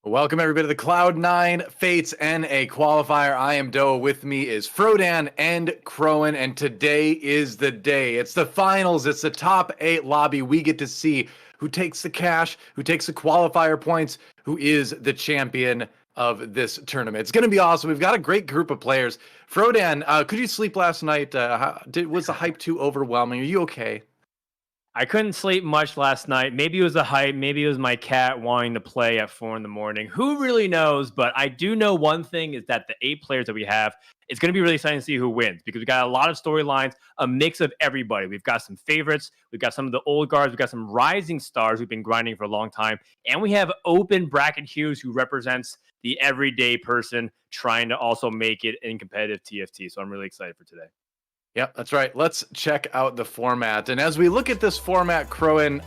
Welcome everybody to the Cloud9 Fates NA Qualifier. I am Doa. With me is Frodan and Khroen, and today is the day. It's the finals. It's the top 8 lobby. We get to see who takes the cash, who takes the qualifier points, who is the champion of this tournament. It's going to be awesome. We've got a great group of players. Frodan, could you sleep last night? Was the hype too overwhelming? Are you okay? I couldn't sleep much last night. Maybe it was the hype. Maybe it was my cat wanting to play at 4 in the morning. Who really knows? But I do know one thing is that the 8 players that we have, it's going to be really exciting to see who wins because we got a lot of storylines, a mix of everybody. We've got some favorites. We've got some of the old guards. We've got some rising stars who've been grinding for a long time. And we have open bracket Hughes who represents the everyday person trying to also make it in competitive TFT. So I'm really excited for today. Yep, that's right. Let's check out the format. And as we look at this format, Khroen,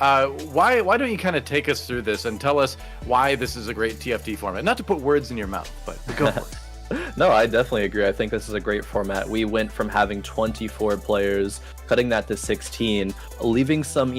why don't you kind of take us through this and tell us why this is a great TFT format? Not to put words in your mouth, but go for it. No, I definitely agree. I think this is a great format. We went from having 24 players, cutting that to 16, leaving some,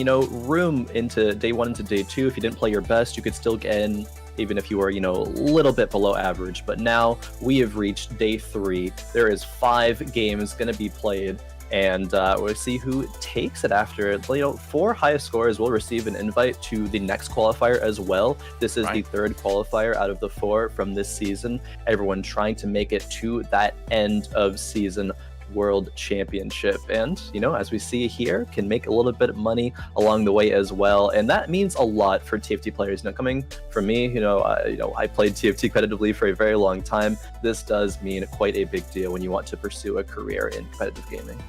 room into day 1 into day 2. If you didn't play your best, you could still get in, even if you were, a little bit below average. But now we have reached day 3. There is 5 games going to be played, and we'll see who takes it after. 4 highest scorers will receive an invite to the next qualifier as well. This is the 3rd qualifier out of the 4 from this season. Everyone trying to make it to that end of season World Championship, and as we see here, can make a little bit of money along the way as well, and that means a lot for TFT players. Coming from me, I played TFT competitively for a very long time. This does mean quite a big deal when you want to pursue a career in competitive gaming.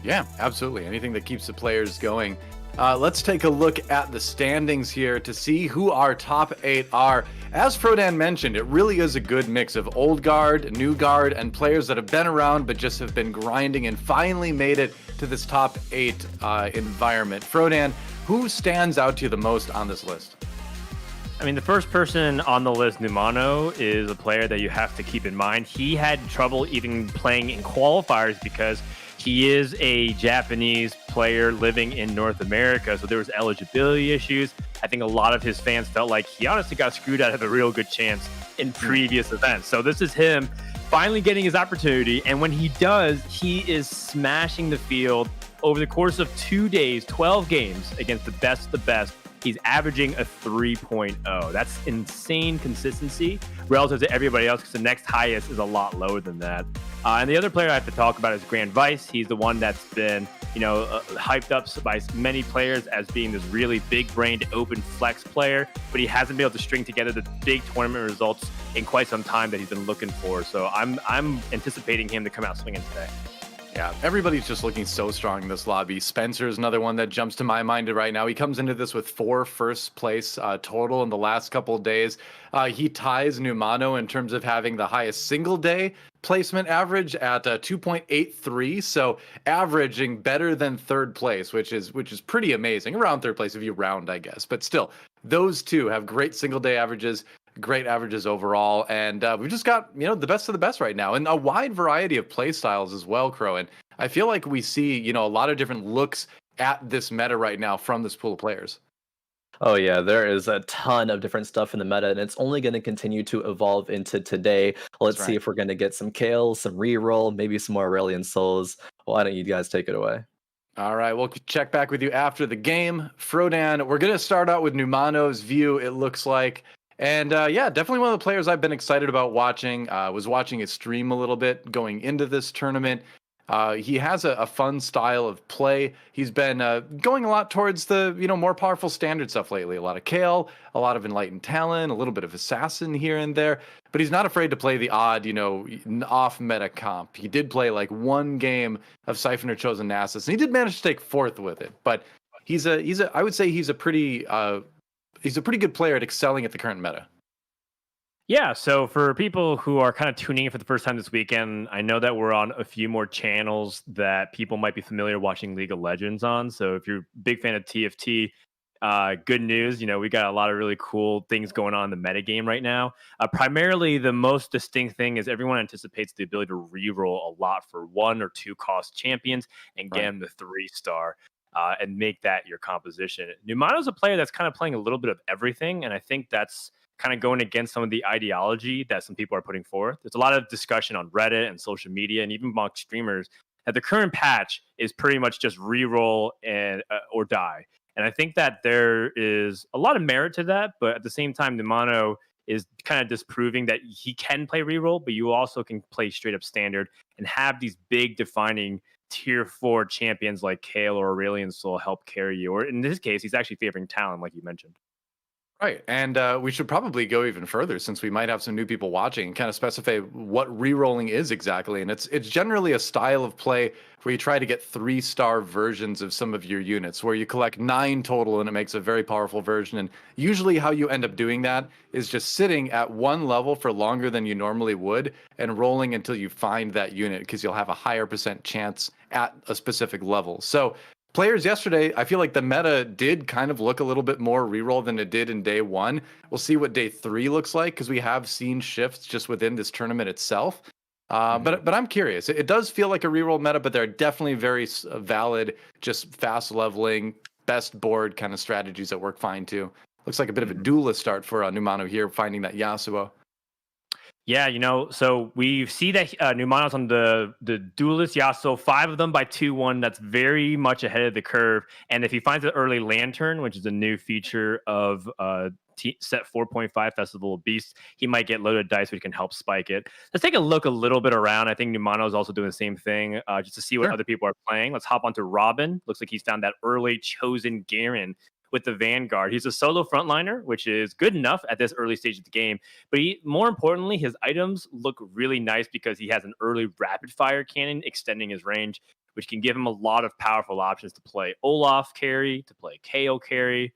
Yeah, absolutely. Anything that keeps the players going. Let's take a look at the standings here to see who our top 8 are. As Frodan mentioned, it really is a good mix of old guard, new guard, and players that have been around but just have been grinding and finally made it to this top 8 environment. Frodan, who stands out to you the most on this list? I mean, the first person on the list, Numano, is a player that you have to keep in mind. He had trouble even playing in qualifiers because he is a Japanese player living in North America, so there was eligibility issues. I think a lot of his fans felt like he honestly got screwed out of a real good chance in previous events. So this is him finally getting his opportunity, and when he does, he is smashing the field over the course of 2 days, 12 games against the best of the best. He's averaging a 3.0. That's insane consistency relative to everybody else because the next highest is a lot lower than that. And the other player I have to talk about is Grand Vice. He's the one that's been, hyped up by many players as being this really big-brained, open flex player, but he hasn't been able to string together the big tournament results in quite some time that he's been looking for. So I'm anticipating him to come out swinging today. Yeah, everybody's just looking so strong in this lobby. Spencer is another one that jumps to my mind right now. He comes into this with 4 first place total in the last couple of days. He ties Numano in terms of having the highest single day placement average at 2.83, so averaging better than 3rd place, which is pretty amazing. Around 3rd place if you round, I guess, but still, those two have great single day averages. Great averages overall, and we've just got the best of the best right now, and a wide variety of play styles as well, Khroen. I feel like we see a lot of different looks at this meta right now from this pool of players. Oh yeah, there is a ton of different stuff in the meta, and it's only going to continue to evolve into today. Let's see if we're going to get some Kale, some reroll, maybe some more Aurelion Souls. Why don't you guys take it away? All right, we'll check back with you after the game. Frodan, we're going to start out with Numano's view, it looks like. And yeah, definitely one of the players I've been excited about watching. Was watching his stream a little bit going into this tournament. He has a fun style of play. He's been going a lot towards the more powerful standard stuff lately. A lot of Kale, a lot of Enlightened Talon, a little bit of Assassin here and there. But he's not afraid to play the odd, off meta comp. He did play like 1 game of Siphoner Chosen Nasus, and he did manage to take 4th with it. But I would say he's a pretty good player at excelling at the current meta. Yeah, so for people who are kind of tuning in for the first time this weekend, I know that we're on a few more channels that people might be familiar watching League of Legends on. So if you're a big fan of TFT, good news, we got a lot of really cool things going on in the metagame right now. Primarily, the most distinct thing is everyone anticipates the ability to reroll a lot for 1 or 2 cost champions and get them the 3-star. And make that your composition. Numano's a player that's kind of playing a little bit of everything, and I think that's kind of going against some of the ideology that some people are putting forth. There's a lot of discussion on Reddit and social media and even among streamers that the current patch is pretty much just reroll and or die. And I think that there is a lot of merit to that, but at the same time, Numano is kind of disproving that he can play reroll, but you also can play straight up standard and have these big defining tier 4 champions like Kale or Aurelion Soul help carry you. Or in this case, he's actually favoring Talon, like you mentioned. Right. And we should probably go even further since we might have some new people watching and kind of specify what rerolling is exactly. And it's generally a style of play where you try to get 3-star versions of some of your units, where you collect 9 total and it makes a very powerful version. And usually how you end up doing that is just sitting at one level for longer than you normally would and rolling until you find that unit, because you'll have a higher % chance at a specific level. So players yesterday, I feel like the meta did kind of look a little bit more reroll than it did in day 1. We'll see what day 3 looks like, because we have seen shifts just within this tournament itself. But I'm curious. It does feel like a reroll meta, but there are definitely very valid, just fast leveling, best board kind of strategies that work fine too. Looks like a bit of a duelist start for Numano here, finding that Yasuo. Yeah, so we see that Numano's on the duelist Yasuo, 5 of them by 2-1. That's very much ahead of the curve. And if he finds an early lantern, which is a new feature of set 4.5 Festival of Beasts, he might get loaded dice which can help spike it. Let's take a look a little bit around. I think Numano is also doing the same thing, just to see what other people are playing. Let's hop onto Robin. Looks like he's found that early chosen Garen with the Vanguard. He's a solo frontliner, which is good enough at this early stage of the game. But more importantly, his items look really nice because he has an early rapid fire cannon extending his range, which can give him a lot of powerful options to play Olaf carry, to play KO carry,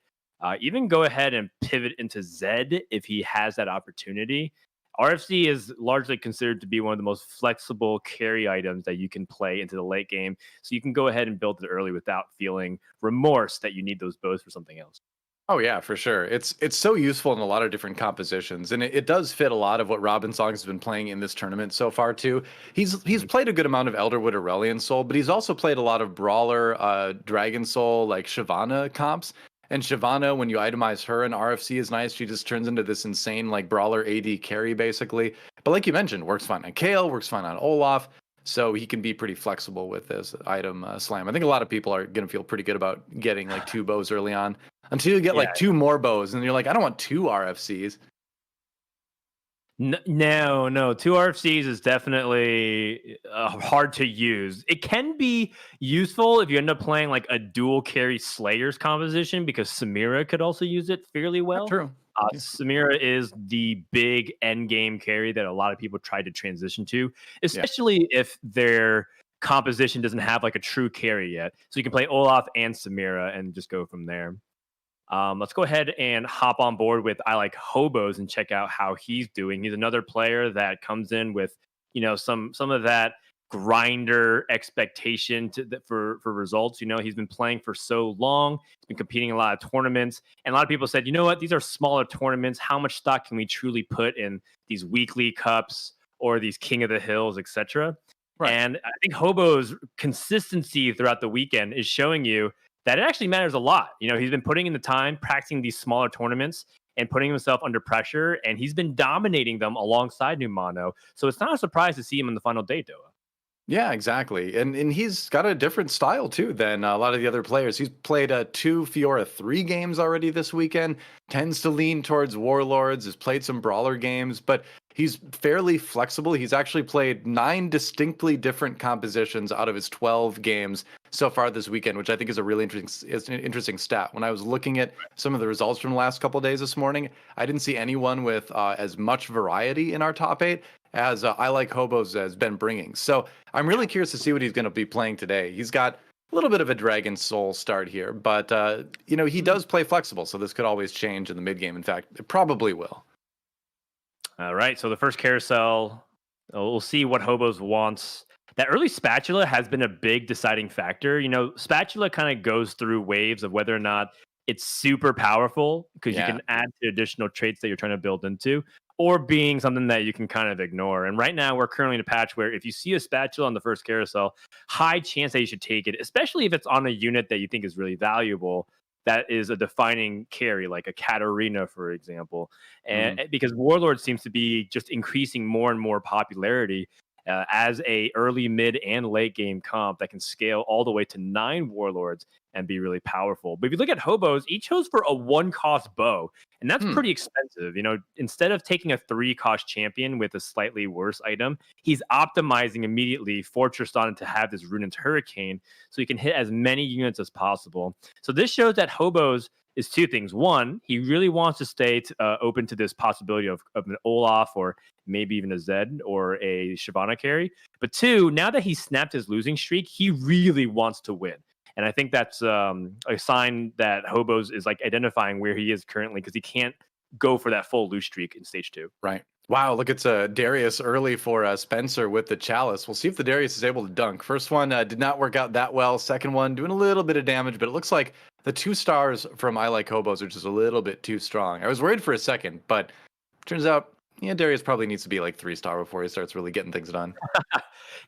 even go ahead and pivot into Zed if he has that opportunity. RFC is largely considered to be one of the most flexible carry items that you can play into the late game. So you can go ahead and build it early without feeling remorse that you need those bows for something else. Oh yeah, for sure. It's so useful in a lot of different compositions, and it does fit a lot of what Robin Song has been playing in this tournament so far too. He's played a good amount of Elderwood Aurelion Soul, but he's also played a lot of Brawler, Dragon Soul, like Shyvana comps. And Shyvana, when you itemize her in RFC, is nice. She just turns into this insane like brawler AD carry basically. But like you mentioned, works fine on Kale, works fine on Olaf. So he can be pretty flexible with this item slam. I think a lot of people are going to feel pretty good about getting like 2 bows early on, until you get like 2 more bows and you're like, I don't want 2 RFCs. No, 2 RFCs is definitely hard to use. It can be useful if you end up playing like a dual carry Slayers composition, because Samira could also use it fairly well. True. Samira is the big end game carry that a lot of people try to transition to, especially if their composition doesn't have like a true carry yet. So you can play Olaf and Samira and just go from there. Let's go ahead and hop on board with I Like Hobos and check out how he's doing. He's another player that comes in with, some of that grinder expectation for results. He's been playing for so long. He's been competing in a lot of tournaments. And a lot of people said, you know what? These are smaller tournaments. How much stock can we truly put in these weekly cups or these King of the Hills, etc.? Right. And I think Hobo's consistency throughout the weekend is showing you that it actually matters a lot. He's been putting in the time, practicing these smaller tournaments and putting himself under pressure, and he's been dominating them alongside Numano. So it's not a surprise to see him in the final day, Doa. Yeah, exactly. And he's got a different style too than a lot of the other players. He's played 2 Fiora 3 games already this weekend, tends to lean towards Warlords, has played some Brawler games, but he's fairly flexible. He's actually played 9 distinctly different compositions out of his 12 games so far this weekend, which I think is a really interesting stat. When I was looking at some of the results from the last couple of days this morning, I didn't see anyone with as much variety in our top 8 as I Like Hobos has been bringing. So I'm really curious to see what he's going to be playing today. He's got a little bit of a Dragon Soul start here, but he does play flexible, so this could always change in the mid game. In fact, it probably will. All right, so the first carousel, we'll see what Hobos wants. That early Spatula has been a big deciding factor. Spatula kind of goes through waves of whether or not it's super powerful, because you can add to additional traits that you're trying to build into, or being something that you can kind of ignore. And right now, we're currently in a patch where if you see a Spatula on the first carousel, high chance that you should take it, especially if it's on a unit that you think is really valuable. that is a defining carry, like a Katarina, for example. And because Warlord seems to be just increasing more and more popularity as a early, mid, and late game comp that can scale all the way to 9 Warlords and be really powerful. But if you look at Hobos, he chose for a 1-cost bow, and that's pretty expensive. You know, instead of taking a 3-cost champion with a slightly worse item, he's optimizing immediately Fortress on it to have this Ruinant's Hurricane, so he can hit as many units as possible. So this shows that Hobos is 2 things. One, he really wants to stay open to this possibility of an Olaf or maybe even a Zed or a Shyvana carry. But 2, now that he snapped his losing streak, he really wants to win. And I think that's a sign that Hobos is like identifying where he is currently, because he can't go for that full lose streak in stage 2. Right. Wow, look, it's Darius early for Spencer with the Chalice. We'll see if the Darius is able to dunk. First one did not work out that well. Second one doing a little bit of damage, but it looks like the 2 stars from I Like Hobos are just a little bit too strong. I was worried for a second, but turns out, yeah, Darius probably needs to be like 3-star before he starts really getting things done.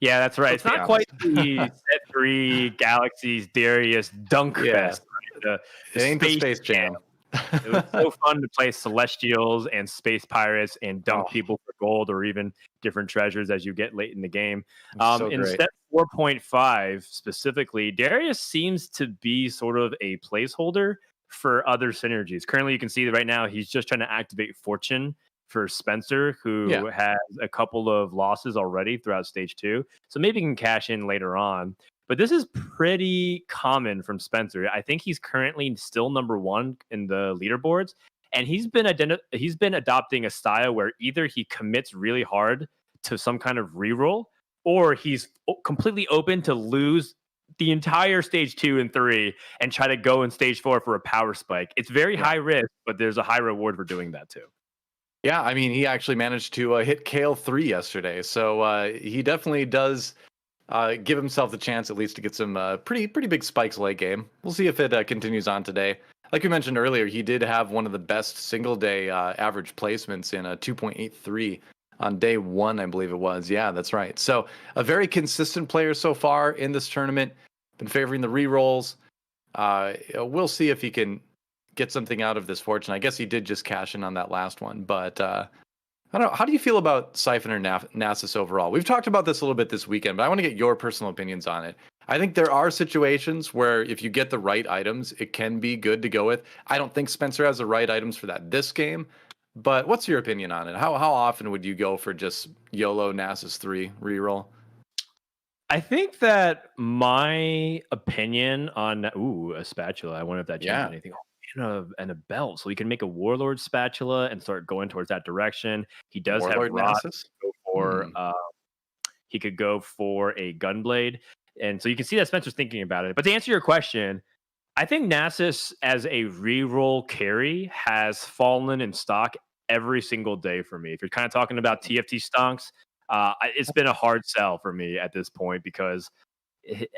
Yeah, that's right. It's not quite the set 3 Galaxies Darius dunk fest. Right? It ain't the Space Jam. It was so fun to play Celestials and Space Pirates and dunk people for gold or even different treasures as you get late in the game. In step 4.5 specifically, Darius seems to be sort of a placeholder for other synergies. Currently, you can see that right now he's just trying to activate Fortune for Spencer, who has a couple of losses already throughout stage 2. So maybe he can cash in later on. But this is pretty common from Spencer. I think he's currently still number 1 in the leaderboards, and he's been adopting a style where either he commits really hard to some kind of reroll, or he's completely open to lose the entire stage 2 and 3 and try to go in stage 4 for a power spike. It's very high risk, but there's a high reward for doing that too. Yeah, I mean, he actually managed to hit Kale 3 yesterday, so he definitely does give himself the chance at least to get some pretty big spikes late game. We'll see if it continues on today. Like we mentioned earlier, he did have one of the best single day average placements in a 2.83 on day 1, I believe it was. Yeah, that's right. So a very consistent player so far in this tournament. Been favoring the rerolls. We'll see if he can get something out of this Fortune. I guess he did just cash in on that last one, but I don't know. How do you feel about Siphon or Nasus overall? We've talked about this a little bit this weekend, but I want to get your personal opinions on it. I think there are situations where if you get the right items, it can be good to go with. I don't think Spencer has the right items for that this game, but what's your opinion on it? How often would you go for just YOLO Nasus 3 reroll? I think that my opinion on a spatula. I wonder if that changed anything. And a belt, so he can make a Warlord spatula and start going towards that direction. He does Warlord have Nasus. He could go for a Gunblade, and so you can see that Spencer's thinking about it. But to answer your question, I think Nasus as a reroll carry has fallen in stock every single day for me. If you're kind of talking about TFT stonks, it's been a hard sell for me at this point, because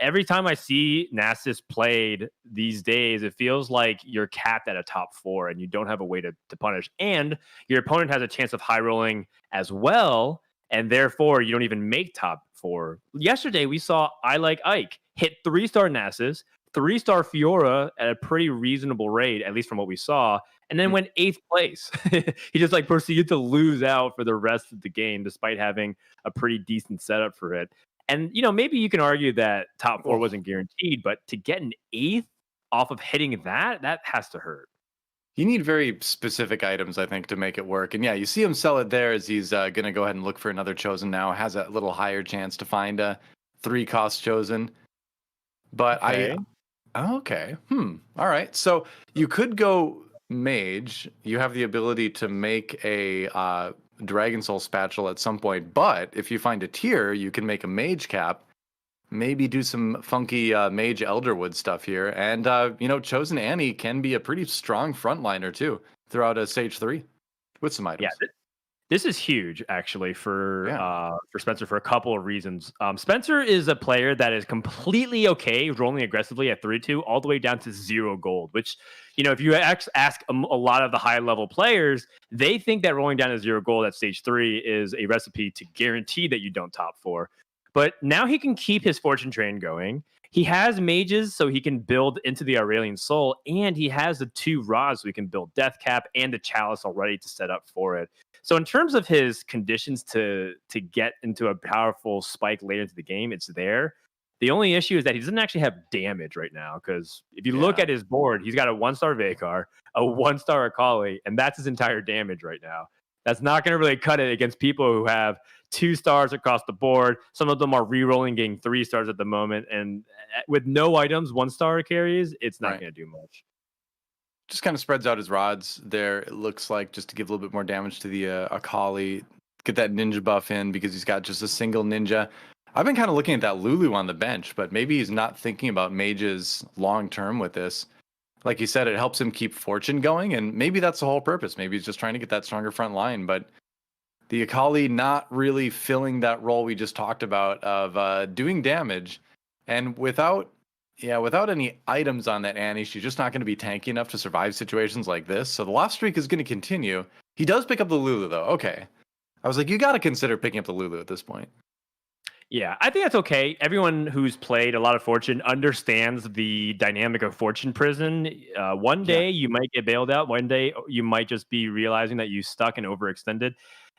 every time I see Nasus played these days, it feels like you're capped at a top 4 and you don't have a way to punish. And your opponent has a chance of high rolling as well, and therefore you don't even make top 4. Yesterday, we saw I Like Ike hit 3-star Nasus, 3-star Fiora at a pretty reasonable rate, at least from what we saw, and then went 8th place. He just proceeded to lose out for the rest of the game, despite having a pretty decent setup for it. And, maybe you can argue that top 4 wasn't guaranteed, but to get an 8th off of hitting that has to hurt. You need very specific items, I think, to make it work. And yeah, you see him sell it there as he's going to go ahead and look for another Chosen now. Has a little higher chance to find a 3-cost Chosen. But okay. All right. So you could go Mage. You have the ability to make a Dragon Soul spatula at some point, but if you find a tier, you can make a Mage cap, maybe do some funky Mage Elderwood stuff here, and Chosen Annie can be a pretty strong frontliner too throughout a stage 3 with some items. Yeah, this is huge actually for Spencer for a couple of reasons. Spencer is a player that is completely okay rolling aggressively at 3-2 all the way down to 0 gold, which, if you ask a lot of the high level players, they think that rolling down to 0 gold at stage 3 is a recipe to guarantee that you don't top 4. But now he can keep his fortune train going. he has mages, so he can build into the Aurelian Soul, and he has the 2 rods, so he can build Death Cap and the Chalice already to set up for it. So in terms of his conditions to get into a powerful spike later into the game, it's there. The only issue is that he doesn't actually have damage right now, because if you look at his board, he's got a 1-star Vhagar, a 1-star Akali, and that's his entire damage right now. That's not going to really cut it against people who have 2 stars across the board. Some of them are re-rolling, getting 3 stars at the moment, and with no items, 1-star carries, it's not going to do much. Just kind of spreads out his rods there, it looks like, just to give a little bit more damage to the Akali, get that ninja buff in because he's got just a single ninja. I've been kind of looking at that Lulu on the bench, but maybe he's not thinking about mages long term with this. Like you said, it helps him keep Fortune going, and maybe that's the whole purpose. Maybe he's just trying to get that stronger front line, but the Akali not really filling that role we just talked about of doing damage, and without any items on that Annie, she's just not going to be tanky enough to survive situations like this. So the loss streak is going to continue. He does pick up the Lulu though. Okay, I was like, you got to consider picking up the Lulu at this point. Yeah, I think that's okay. Everyone who's played a lot of Fortune understands the dynamic of Fortune Prison. One day you might get bailed out. One day you might just be realizing that you stuck and overextended,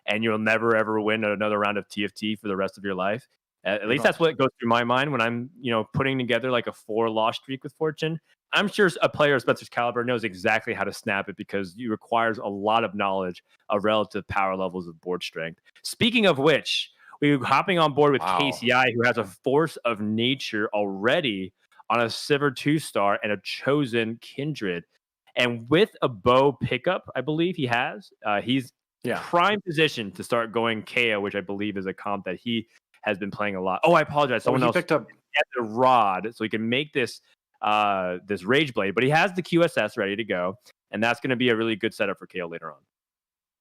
and you'll never ever win another round of TFT for the rest of your life. At least that's what goes through my mind when I'm, putting together like a 4-loss streak with Fortune. I'm sure a player of Spencer's caliber knows exactly how to snap it, because it requires a lot of knowledge of relative power levels of board strength. Speaking of which, we're hopping on board with KCI, who has a Force of Nature already on a Sivir 2-star and a Chosen Kindred. And with a bow pickup, I believe he has, he's prime position to start going KO, which I believe is a comp that he has been playing a lot. Oh, I apologize. Someone else picked up the rod, so he can make this this Rage Blade, but he has the QSS ready to go, and that's going to be a really good setup for KO later on.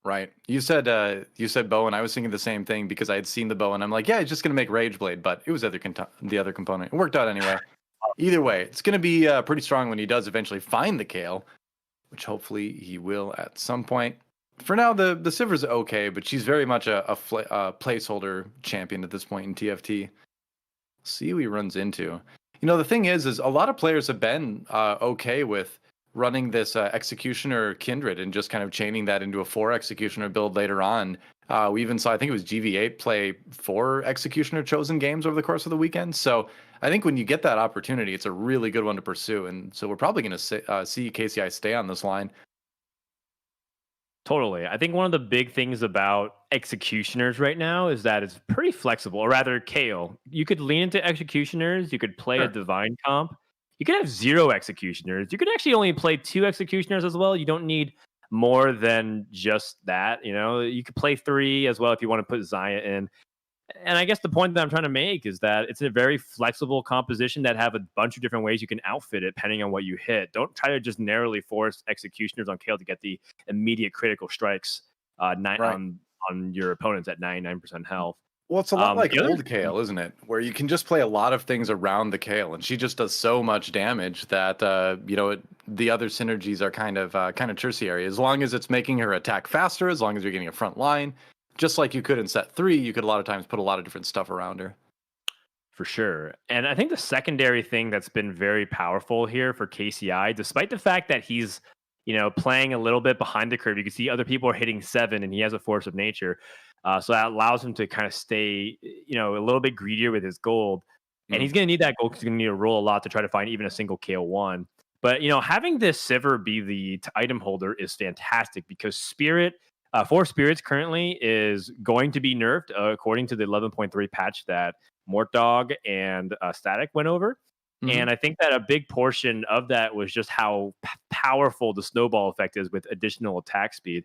Right. You said bow, and I was thinking the same thing because I had seen the bow, and I'm like, yeah, he's just going to make Rage Blade, but it was the other component. It worked out anyway. Either way, it's going to be pretty strong when he does eventually find the Kale, which hopefully he will at some point. For now, the Sivir's okay, but she's very much a placeholder champion at this point in TFT. See who he runs into. The thing is a lot of players have been okay with running this Executioner Kindred and just kind of chaining that into a 4 Executioner build later on. We even saw, I think it was GV8 play 4 Executioner Chosen games over the course of the weekend. So I think when you get that opportunity, it's a really good one to pursue. And so we're probably going to see KCI stay on this line. Totally. I think one of the big things about Executioners right now is that it's pretty flexible, or rather Kale. You could lean into Executioners. You could play a Divine comp. You could have 0 Executioners. You could actually only play 2 Executioners as well. You don't need more than just that. You could play 3 as well if you want to put Zaya in. And I guess the point that I'm trying to make is that it's a very flexible composition that have a bunch of different ways you can outfit it depending on what you hit. Don't try to just narrowly force Executioners on Kale to get the immediate critical strikes on your opponents at 99% health. Well, it's a lot like old Kale, isn't it? Where you can just play a lot of things around the Kale, and she just does so much damage that the other synergies are kind of tertiary. As long as it's making her attack faster, as long as you're getting a front line, just like you could in set 3, you could a lot of times put a lot of different stuff around her. For sure. And I think the secondary thing that's been very powerful here for KCI, despite the fact that he's playing a little bit behind the curve, you can see other people are hitting 7 and he has a Force of Nature. So that allows him to kind of stay, a little bit greedier with his gold. And he's going to need that gold because he's going to need to roll a lot to try to find even a single KO1. But, having this Sivir be the item holder is fantastic because Spirit, 4 Spirits currently is going to be nerfed according to the 11.3 patch that Mortdog and Static went over. And I think that a big portion of that was just how powerful the snowball effect is with additional attack speed.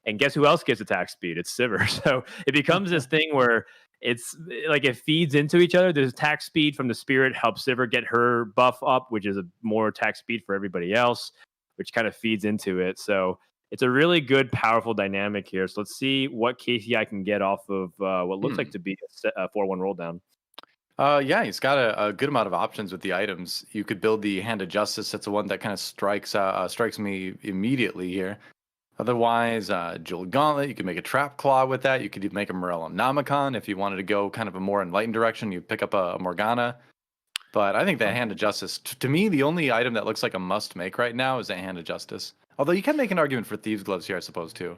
And guess who else gets attack speed? It's Sivir. So it becomes this thing where it's like it feeds into each other. The attack speed from the Spirit helps Sivir get her buff up, which is a more attack speed for everybody else, which kind of feeds into it. So it's a really good, powerful dynamic here. So let's see what KCI can get off of what looks like to be a 4-1 roll down. Yeah, he's got a good amount of options with the items. You could build the Hand of Justice. That's the one that kind of strikes me immediately here. Otherwise, Jewel Gauntlet, you could make a Trap Claw with that. You could make a Morello Namicon if you wanted to go kind of a more enlightened direction. You pick up a Morgana. But I think that Hand of Justice, to me, the only item that looks like a must make right now is that Hand of Justice. Although you can make an argument for Thieves' Gloves here, I suppose, too.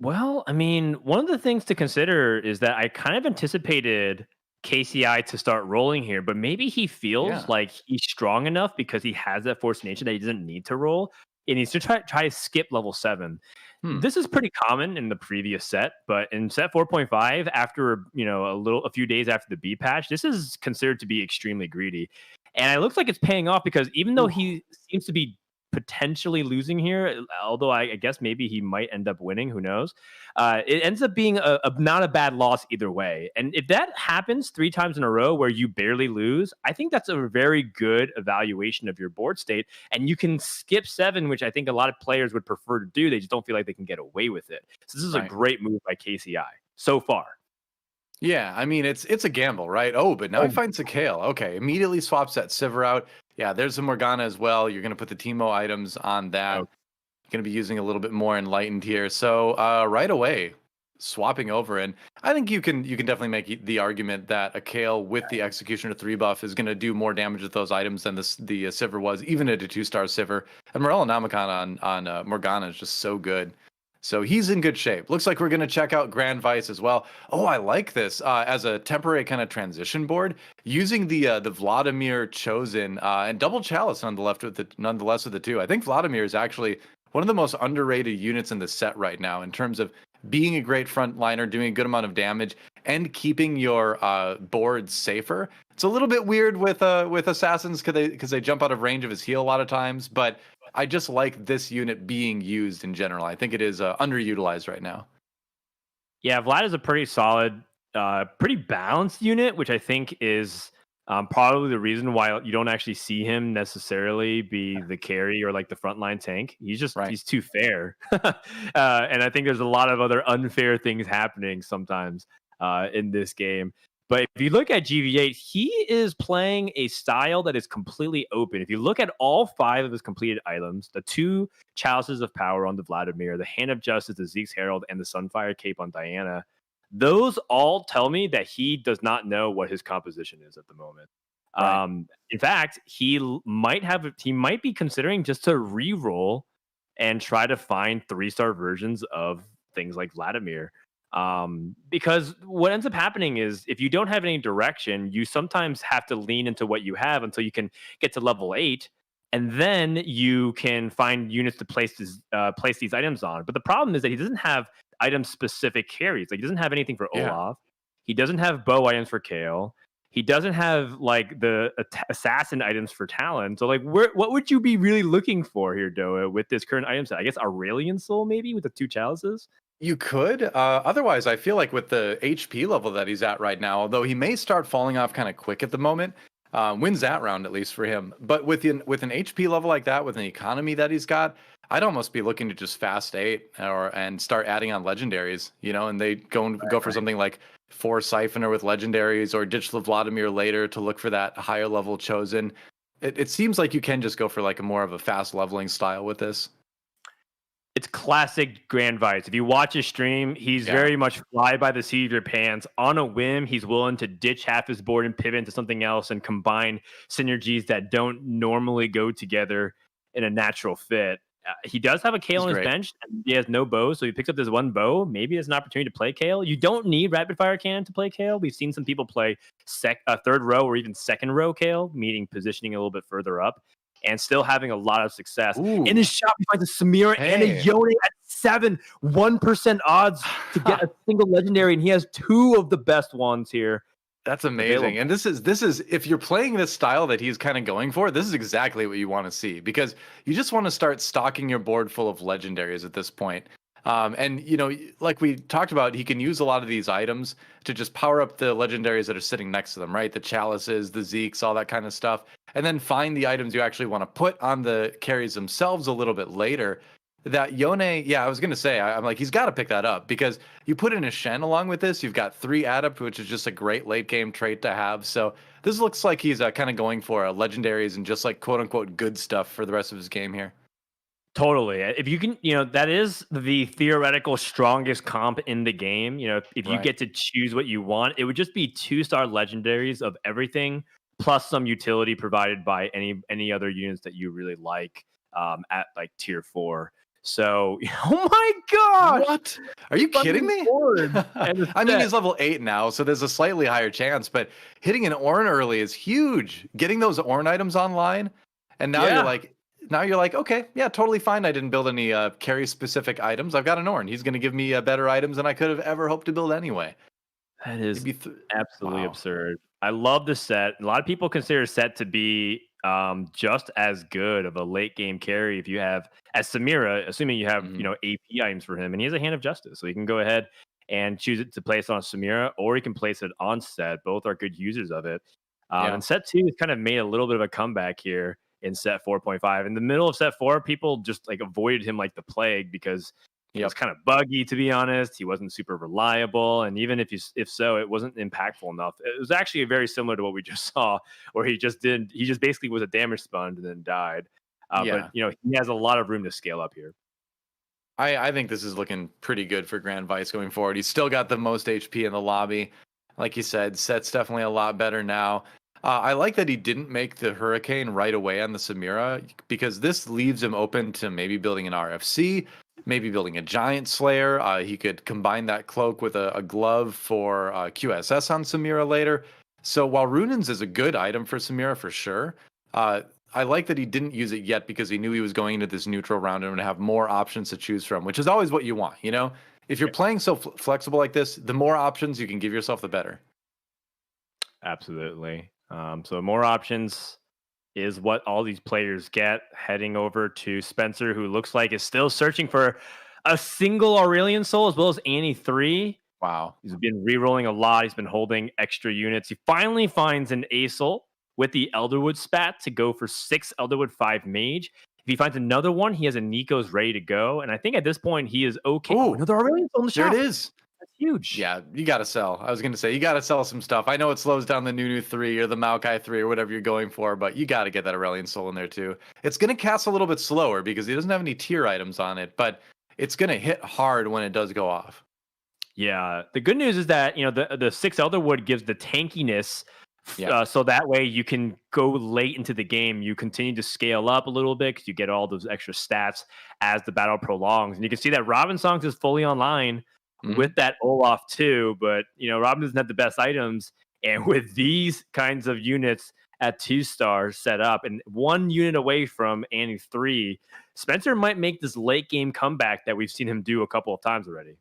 Well, I mean, one of the things to consider is that I kind of anticipated KCI to start rolling here, but maybe he Yeah. feels like he's strong enough because he has that force of nature that he doesn't need to roll, and he's to try to skip level 7. Hmm. This is pretty common in the previous set, but in set 4.5, after a few days after the B patch, this is considered to be extremely greedy, and it looks like it's paying off because even though he seems to be potentially losing here, although I guess maybe he might end up winning. Who knows? It ends up being a not a bad loss either way. And if that happens 3 times in a row where you barely lose, I think that's a very good evaluation of your board state. And you can skip 7, which I think a lot of players would prefer to do. They just don't feel like they can get away with it. So this is a great move by KCI so far. Yeah, I mean it's a gamble, right? Oh, but now he finds a Kale. Okay, immediately swaps that Sivir out. Yeah, there's a Morgana as well. You're gonna put the Teemo items on that. You're gonna be using a little bit more Enlightened here. So right away, swapping over, and I think you can definitely make the argument that a Kale with the Executioner 3 buff is gonna do more damage with those items than the Sivir was, even at a 2-star Sivir. And Morello Namakan on Morgana is just so good. So he's in good shape. Looks like we're going to check out Grand Vice as well. Oh, I like this as a temporary kind of transition board, using the Vladimir Chosen and Double Chalice nonetheless with the two. I think Vladimir is actually one of the most underrated units in the set right now in terms of being a great frontliner, doing a good amount of damage, and keeping your board safer. It's a little bit weird with assassins because they jump out of range of his heal a lot of times, but I just like this unit being used in general. I think it is underutilized right now. Yeah, Vlad is a pretty solid, pretty balanced unit, which I think is probably the reason why you don't actually see him necessarily be the carry or like the frontline tank. He's too fair. And I think there's a lot of other unfair things happening sometimes in this game. But if you look at GV8, he is playing a style that is completely open. If you look at all 5 of his completed items, the 2 Chalices of Power on the Vladimir, the Hand of Justice, the Zeke's Herald, and the Sunfire Cape on Diana, those all tell me that he does not know what his composition is at the moment. In fact, he might be considering just to re-roll and try to find 3-star versions of things like Vladimir. Because what ends up happening is if you don't have any direction, you sometimes have to lean into what you have until you can get to level 8, and then you can find units to place these items on. But the problem is that he doesn't have item specific carries. Like he doesn't have anything for Olaf. He doesn't have bow items for Kale. He doesn't have like the assassin items for Talon. So like what would you be really looking for here, Doa, with this current item set? I guess Aurelian Soul maybe with the 2 chalices? You could. Otherwise, I feel like with the HP level that he's at right now, although he may start falling off kind of quick at the moment, wins that round at least for him. But with an HP level like that, with an economy that he's got, I'd almost be looking to just fast 8 and start adding on legendaries, and they go for something like 4 Siphoner with legendaries or ditch the Vladimir later to look for that higher level Chosen. It seems like you can just go for like a more of a fast leveling style with this. It's classic Grand Vice. If you watch his stream, he's very much fly by the seat of your pants. On a whim, he's willing to ditch half his board and pivot into something else and combine synergies that don't normally go together in a natural fit. He does have a Kale on his bench. And he has no bow, so he picks up this 1 bow. Maybe it's an opportunity to play Kale. You don't need Rapid Fire Cannon to play Kale. We've seen some people play 3rd row or even 2nd row Kale, meaning positioning a little bit further up, and still having a lot of success. In his shop, he finds a Samira and a Yone at 1% odds to get a single legendary, and he has 2 of the best ones here. That's amazing. And this is if you're playing this style that he's kind of going for, this is exactly what you want to see, because you just want to start stocking your board full of legendaries at this point. And like we talked about, he can use a lot of these items to just power up the legendaries that are sitting next to them, right? The chalices, the Zeeks, all that kind of stuff. And then find the items you actually want to put on the carries themselves a little bit later. That Yone, I was going to say, I'm like, he's got to pick that up, because you put in a Shen along with this, you've got 3 Adept, which is just a great late game trait to have. So this looks like he's kind of going for legendaries and just like quote unquote good stuff for the rest of his game here. Totally. If you can, that is the theoretical strongest comp in the game. If you get to choose what you want, it would just be 2-star legendaries of everything plus some utility provided by any other units that you really like at like tier 4. So, oh my gosh! What? Are you kidding me? I mean, he's level 8 now, so there's a slightly higher chance, but hitting an Ornn early is huge. Getting those Ornn items online, and now you're like, okay, yeah, totally fine. I didn't build any carry-specific items. I've got an Ornn. He's going to give me better items than I could have ever hoped to build anyway. That is absolutely absurd. I love the set. A lot of people consider set to be just as good of a late game carry if you have, as Samira, assuming you have AP items for him, and he has a Hand of Justice, so you can go ahead and choose it to place on Samira, or you can place it on set. Both are good users of it. And set 2 has kind of made a little bit of a comeback here in set 4.5. In the middle of set 4, people just like avoided him like the plague because he was kind of buggy, to be honest. He wasn't super reliable, and even if so, it wasn't impactful enough. It was actually very similar to what we just saw, where he just basically was a damage sponge and then died. But he has a lot of room to scale up here. I think this is looking pretty good for Grand Vice going forward. He's still got the most HP in the lobby. Like you said, set's definitely a lot better now. I like that he didn't make the Hurricane right away on the Samira, because this leaves him open to maybe building an RFC, maybe building a Giant Slayer. He could combine that cloak with a glove for QSS on Samira later. So while Runins is a good item for Samira for sure, I like that he didn't use it yet because he knew he was going into this neutral round and would have more options to choose from, which is always what you want, If you're playing so flexible like this, the more options you can give yourself, the better. Absolutely. So more options is what all these players get. Heading over to Spencer, who looks like is still searching for a single Aurelion Soul as well as Annie 3. Wow. He's been re-rolling a lot. He's been holding extra units. He finally finds an Acel with the Elderwood spat to go for 6 Elderwood, 5 Mage. If he finds another one, he has a Nico's ready to go. And I think at this point, he is okay. Oh, another Aurelion Soul in the shop. There it is. That's huge. Yeah, you got to sell. I was going to say, you got to sell some stuff. I know it slows down the Nunu 3 or the Maokai 3 or whatever you're going for, but you got to get that Aurelion Soul in there too. It's going to cast a little bit slower because he doesn't have any tier items on it, but it's going to hit hard when it does go off. Yeah, the good news is that the 6 Elderwood gives the tankiness, so that way you can go late into the game. You continue to scale up a little bit because you get all those extra stats as the battle prolongs, and you can see that Robin Songs is fully online with that Olaf too. But Robin doesn't have the best items, and with these kinds of units at 2 stars set up and 1 unit away from Annie 3, Spencer might make this late game comeback that we've seen him do a couple of times already.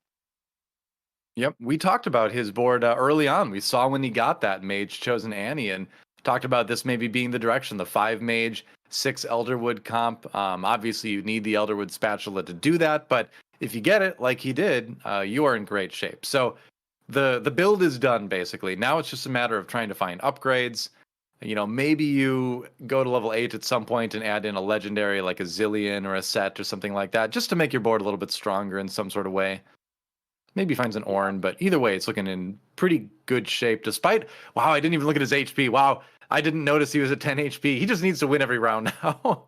Yep, we talked about his board early on. We saw when he got that Mage chosen Annie and talked about this maybe being the direction, the 5 Mage, 6 Elderwood comp. Obviously, you need the Elderwood spatula to do that, but if you get it like he did, you are in great shape. So the build is done, basically. Now it's just a matter of trying to find upgrades. Maybe you go to level 8 at some point and add in a legendary like a Zillion or a Set or something like that, just to make your board a little bit stronger in some sort of way. Maybe finds an Ornn, but either way, it's looking in pretty good shape. Despite, wow, I didn't even look at his HP. Wow, I didn't notice he was at 10 HP. He just needs to win every round now.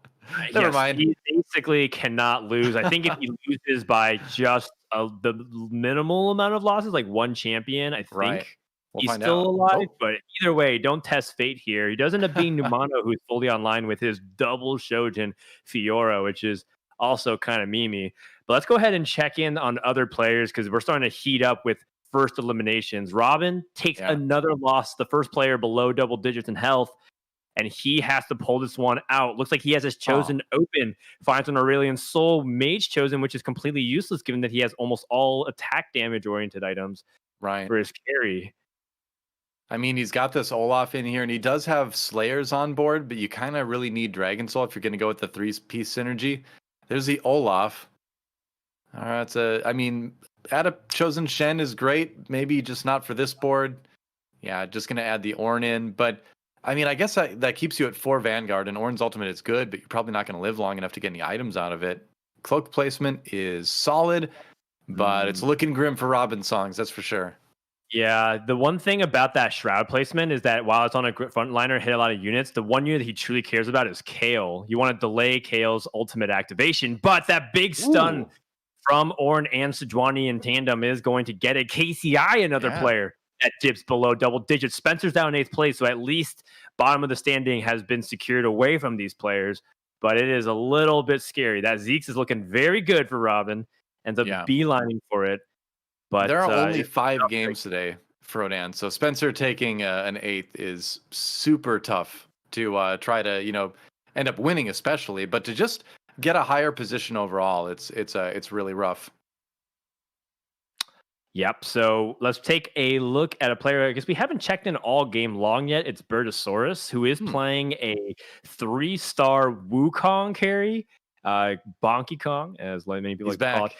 Never mind. He basically cannot lose. I think if he loses by just the minimal amount of losses, like 1 champion, I think he's still alive. But either way, don't test fate here. He does end up being Numano, who's fully online with his double Shojin Fiora, which is also kind of memey. But let's go ahead and check in on other players because we're starting to heat up with first eliminations. Robin takes another loss, the first player below double digits in health, and he has to pull this one out. Looks like he has his chosen open, finds an Aurelion Soul Mage chosen, which is completely useless given that he has almost all attack damage oriented items for his carry. I mean, he's got this Olaf in here, and he does have Slayers on board, but you kind of really need Dragon Soul if you're going to go with the 3-piece synergy. There's the Olaf. All right, add a chosen Shen is great. Maybe just not for this board. Yeah, just going to add the Ornn in. But, I mean, I guess that keeps you at 4 Vanguard, and Ornn's ultimate is good, but you're probably not going to live long enough to get any items out of it. Cloak placement is solid, but it's looking grim for Robin Songs, that's for sure. Yeah, the one thing about that Shroud placement is that while it's on a frontliner, hit a lot of units, the one unit that he truly cares about is Kale. You want to delay Kale's ultimate activation, but that big stun from Ornn and Sejuani in tandem is going to get a KCI another player. that dips below double digits. Spencer's down in 8th place, so at least bottom of the standing has been secured away from these players. But it is a little bit scary. That Zeeks is looking very good for Robin. Ends up beelining for it. But there are only 5 games today, Frodan. So Spencer taking an 8th is super tough to try to, end up winning, especially. But to just get a higher position overall, it's really rough. Yep. So let's take a look at a player. I guess we haven't checked in all game long yet. It's Bertosaurus, who is playing a 3-star Wukong carry, Bonky Kong, as many people like to call it.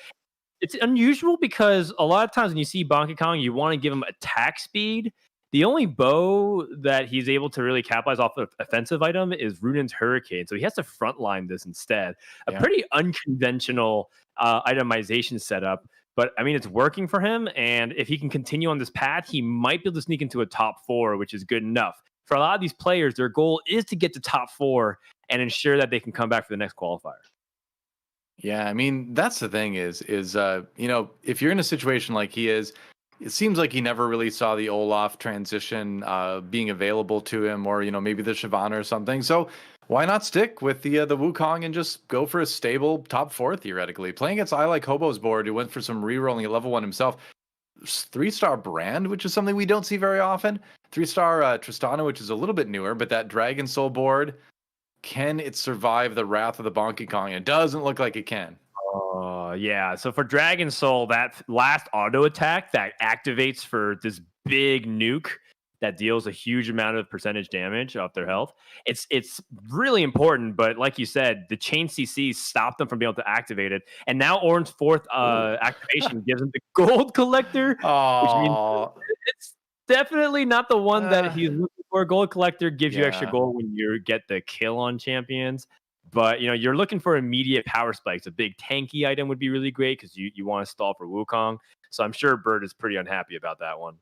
It's unusual because a lot of times when you see Bonky Kong, you want to give him attack speed. The only bow that he's able to really capitalize off of offensive item is Runan's Hurricane. So he has to frontline this instead. A pretty unconventional itemization setup. But, I mean, it's working for him. And if he can continue on this path, he might be able to sneak into a top 4, which is good enough. For a lot of these players, their goal is to get to top 4 and ensure that they can come back for the next qualifier. Yeah, I mean, that's the thing is if you're in a situation like he is, it seems like he never really saw the Olaf transition being available to him, or maybe the Shyvana or something. So why not stick with the Wukong and just go for a stable top 4 theoretically? Playing against I Like Hobo's board, who went for some rerolling at level 1 himself. 3-star Brand, which is something we don't see very often. 3-star Tristana, which is a little bit newer, but that Dragon Soul board, can it survive the wrath of the Bonky Kong? It doesn't look like it can. Yeah. So for Dragon Soul, that last auto attack that activates for this big nuke that deals a huge amount of percentage damage off their health. It's really important, but like you said, the chain CC stopped them from being able to activate it. And now Orin's 4th activation gives him the gold collector, which means it's definitely not the one that he's looking for. Gold collector gives you extra gold when you get the kill on champions. But, you're looking for immediate power spikes. A big tanky item would be really great because you want to stall for Wukong. So I'm sure Bird is pretty unhappy about that one.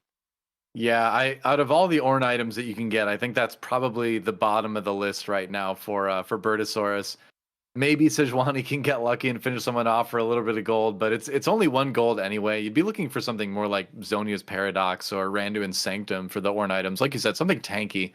Yeah, out of all the Ornn items that you can get, I think that's probably the bottom of the list right now for Bertosaurus. Maybe Sejuani can get lucky and finish someone off for a little bit of gold, but it's only 1 gold anyway. You'd be looking for something more like Zonia's Paradox or Randuin's Sanctum for the Ornn items. Like you said, something tanky.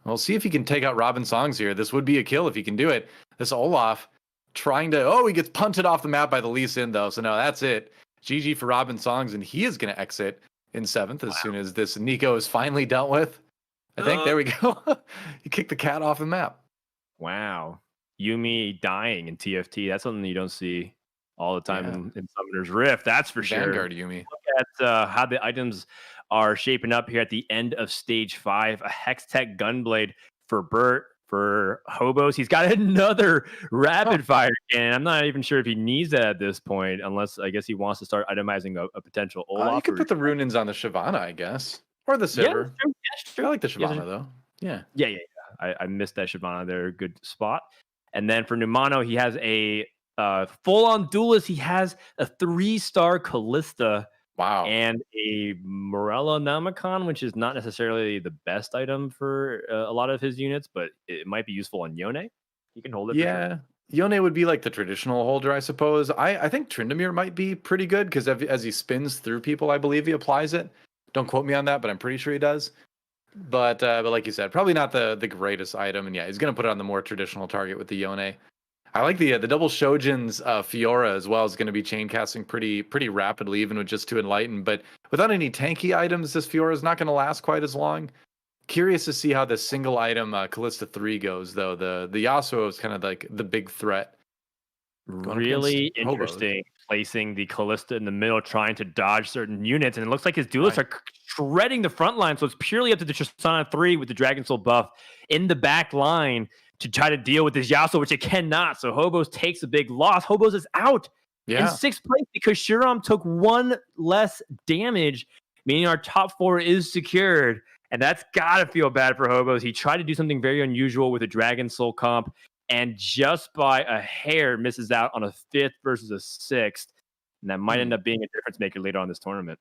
We'll see if he can take out Robin Songs here. This would be a kill if he can do it. This Olaf trying to... he gets punted off the map by the Lee Sin, though. So no, that's it. GG for Robin Songs, and he is going to exit in 7th as soon as this Nico is finally dealt with. I think. There we go. He kicked the cat off the map. Wow. Yuumi dying in TFT. That's something you don't see all the time in Summoner's Rift. That's for sure. Vanguard Yuumi. Look at how the items are shaping up here at the end of stage 5. A Hextech Gunblade for Bert. For Hobos, he's got another rapid fire cannon. I'm not even sure if he needs that at this point, unless I guess he wants to start itemizing a potential Olaf. You could put the Runins on the Shyvana, I guess, or the Sivir. Yeah, that's true. I like the Shyvana though. Yeah. I missed that Shyvana there. Good spot. And then for Numano, he has a full-on duelist. He has a 3-star Callista. Wow. And a Morella Namicon, which is not necessarily the best item for a lot of his units, but it might be useful on Yone. He can hold it. Yeah. Yone would be like the traditional holder, I suppose. I think Tryndamere might be pretty good because as he spins through people, I believe he applies it. Don't quote me on that, but I'm pretty sure he does. But like you said, probably not the greatest item. And yeah, he's going to put it on the more traditional target with the Yone. I like the double Shojin's Fiora as well. Is going to be chain casting pretty rapidly, even with just 2 Enlighten. But without any tanky items, this Fiora is not going to last quite as long. Curious to see how the single item Callista 3 goes, though. The Yasuo is kind of like the big threat. Really interesting, placing the Callista in the middle, trying to dodge certain units. And it looks like his duelists are shredding the front line. So it's purely up to the Tristana 3 with the Dragon Soul buff in the back line to try to deal with this Yasuo, which it cannot. So Hobos takes a big loss. Hobos is out in 6th place because Shuram took 1 less damage, meaning our top 4 is secured. And that's got to feel bad for Hobos. He tried to do something very unusual with a Dragon Soul comp, and just by a hair misses out on a 5th versus a 6th. And that might end up being a difference maker later on this tournament.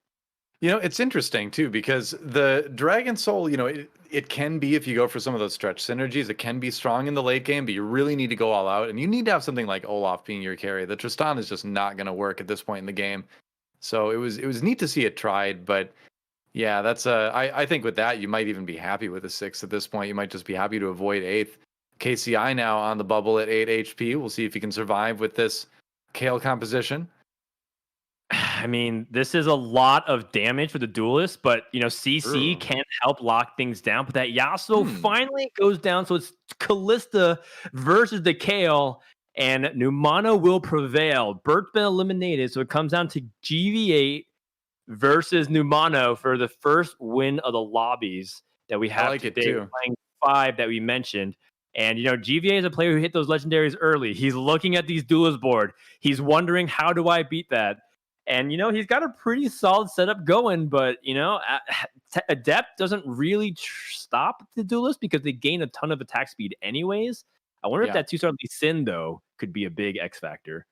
It's interesting, too, because the Dragon Soul, it can be, if you go for some of those stretch synergies, it can be strong in the late game, but you really need to go all out. And you need to have something like Olaf being your carry. The Tristan is just not going to work at this point in the game. So it was neat to see it tried, but Yeah, that's I think with that you might even be happy with a 6 at this point. You might just be happy to avoid 8th. KCI now on the bubble at 8 HP. We'll see if he can survive with this Kale composition. I mean, this is a lot of damage for the duelist, but CC True. can help lock things down. But that Yasuo finally goes down, so it's Callista versus the Kale, and Numano will prevail. Bert's been eliminated, so it comes down to GV8 versus Numano for the first win of the lobbies that we have I like it today. too. Playing 5 that we mentioned. And GVA is a player who hit those legendaries early. He's looking at these duelist board. He's wondering, how do I beat that? And he's got a pretty solid setup going, but Adept doesn't really stop the duelist because they gain a ton of attack speed anyways. I wonder if that 2-star Lee Sin though could be a big X factor.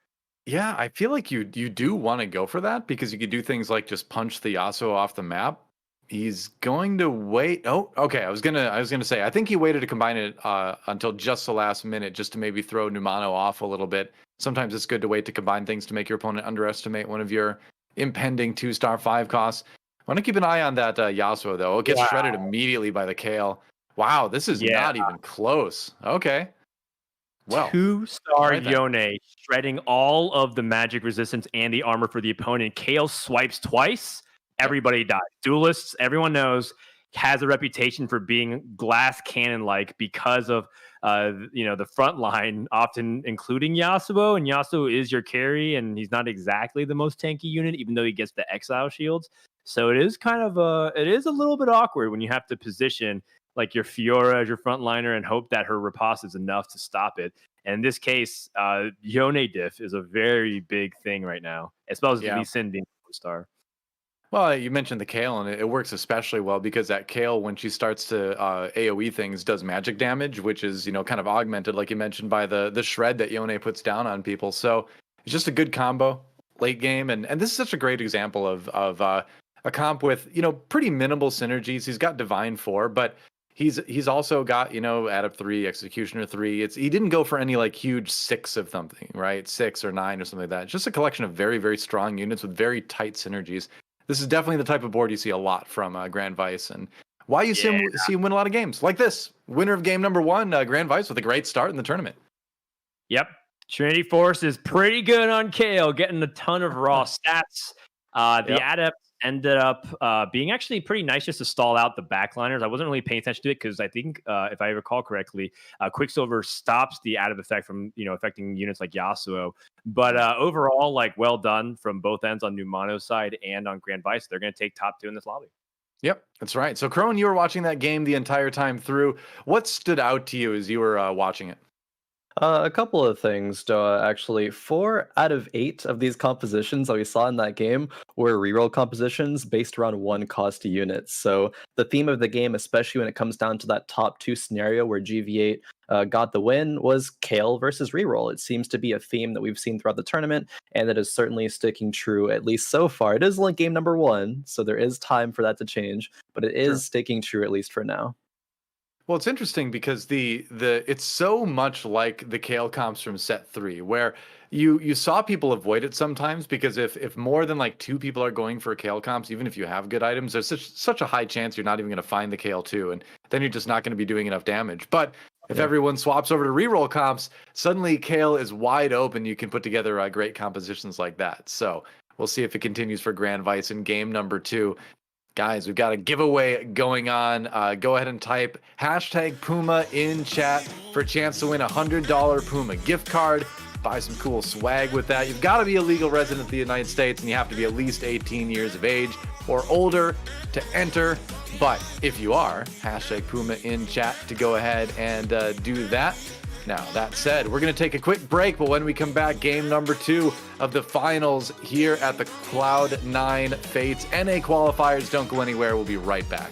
Yeah, I feel like you do want to go for that because you could do things like just punch the Yasuo off the map. He's going to wait. Oh, okay. I was gonna say I think he waited to combine it until just the last minute, just to maybe throw Numano off a little bit. Sometimes it's good to wait to combine things to make your opponent underestimate one of your impending 2-star 5 costs. I want to keep an eye on that Yasuo though. It gets shredded immediately by the Kale. Wow, this is not even close. Okay. Well, 2-star Yone shredding all of the magic resistance and the armor for the opponent. Kale swipes twice. Everybody dies. Duelists, everyone knows, has a reputation for being glass cannon-like because of the front line, often including Yasuo. And Yasuo is your carry, and he's not exactly the most tanky unit, even though he gets the exile shields. So it is kind of it is a little bit awkward when you have to position like your Fiora as your frontliner and hope that her riposte is enough to stop it. And in this case, Yone diff is a very big thing right now, as well as Lee Sin being a star. Well, you mentioned the Kale, and it works especially well because that Kale, when she starts to AoE things, does magic damage, which is kind of augmented, like you mentioned, by the shred that Yone puts down on people. So it's just a good combo late game, and this is such a great example of a comp with pretty minimal synergies. He's got Divine 4, but he's also got Adept 3, Executioner 3. He didn't go for any like huge 6 of something, right? 6 or 9 or something like that. It's just a collection of very, very strong units with very tight synergies. This is definitely the type of board you see a lot from Grand Vice, and why you see him win a lot of games like this. Winner of game number 1, Grand Vice, with a great start in the tournament. Yep, Trinity Force is pretty good on Kale, getting a ton of raw stats. The Adept ended up being actually pretty nice just to stall out the backliners. I wasn't really paying attention to it because I think, if I recall correctly, Quicksilver stops the Adept effect from affecting units like Yasuo. But overall, like, well done from both ends on Numano's side and on Grand Vice. They're going to take top 2 in this lobby. Yep, that's right. So, Khroen, you were watching that game the entire time through. What stood out to you as you were watching it? A couple of things, actually. 4 out of 8 of these compositions that we saw in that game were reroll compositions based around 1 cost to units. So the theme of the game, especially when it comes down to that top 2 scenario where GV8 got the win, was Kale versus reroll. It seems to be a theme that we've seen throughout the tournament, and that is certainly sticking true, at least so far. It is only game number 1, so there is time for that to change, but it is sticking true, at least for now. Well, it's interesting because it's so much like the Kale comps from set 3, where you saw people avoid it sometimes because if more than like 2 people are going for Kale comps, even if you have good items, there's such a high chance you're not even going to find the Kale too, and then you're just not going to be doing enough damage. But if everyone swaps over to reroll comps, suddenly Kale is wide open. You can put together great compositions like that. So we'll see if it continues for Grand Vice in game number 2. Guys, we've got a giveaway going on. Go ahead and type hashtag Puma in chat for a chance to win a $100 Puma gift card. Buy some cool swag with that. You've got to be a legal resident of the United States, and you have to be at least 18 years of age or older to enter. But if you are, hashtag Puma in chat to go ahead and do that. Now, that said, we're going to take a quick break, but when we come back, game number 2 of the finals here at the Cloud9 Fates NA qualifiers. Don't go anywhere. We'll be right back.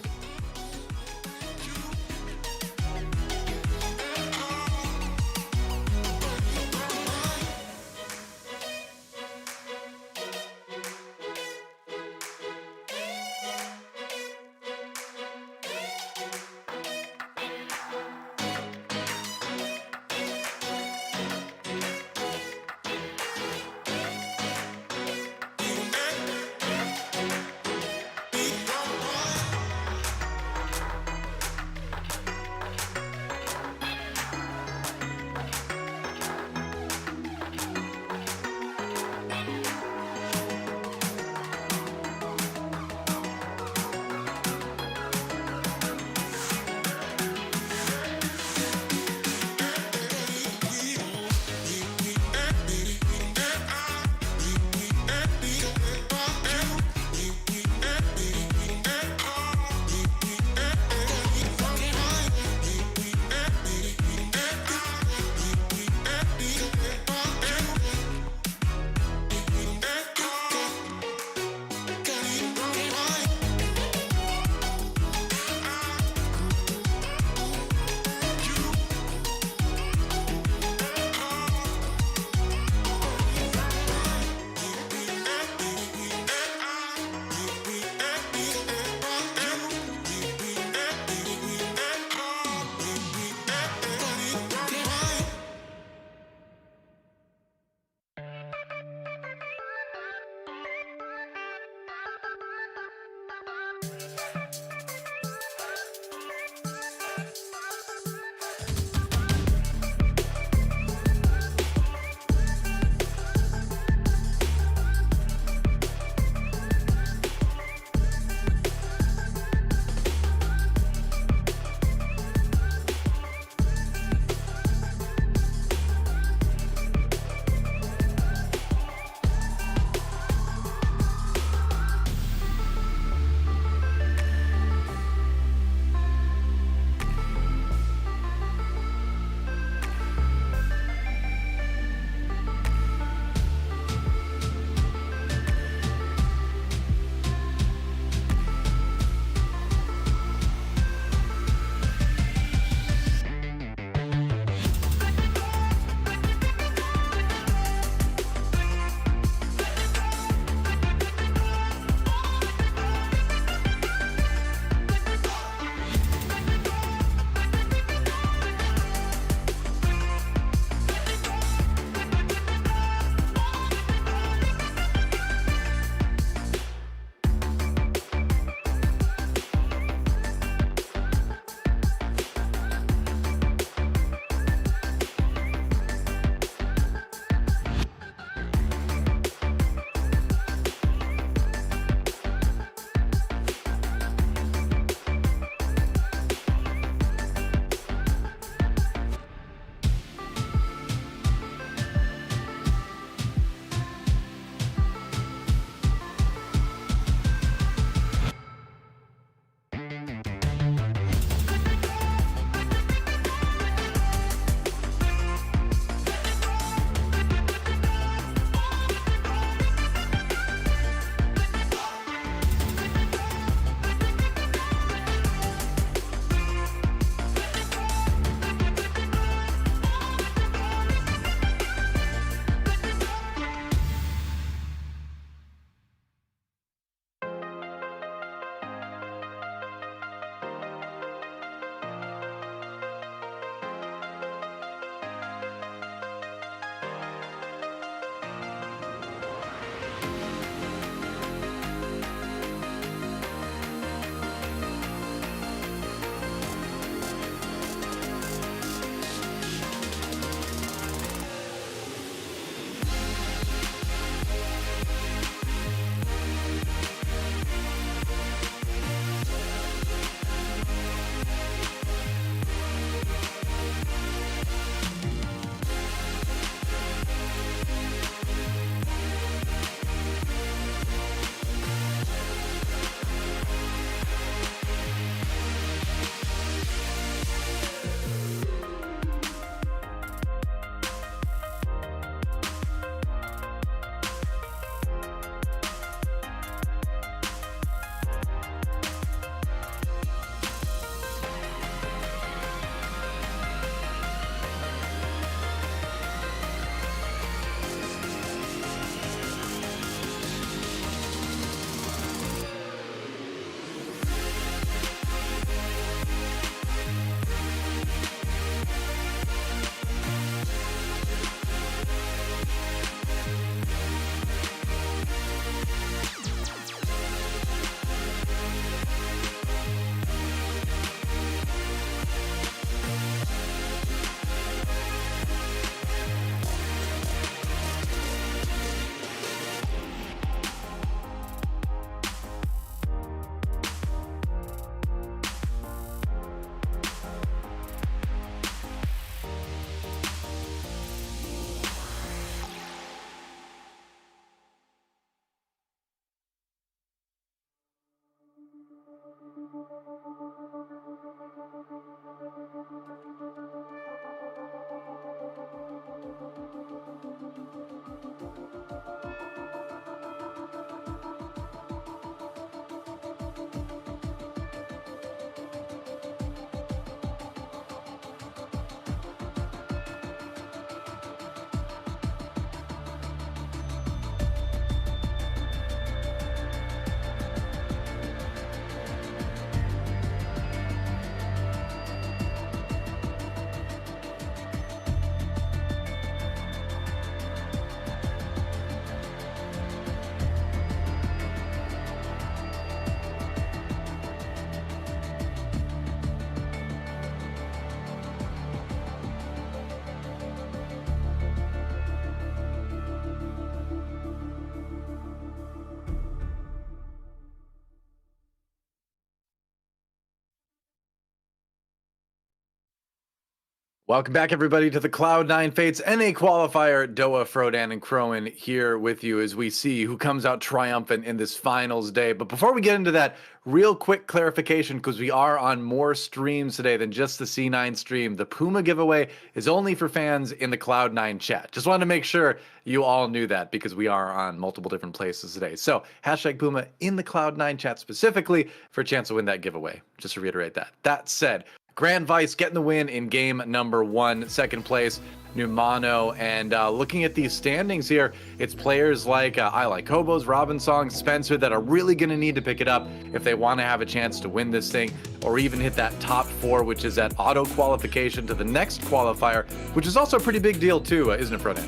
Welcome back, everybody, to the Cloud9 Fates NA Qualifier. Doa, Frodan, and Khroen here with you as we see who comes out triumphant in this finals day. But before we get into that, real quick clarification, because we are on more streams today than just the C9 stream. The Puma giveaway is only for fans in the Cloud9 chat. Just wanted to make sure you all knew that, because we are on multiple different places today. So hashtag Puma in the Cloud9 chat specifically for a chance to win that giveaway. Just to reiterate that. That said, Grand Vice getting the win in game number 1, second place, Numano. And looking at these standings here, it's players like I Like Hobos, Robinsong, Spencer that are really going to need to pick it up if they want to have a chance to win this thing, or even hit that top 4, which is that auto qualification to the next qualifier, which is also a pretty big deal too, isn't it, Frodan?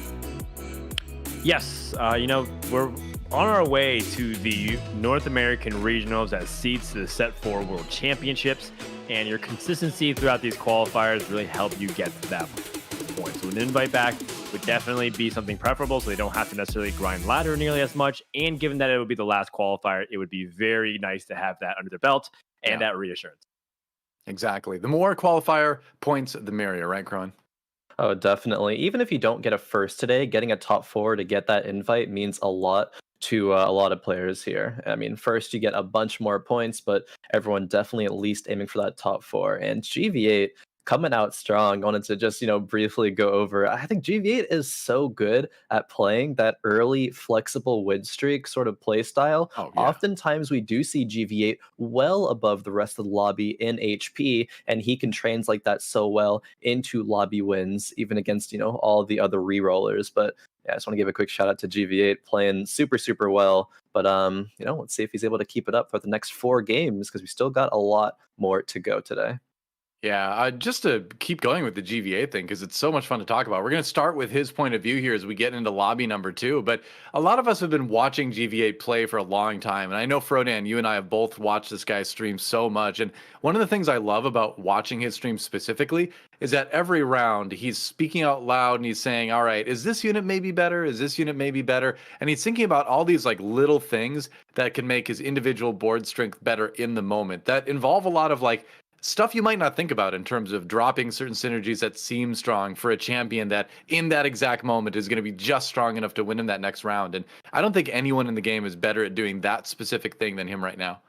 Yes, we're on our way to the North American Regionals as seeds to the Set 4 World Championships, and your consistency throughout these qualifiers really help you get to that point. So an invite back would definitely be something preferable, so they don't have to necessarily grind ladder nearly as much, and given that it would be the last qualifier, it would be very nice to have that under their belt and that reassurance. Exactly. The more qualifier points, the merrier, right, Khroen? Oh, definitely. Even if you don't get a first today, getting a top 4 to get that invite means a lot to a lot of players here. I mean, first you get a bunch more points, but everyone definitely at least aiming for that top 4. And GV8 coming out strong. Wanted to just, briefly go over. I think GV8 is so good at playing that early flexible win streak sort of play style. Oh, yeah. Oftentimes we do see GV8 well above the rest of the lobby in HP, and he can translate that so well into lobby wins, even against, all the other re-rollers. But yeah, I just want to give a quick shout out to GV8 playing super, super well. But, let's see if he's able to keep it up for the next 4 games, because we still got a lot more to go today. Yeah, just to keep going with the GVA thing, because it's so much fun to talk about. We're going to start with his point of view here as we get into lobby number 2. But a lot of us have been watching GVA play for a long time. And I know, Frodan, you and I have both watched this guy stream so much. And one of the things I love about watching his stream specifically is that every round he's speaking out loud and he's saying, all right, is this unit maybe better? Is this unit maybe better? And he's thinking about all these like little things that can make his individual board strength better in the moment that involve a lot of like stuff you might not think about in terms of dropping certain synergies that seem strong for a champion that in that exact moment is going to be just strong enough to win in that next round. And I don't think anyone in the game is better at doing that specific thing than him right now.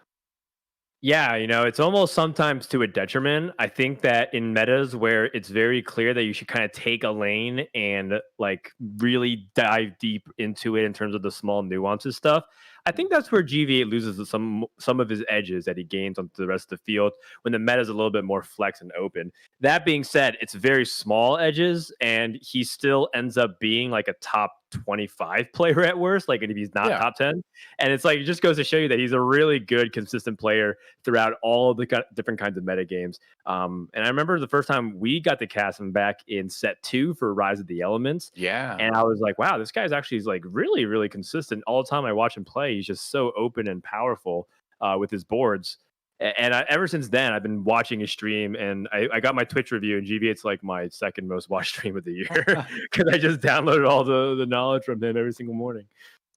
Yeah, it's almost sometimes to a detriment. I think that in metas where it's very clear that you should kind of take a lane and like really dive deep into it in terms of the small nuances stuff, I think that's where GV8 loses some of his edges that he gains onto the rest of the field when the meta is a little bit more flex and open. That being said, it's very small edges, and he still ends up being like a top 25 player at worst, like if he's not top 10. And it's like, it just goes to show you that he's a really good, consistent player throughout all of the different kinds of meta games. And I remember the first time we got to cast him back in set 2 for Rise of the Elements. Yeah. And I was like, wow, this guy's actually like really, really consistent. All the time I watch him play, he's just so open and powerful with his boards. And ever since then, I've been watching his stream, and I got my Twitch review, and GV8's like my second most watched stream of the year because I just downloaded all the knowledge from him every single morning.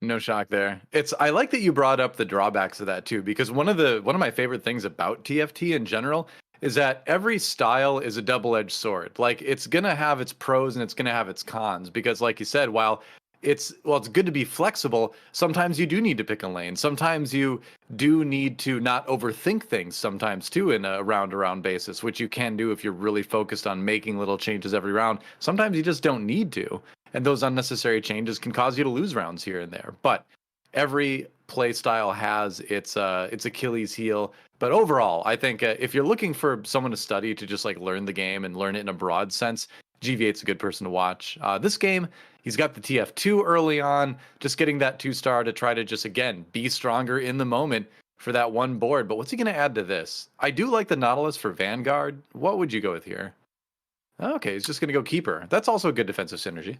No shock there. I like that you brought up the drawbacks of that too, because one of my favorite things about TFT in general is that every style is a double-edged sword. Like, it's gonna have its pros and it's gonna have its cons, because like you said, while it's good to be flexible. Sometimes you do need to pick a lane. Sometimes you do need to not overthink things sometimes too in a round to round basis, which you can do if you're really focused on making little changes every round. Sometimes you just don't need to. And those unnecessary changes can cause you to lose rounds here and there. But every play style has its Achilles heel. But overall, I think if you're looking for someone to study to just like learn the game and learn it in a broad sense, GV8's a good person to watch. This game, he's got the TF2 early on, just getting that 2-star to try to just, again, be stronger in the moment for that one board. But what's he going to add to this? I do like the Nautilus for Vanguard. What would you go with here? Okay, he's just going to go Keeper. That's also a good defensive synergy.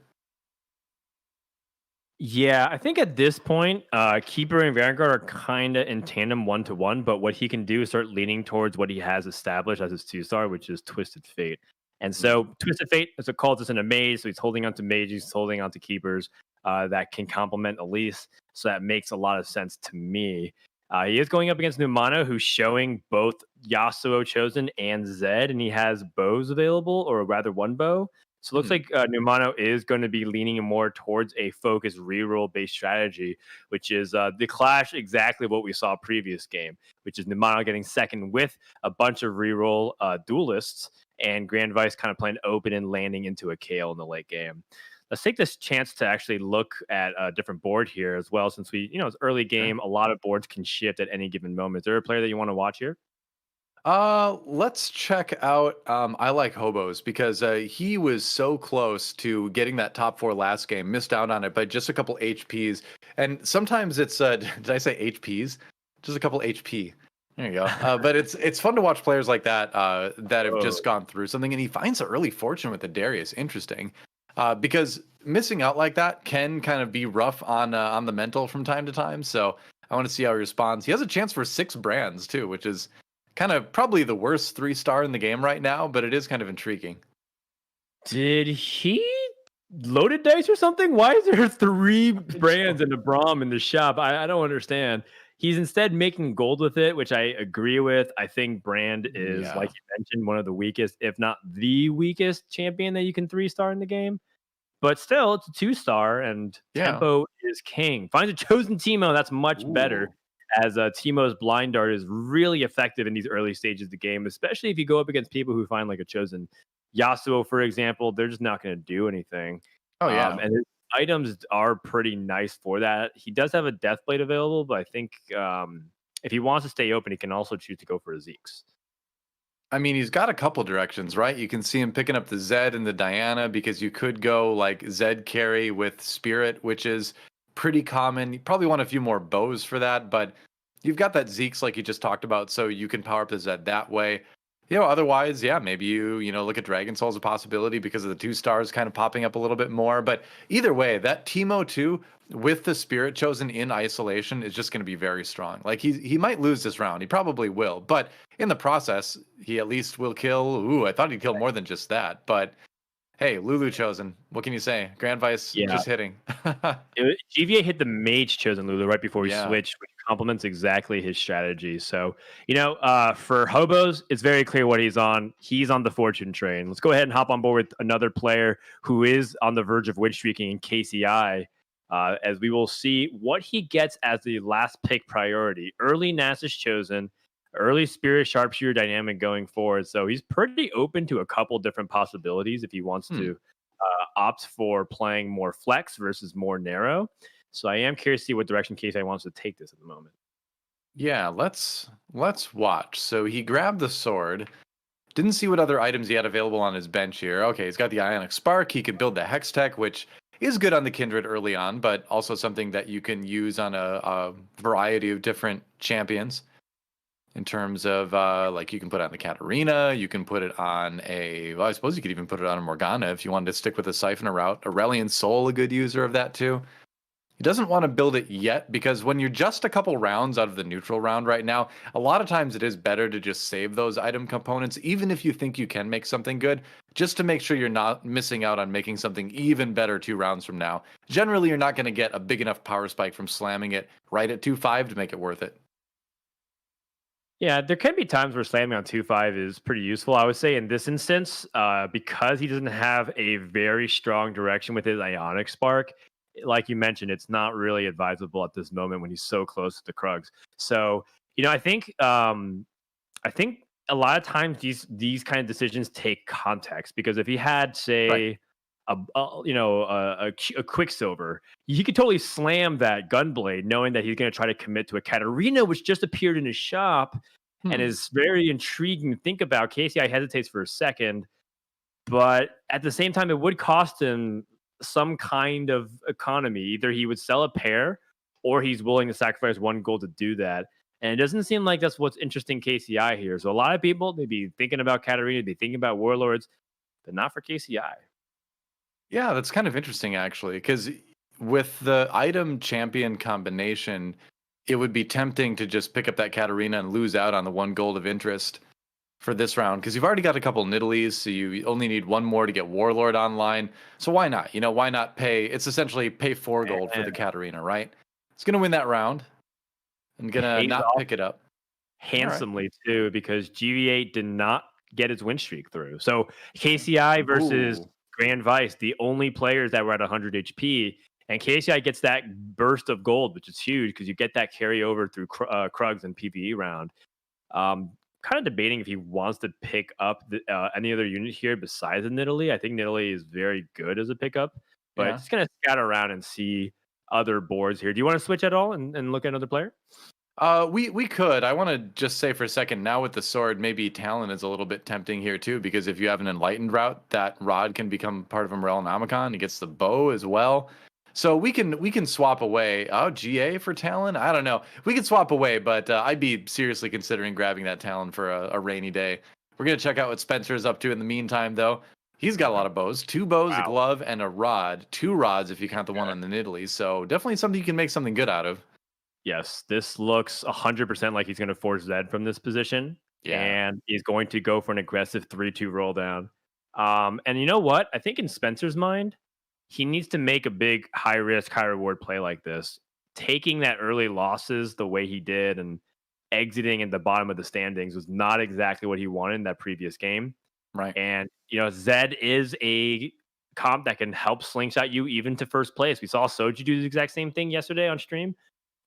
Yeah, I think at this point, Keeper and Vanguard are kind of in tandem 1-to-1, but what he can do is start leaning towards what he has established as his 2-star, which is Twisted Fate. And so Twisted Fate, as it calls us in a maze, so he's holding on to mages, he's holding on to keepers that can complement Elise. So that makes a lot of sense to me. He is going up against Numano, who's showing both Yasuo Chosen and Zed, and he has bows available, or rather one bow. So it looks like Numano is going to be leaning more towards a focused reroll based strategy, which is the clash exactly what we saw previous game, which is Numano getting second with a bunch of reroll duelists, and Grand Vice kind of playing open and landing into a Kale in the late game. Let's take this chance to actually look at a different board here as well, since it's early game. A lot of boards can shift at any given moment. Is there a player that you want to watch here? Let's check out I like Hobos because he was so close to getting that top 4 last game, missed out on it by just a couple HPs. And sometimes it's did I say HPs? Just a couple HP. There you go. But it's fun to watch players like that that have just gone through something, and he finds the early fortune with the Darius. Interesting. Because missing out like that can kind of be rough on the mental from time to time. So I want to see how he responds. He has a chance for 6 brands too, which is kind of probably the worst 3-star in the game right now, but it is kind of intriguing. Did he loaded dice or something? Why is there 3 brands and a Braum in the shop? I don't understand. He's instead making gold with it, which I agree with. I think Brand is, like you mentioned, one of the weakest, if not the weakest champion that you can 3-star in the game. But still, it's a 2-star, and tempo is king. Finds a chosen Teemo, that's much better, as Teemo's blind dart is really effective in these early stages of the game, especially if you go up against people who find like a chosen Yasuo, for example. They're just not going to do anything. And his items are pretty nice for that. He does have a Deathblade available, but I think if he wants to stay open, he can also choose to go for a Zeke's. I mean, he's got a couple directions, right? You can see him picking up the Zed and the Diana, because you could go like Zed carry with Spirit, which is pretty common. You probably want a few more bows for that, but you've got that Zeke's like you just talked about, so you can power up the Zed that way. Otherwise, maybe you look at Dragon Soul as a possibility because of the 2 stars kind of popping up a little bit more. But either way, that Teemo 2 with the Spirit Chosen in isolation is just going to be very strong. Like he might lose this round. He probably will. But in the process, he at least will kill. Ooh, I thought he'd kill more than just that. But hey, Lulu Chosen. What can you say? Grand Vice just hitting. GVA hit the Mage Chosen Lulu right before he switched, which complements exactly his strategy. So, for Hobos, it's very clear what he's on. He's on the fortune train. Let's go ahead and hop on board with another player who is on the verge of win streaking in KCI, as we will see what he gets as the last pick priority. Early Nasus Chosen, early Spirit Sharpshooter dynamic going forward. So he's pretty open to a couple different possibilities if he wants to opt for playing more flex versus more narrow. So I am curious to see what direction KCI wants to take this at the moment. Yeah, let's watch. So he grabbed the sword. Didn't see what other items he had available on his bench here. Okay, he's got the Ionic Spark. He could build the Hex Tech, which is good on the Kindred early on, but also something that you can use on a variety of different champions. In terms of like you can put it on the Katarina, you can put it on I suppose you could even put it on a Morgana if you wanted to stick with a Siphoner route. Aurelion Sol, a good user of that too. He doesn't want to build it yet because when you're just a couple rounds out of the neutral round right now, a lot of times it is better to just save those item components, even if you think you can make something good, just to make sure you're not missing out on making something even better 2 rounds from now. Generally, you're not going to get a big enough power spike from slamming it right at 2-5 to make it worth it. Yeah, there can be times where slamming on 2-5 is pretty useful. I would say in this instance, because he doesn't have a very strong direction with his Ionic Spark, like you mentioned, it's not really advisable at this moment when he's so close to the Krugs. So, I think a lot of times these kind of decisions take context, because if he had, Right. say, a Quicksilver, he could totally slam that Gunblade, knowing that he's going to try to commit to a Katarina, which just appeared in his shop and Hmm. is very intriguing to think about. KCI hesitates for a second, but at the same time, it would cost him some kind of economy. Either he would sell a pair, or he's willing to sacrifice 1 gold to do that. And it doesn't seem like that's what's interesting KCI here. So a lot of people, they'd be thinking about Katarina, they'd be thinking about Warlords, but not for KCI. Yeah, that's kind of interesting actually, because with the item champion combination, it would be tempting to just pick up that Katarina and lose out on the 1 gold of interest for this round, because you've already got a couple Nidalees, so you only need one more to get Warlord online. So why not? Why not pay? It's essentially pay 4 gold for the And Katarina, right? It's gonna win that round and gonna pays not off pick it up. All right. handsomely too, because GV8 did not get his win streak through. So KCI versus Ooh. Grand Vice, the only players that were at 100 HP, and KCI gets that burst of gold, which is huge because you get that carryover through Krugs and PvE round. Kind of debating if he wants to pick up any other unit here besides the Nidalee. I think Nidalee is very good as a pickup, but Yeah. just gonna scatter around and see other boards here. Do you want to switch at all and look at another player? We could. I want to just say for a second now with the sword, maybe Talon is a little bit tempting here too, because if you have an enlightened route, that rod can become part of Umbrella Nomicon. He gets the bow as well. So we can swap away. Oh, GA for Talon? I don't know. We could swap away, but I'd be seriously considering grabbing that Talon for a rainy day. We're gonna check out what Spencer is up to in the meantime, though. He's got a lot of bows, 2 bows, a Wow. glove, and a rod. 2 rods if you count the one on the Nidalee. So definitely something you can make something good out of. Yes, this looks 100% like he's going to force Zed from this position, Yeah. and he's going to go for an aggressive 3-2 roll down. And you know what? I think in Spencer's mind, he needs to make a big high risk, high reward play like this. Taking that early losses the way he did and exiting at the bottom of the standings was not exactly what he wanted in that previous game. Right. And, Zed is a comp that can help slingshot you even to first place. We saw Soji do the exact same thing yesterday on stream,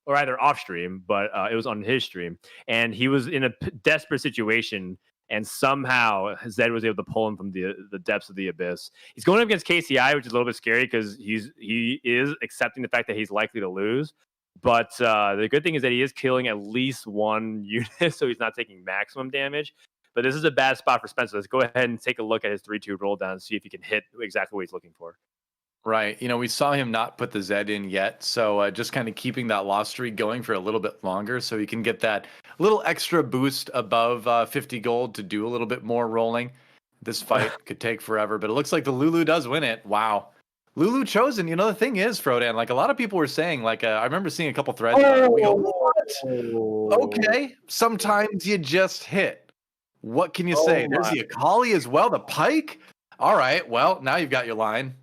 or either off stream, but it was on his stream. And he was in a desperate situation, and somehow Zed was able to pull him from the depths of the abyss. He's going up against KCI, which is a little bit scary because he is accepting the fact that he's likely to lose. But the good thing is that he is killing at least one unit, so he's not taking maximum damage. But this is a bad spot for Spencer. Let's go ahead and take a look at his 3-2 roll down and see if he can hit exactly what he's looking for. Right. We saw him not put the Zed in yet. So just kind of keeping that loss streak going for a little bit longer so he can get that little extra boost above 50 gold to do a little bit more rolling. This fight could take forever, but it looks like the Lulu does win it. Wow. Lulu chosen. The thing is, Frodan, like a lot of people were saying, like, I remember seeing a couple threads about it. We go, what? Okay. Sometimes you just hit. What can you say? There's the Akali as well, the Pike. All right. Well, now you've got your line.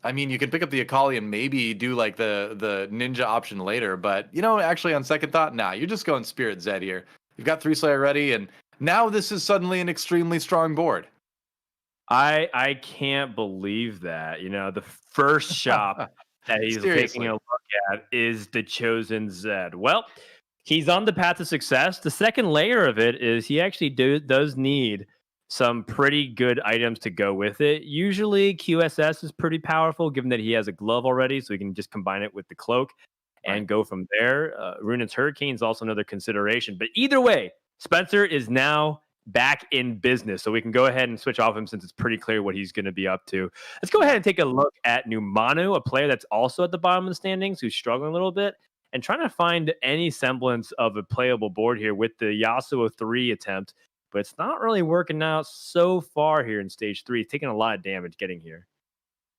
I mean, you can pick up the Akali and maybe do like the ninja option later, but actually on second thought, nah, you're just going Spirit Zed here. You've got 3 Slayer ready, and now this is suddenly an extremely strong board. I can't believe that. The first shop that he's taking a look at is the chosen Zed. Well, he's on the path to success. The second layer of it is he actually does need some pretty good items to go with it. Usually QSS is pretty powerful given that he has a glove already, so he can just combine it with the cloak and go from there. Runaan's Hurricane is also another consideration. But either way, Spencer is now back in business, so we can go ahead and switch off him since it's pretty clear what he's going to be up to. Let's go ahead and take a look at Numano, a player that's also at the bottom of the standings who's struggling a little bit and trying to find any semblance of a playable board here with the Yasuo 3 attempt. But it's not really working out so far here in stage 3. He's taking a lot of damage getting here.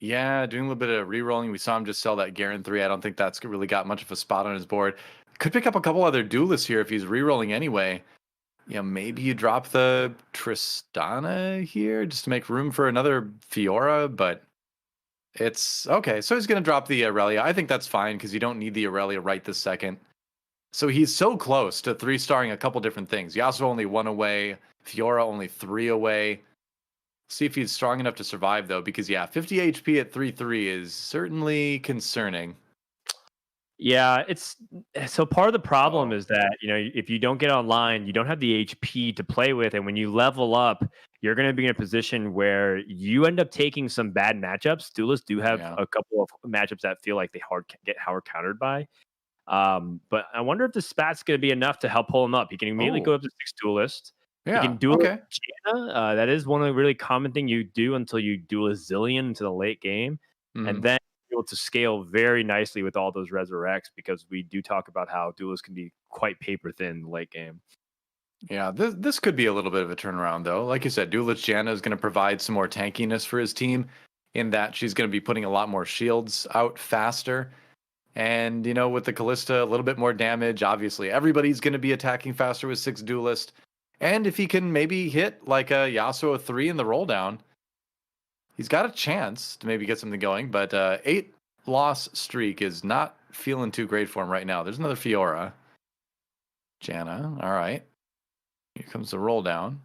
Yeah, doing a little bit of re-rolling. We saw him just sell that Garen 3. I don't think that's really got much of a spot on his board. Could pick up a couple other duelists here if he's re-rolling anyway. Maybe you drop the Tristana here just to make room for another Fiora, but it's okay. So he's going to drop the Aurelia. I think that's fine because you don't need the Aurelia right this second. So he's so close to 3-starring a couple different things. Yasuo only 1 away, Fiora only 3 away. See if he's strong enough to survive though, because yeah, 50 HP at 3-3 is certainly concerning. Yeah, it's so part of the problem Oh, is that, if you don't get online, you don't have the HP to play with. And when you level up, you're going to be in a position where you end up taking some bad matchups. Duelists do have yeah. a couple of matchups that feel like they get hard countered by. But I wonder if the spat's going to be enough to help pull him up. He can immediately go Oh, up to 6 duelist. He yeah. can duelist Okay. Janna. That is one of the really common thing you do until you duel a zillion into the late game. And Mhm. then you're able to scale very nicely with all those resurrects because we do talk about how duelists can be quite paper thin in the late game. Yeah, this could be a little bit of a turnaround though. Like you said, Duelist Janna is going to provide some more tankiness for his team in that she's going to be putting a lot more shields out faster. And, with the Callista, a little bit more damage. Obviously, everybody's going to be attacking faster with 6 Duelist. And if he can maybe hit like a Yasuo 3 in the roll down, he's got a chance to maybe get something going. But 8-loss streak is not feeling too great for him right now. There's another Fiora. Janna, all right. Here comes the roll down.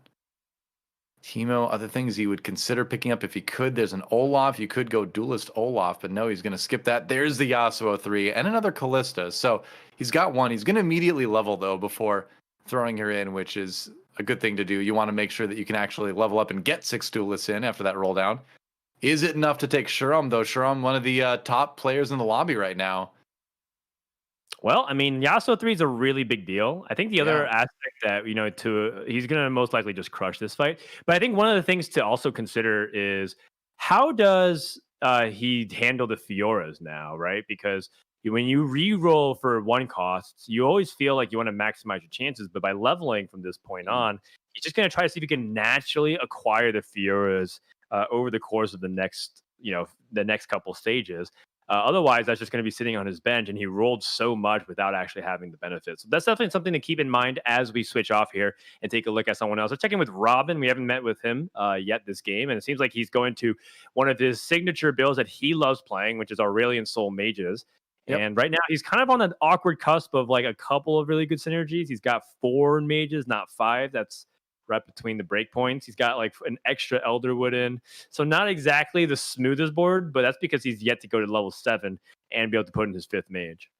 Teemo, other things he would consider picking up if he could. There's an Olaf. You could go Duelist Olaf, but no, he's going to skip that. There's the Yasuo 3 and another Callista. So he's got one. He's going to immediately level, though, before throwing her in, which is a good thing to do. You want to make sure that you can actually level up and get 6 Duelists in after that roll down. Is it enough to take Khroen, though? Khroen, one of the top players in the lobby right now. Well, I mean, Yasuo 3 is a really big deal. I think the other Yeah. aspect that, he's going to most likely just crush this fight. But I think one of the things to also consider is how does he handle the Fioras now, right? Because when you re-roll for one cost, you always feel like you want to maximize your chances. But by leveling from this point Mhm. on, he's just going to try to see if he can naturally acquire the Fioras over the course of the next couple stages. Otherwise, that's just going to be sitting on his bench, and he rolled so much without actually having the benefits. So that's definitely something to keep in mind as we switch off here and take a look at someone else. Let's check in with Robin. We haven't met with him yet this game, and it seems like he's going to one of his signature builds that he loves playing, which is Aurelion Soul Mages. Yep. And right now, he's kind of on an awkward cusp of like a couple of really good synergies. He's got 4 mages, not 5. That's right between the breakpoints. He's got like an extra Elderwood in. So not exactly the smoothest board, but that's because he's yet to go to level 7 and be able to put in his 5th mage.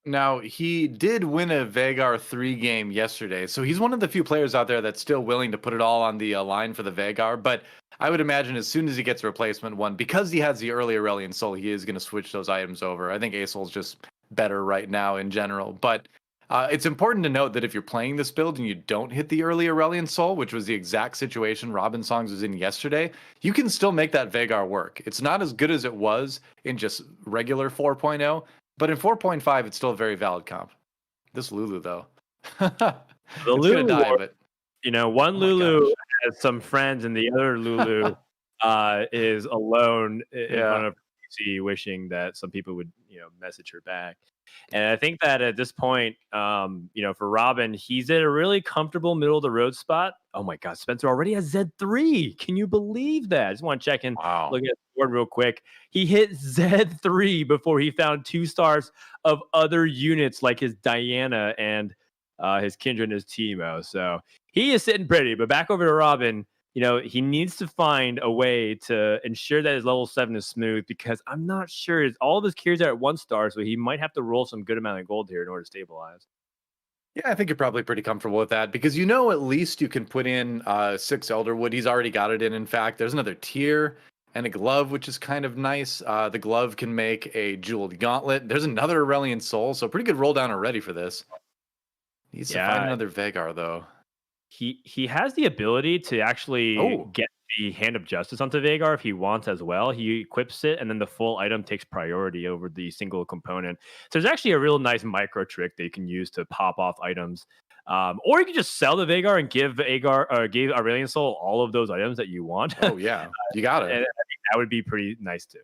Now, he did win a Veigar 3 game yesterday, so he's one of the few players out there that's still willing to put it all on the line for the Veigar. But I would imagine as soon as he gets a replacement one, because he has the early Aurelion Soul, he is going to switch those items over. I think Asol's just better right now in general. But it's important to note that if you're playing this build and you don't hit the early Aurelion Soul, which was the exact situation Robin Songs was in yesterday, you can still make that Veigar work. It's not as good as it was in just regular 4.0. But in 4.5, it's still a very valid comp. This Lulu, though. It's The going to die, Lulu, but one oh my Lulu gosh. has some friends, and the other Lulu is alone in front Yeah. of her PC, wishing that some people would, message her back. And I think that at this point, for Robin, he's at a really comfortable middle of the road spot. Oh my God, Spencer already has Z3. Can you believe that? I just want to check in, Wow. look at the board real quick. He hit Z3 before he found 2 stars of other units like his Diana and his Kindred and his Teemo. So he is sitting pretty. But back over to Robin. He needs to find a way to ensure that his level 7 is smooth because I'm not sure all of his cures are at 1 star, so he might have to roll some good amount of gold here in order to stabilize. Yeah, I think you're probably pretty comfortable with that because at least you can put in 6 Elderwood. He's already got it in fact. There's another tier and a glove, which is kind of nice. The glove can make a jeweled gauntlet. There's another Aurelion Soul, so pretty good roll down already for this. Needs to find another Veigar, though. He has the ability to actually get the Hand of Justice onto Veigar if he wants as well. He equips it, and then the full item takes priority over the single component. So there's actually a real nice micro trick that you can use to pop off items. Or you can just sell the Veigar and give Aurelion Soul all of those items that you want. Oh, yeah. You got it. And I think that would be pretty nice, too.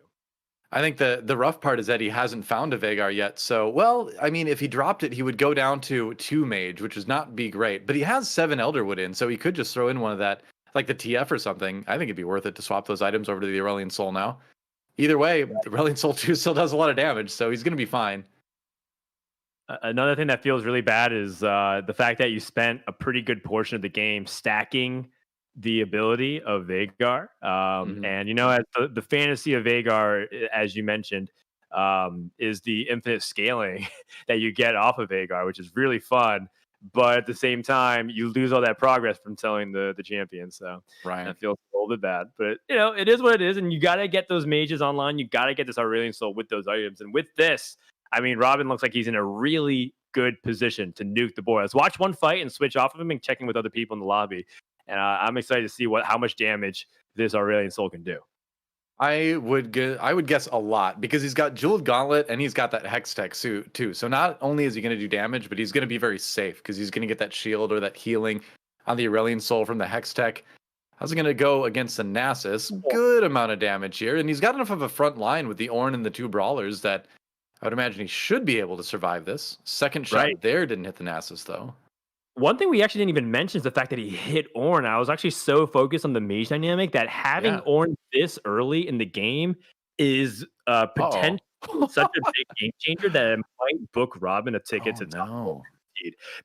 I think the rough part is that he hasn't found a Veigar yet. So, well, I mean, if he dropped it, he would go down to 2 mage, which is not be great. But he has 7 Elderwood in, so he could just throw in one of that, like the TF or something. I think it'd be worth it to swap those items over to the Aurelion Soul now. Either way, the Aurelion Soul 2 still does a lot of damage, so he's going to be fine. Another thing that feels really bad is the fact that you spent a pretty good portion of the game stacking the ability of Vhagar. And as the fantasy of Vhagar, as you mentioned, is the infinite scaling that you get off of Vhagar, which is really fun. But at the same time, you lose all that progress from selling the champion. So that feels a little bit bad. But it is what it is, and you got to get those mages online. You got to get this Aurelion Soul with those items, and with this, I mean, Robin looks like he's in a really good position to nuke the board. Let's watch one fight and switch off of him and check in with other people in the lobby. And I'm excited to see how much damage this Aurelion Soul can do. I would guess a lot, because he's got Jeweled Gauntlet and he's got that Hex Tech suit too. So not only is he going to do damage, but he's going to be very safe because he's going to get that shield or that healing on the Aurelion Soul from the Hex Tech. How's it going to go against the Nasus? Good amount of damage here, and he's got enough of a front line with the Ornn and the two brawlers that I would imagine he should be able to survive this. Second shot there didn't hit the Nasus though. One thing we actually didn't even mention is the fact that he hit Ornn. I was actually so focused on the mage dynamic that having Ornn this early in the game is potentially such a big game changer that it might book Robin a ticket to top 4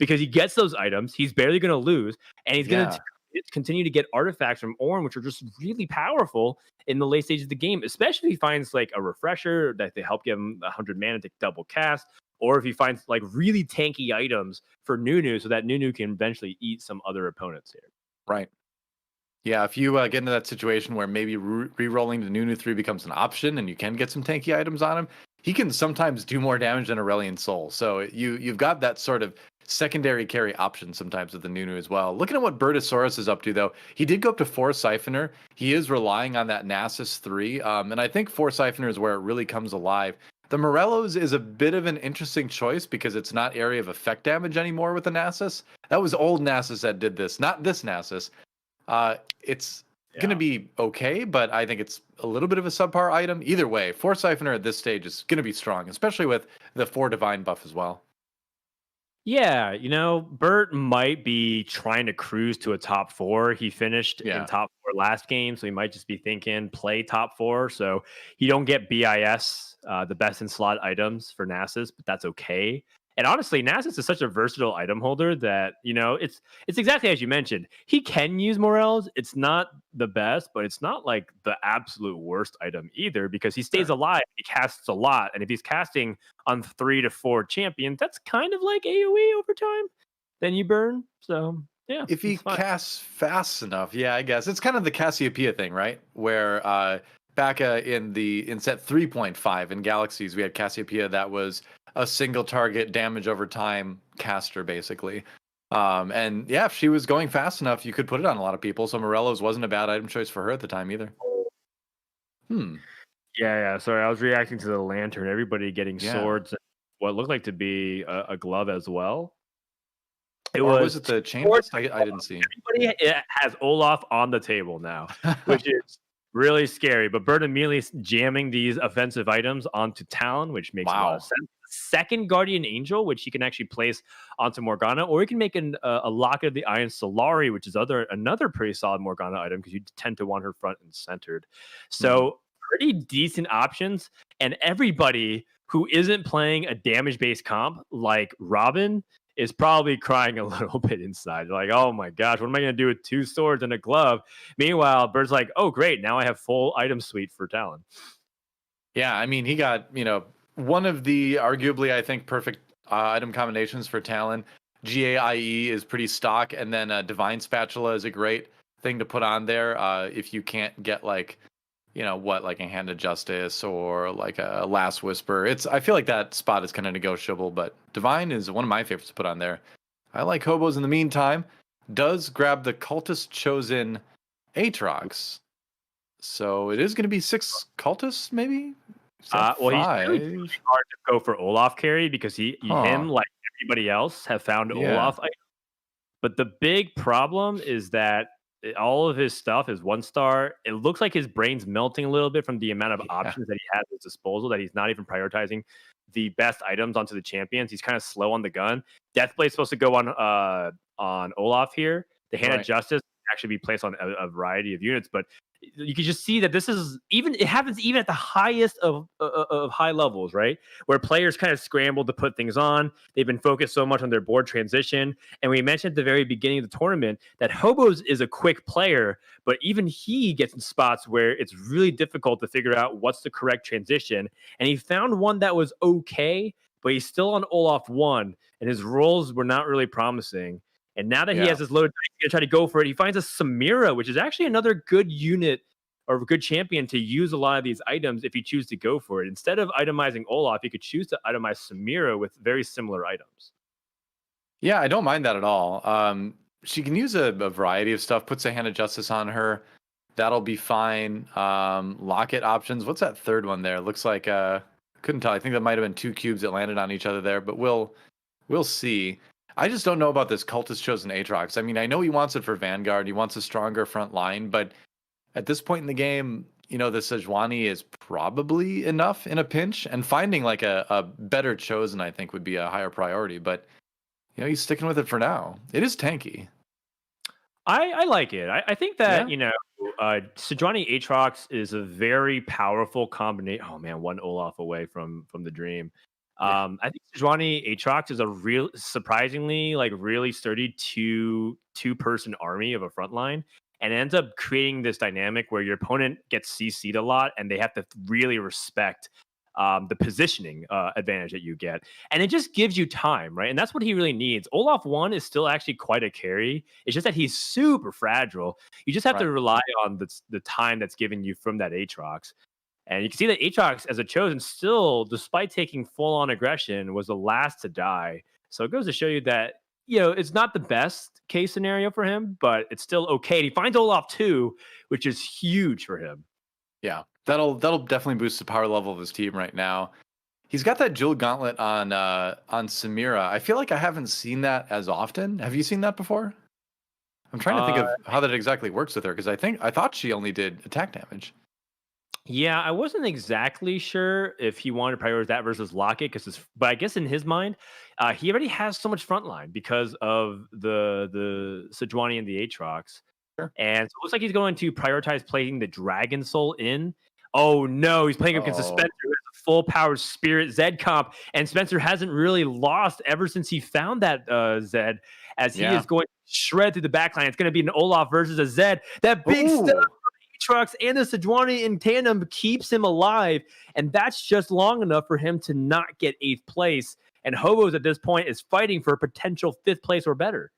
because he gets those items. He's barely going to lose, and he's going to continue to get artifacts from Ornn, which are just really powerful in the late stages of the game, especially if he finds like a refresher that they help give him 100 mana to double cast. Or if he finds like really tanky items for Nunu so that Nunu can eventually eat some other opponents here. Right. Yeah, if you get into that situation where maybe re-rolling to Nunu 3 becomes an option and you can get some tanky items on him, he can sometimes do more damage than Aurelion Soul. So you've got that sort of secondary carry option sometimes with the Nunu as well. Looking at what Bertosaurus is up to, though, he did go up to 4 Siphoner. He is relying on that Nasus 3, and I think 4 Siphoner is where it really comes alive. The Morellos is a bit of an interesting choice because it's not area of effect damage anymore with the Nasus. That was old Nasus that did this, not this Nasus. It's going to be okay, but I think it's a little bit of a subpar item. Either way, 4 Siphoner at this stage is going to be strong, especially with the 4 Divine buff as well. Yeah, Bert might be trying to cruise to a top 4. He finished in top 4 last game, so he might just be thinking play top 4. So he don't get BIS, the best in slot items for Nasus, but that's okay. And honestly, Nasus is such a versatile item holder that, it's exactly as you mentioned. He can use Morels. It's not the best, but it's not like the absolute worst item either because he stays alive. He casts a lot. And if he's casting on 3 to 4 champions, that's kind of like AoE over time. Then you burn. So, yeah. If he casts fast enough, I guess. It's kind of the Cassiopeia thing, right? Where back in set 3.5 in Galaxies, we had Cassiopeia that was a single target damage over time caster, basically. And if she was going fast enough, you could put it on a lot of people. So Morello's wasn't a bad item choice for her at the time either. Yeah. Sorry, I was reacting to the lantern. Everybody getting swords and what looked like to be a glove as well. Was it the chain vest? I didn't see. Everybody has Olaf on the table now, which is really scary. But Bert immediately jamming these offensive items onto Talon, which makes a lot of sense. Second Guardian Angel, which he can actually place onto Morgana, or he can make a Locket of the Iron Solari, which is another pretty solid Morgana item because you tend to want her front and centered. So pretty decent options, and everybody who isn't playing a damage-based comp like Robin is probably crying a little bit inside. Like, oh my gosh, what am I going to do with 2 swords and a glove? Meanwhile, Bird's like, oh great, now I have full item suite for Talon. Yeah, I mean, he got, one of the arguably, I think, perfect item combinations for Talon. GAIE is pretty stock, and then Divine Spatula is a great thing to put on there if you can't get like a Hand of Justice or like a Last Whisper. I feel like that spot is kind of negotiable, but Divine is one of my favorites to put on there. I like Hobos in the meantime. Does grab the Cultist Chosen Aatrox. So it is going to be 6 Cultists, maybe? He's really hard to go for Olaf carry because him, like everybody else, have found Olaf. But the big problem is that all of his stuff is 1-star. It looks like his brain's melting a little bit from the amount of options that he has at his disposal, that he's not even prioritizing the best items onto the champions. He's kind of slow on the gun. Deathblade's supposed to go on Olaf here. The Hand of Justice actually be placed on a variety of units. But you can just see that it happens even at the highest of high levels, right? Where players kind of scramble to put things on. They've been focused so much on their board transition. And we mentioned at the very beginning of the tournament that Hobos is a quick player, but even he gets in spots where it's really difficult to figure out what's the correct transition. And he found one that was okay, but he's still on Olaf 1, and his rolls were not really promising. And now that he has this loaded, he's going to try to go for it. He finds a Samira, which is actually another good unit or a good champion to use a lot of these items if you choose to go for it. Instead of itemizing Olaf, you could choose to itemize Samira with very similar items. Yeah, I don't mind that at all. She can use a variety of stuff. Puts a Hand of Justice on her. That'll be fine. Locket options. What's that third one there? Looks like couldn't tell. I think that might have been 2 cubes that landed on each other there, but we'll see. I just don't know about this Cultist Chosen Aatrox. I mean, I know he wants it for Vanguard. He wants a stronger front line, but at this point in the game, the Sejuani is probably enough in a pinch, and finding like a better Chosen, I think, would be a higher priority. But he's sticking with it for now. It is tanky. I like it. I think that Sejuani Aatrox is a very powerful combination. Oh man, one Olaf away from the dream. I think Sejuani Aatrox is a surprisingly really sturdy two-person army of a front line, and it ends up creating this dynamic where your opponent gets CC'd a lot, and they have to really respect the positioning advantage that you get, and it just gives you time, right? And that's what he really needs. Olaf 1 is still actually quite a carry. It's just that he's super fragile. You just have to rely on the time that's given you from that Aatrox. And you can see that Aatrox, as a Chosen, still, despite taking full-on aggression, was the last to die. So it goes to show you that, it's not the best case scenario for him, but it's still okay. And he finds Olaf 2, which is huge for him. Yeah, that'll definitely boost the power level of his team right now. He's got that Jewel Gauntlet on Samira. I feel like I haven't seen that as often. Have you seen that before? I'm trying to think of how that exactly works with her, because I thought she only did attack damage. Yeah, I wasn't exactly sure if he wanted to prioritize that versus Locket, but I guess in his mind, he already has so much frontline because of the Sejuani and the Aatrox. Sure. And so it looks like he's going to prioritize playing the Dragon Soul in. Oh no, he's playing against Spencer, who has a full power Spirit Zed comp, and Spencer hasn't really lost ever since he found that Zed, as he is going to shred through the backline. It's going to be an Olaf versus a Zed. That big step Aatrox and the Sejuani in tandem keeps him alive, and that's just long enough for him to not get 8th place. And Hobos at this point is fighting for a potential 5th place or better.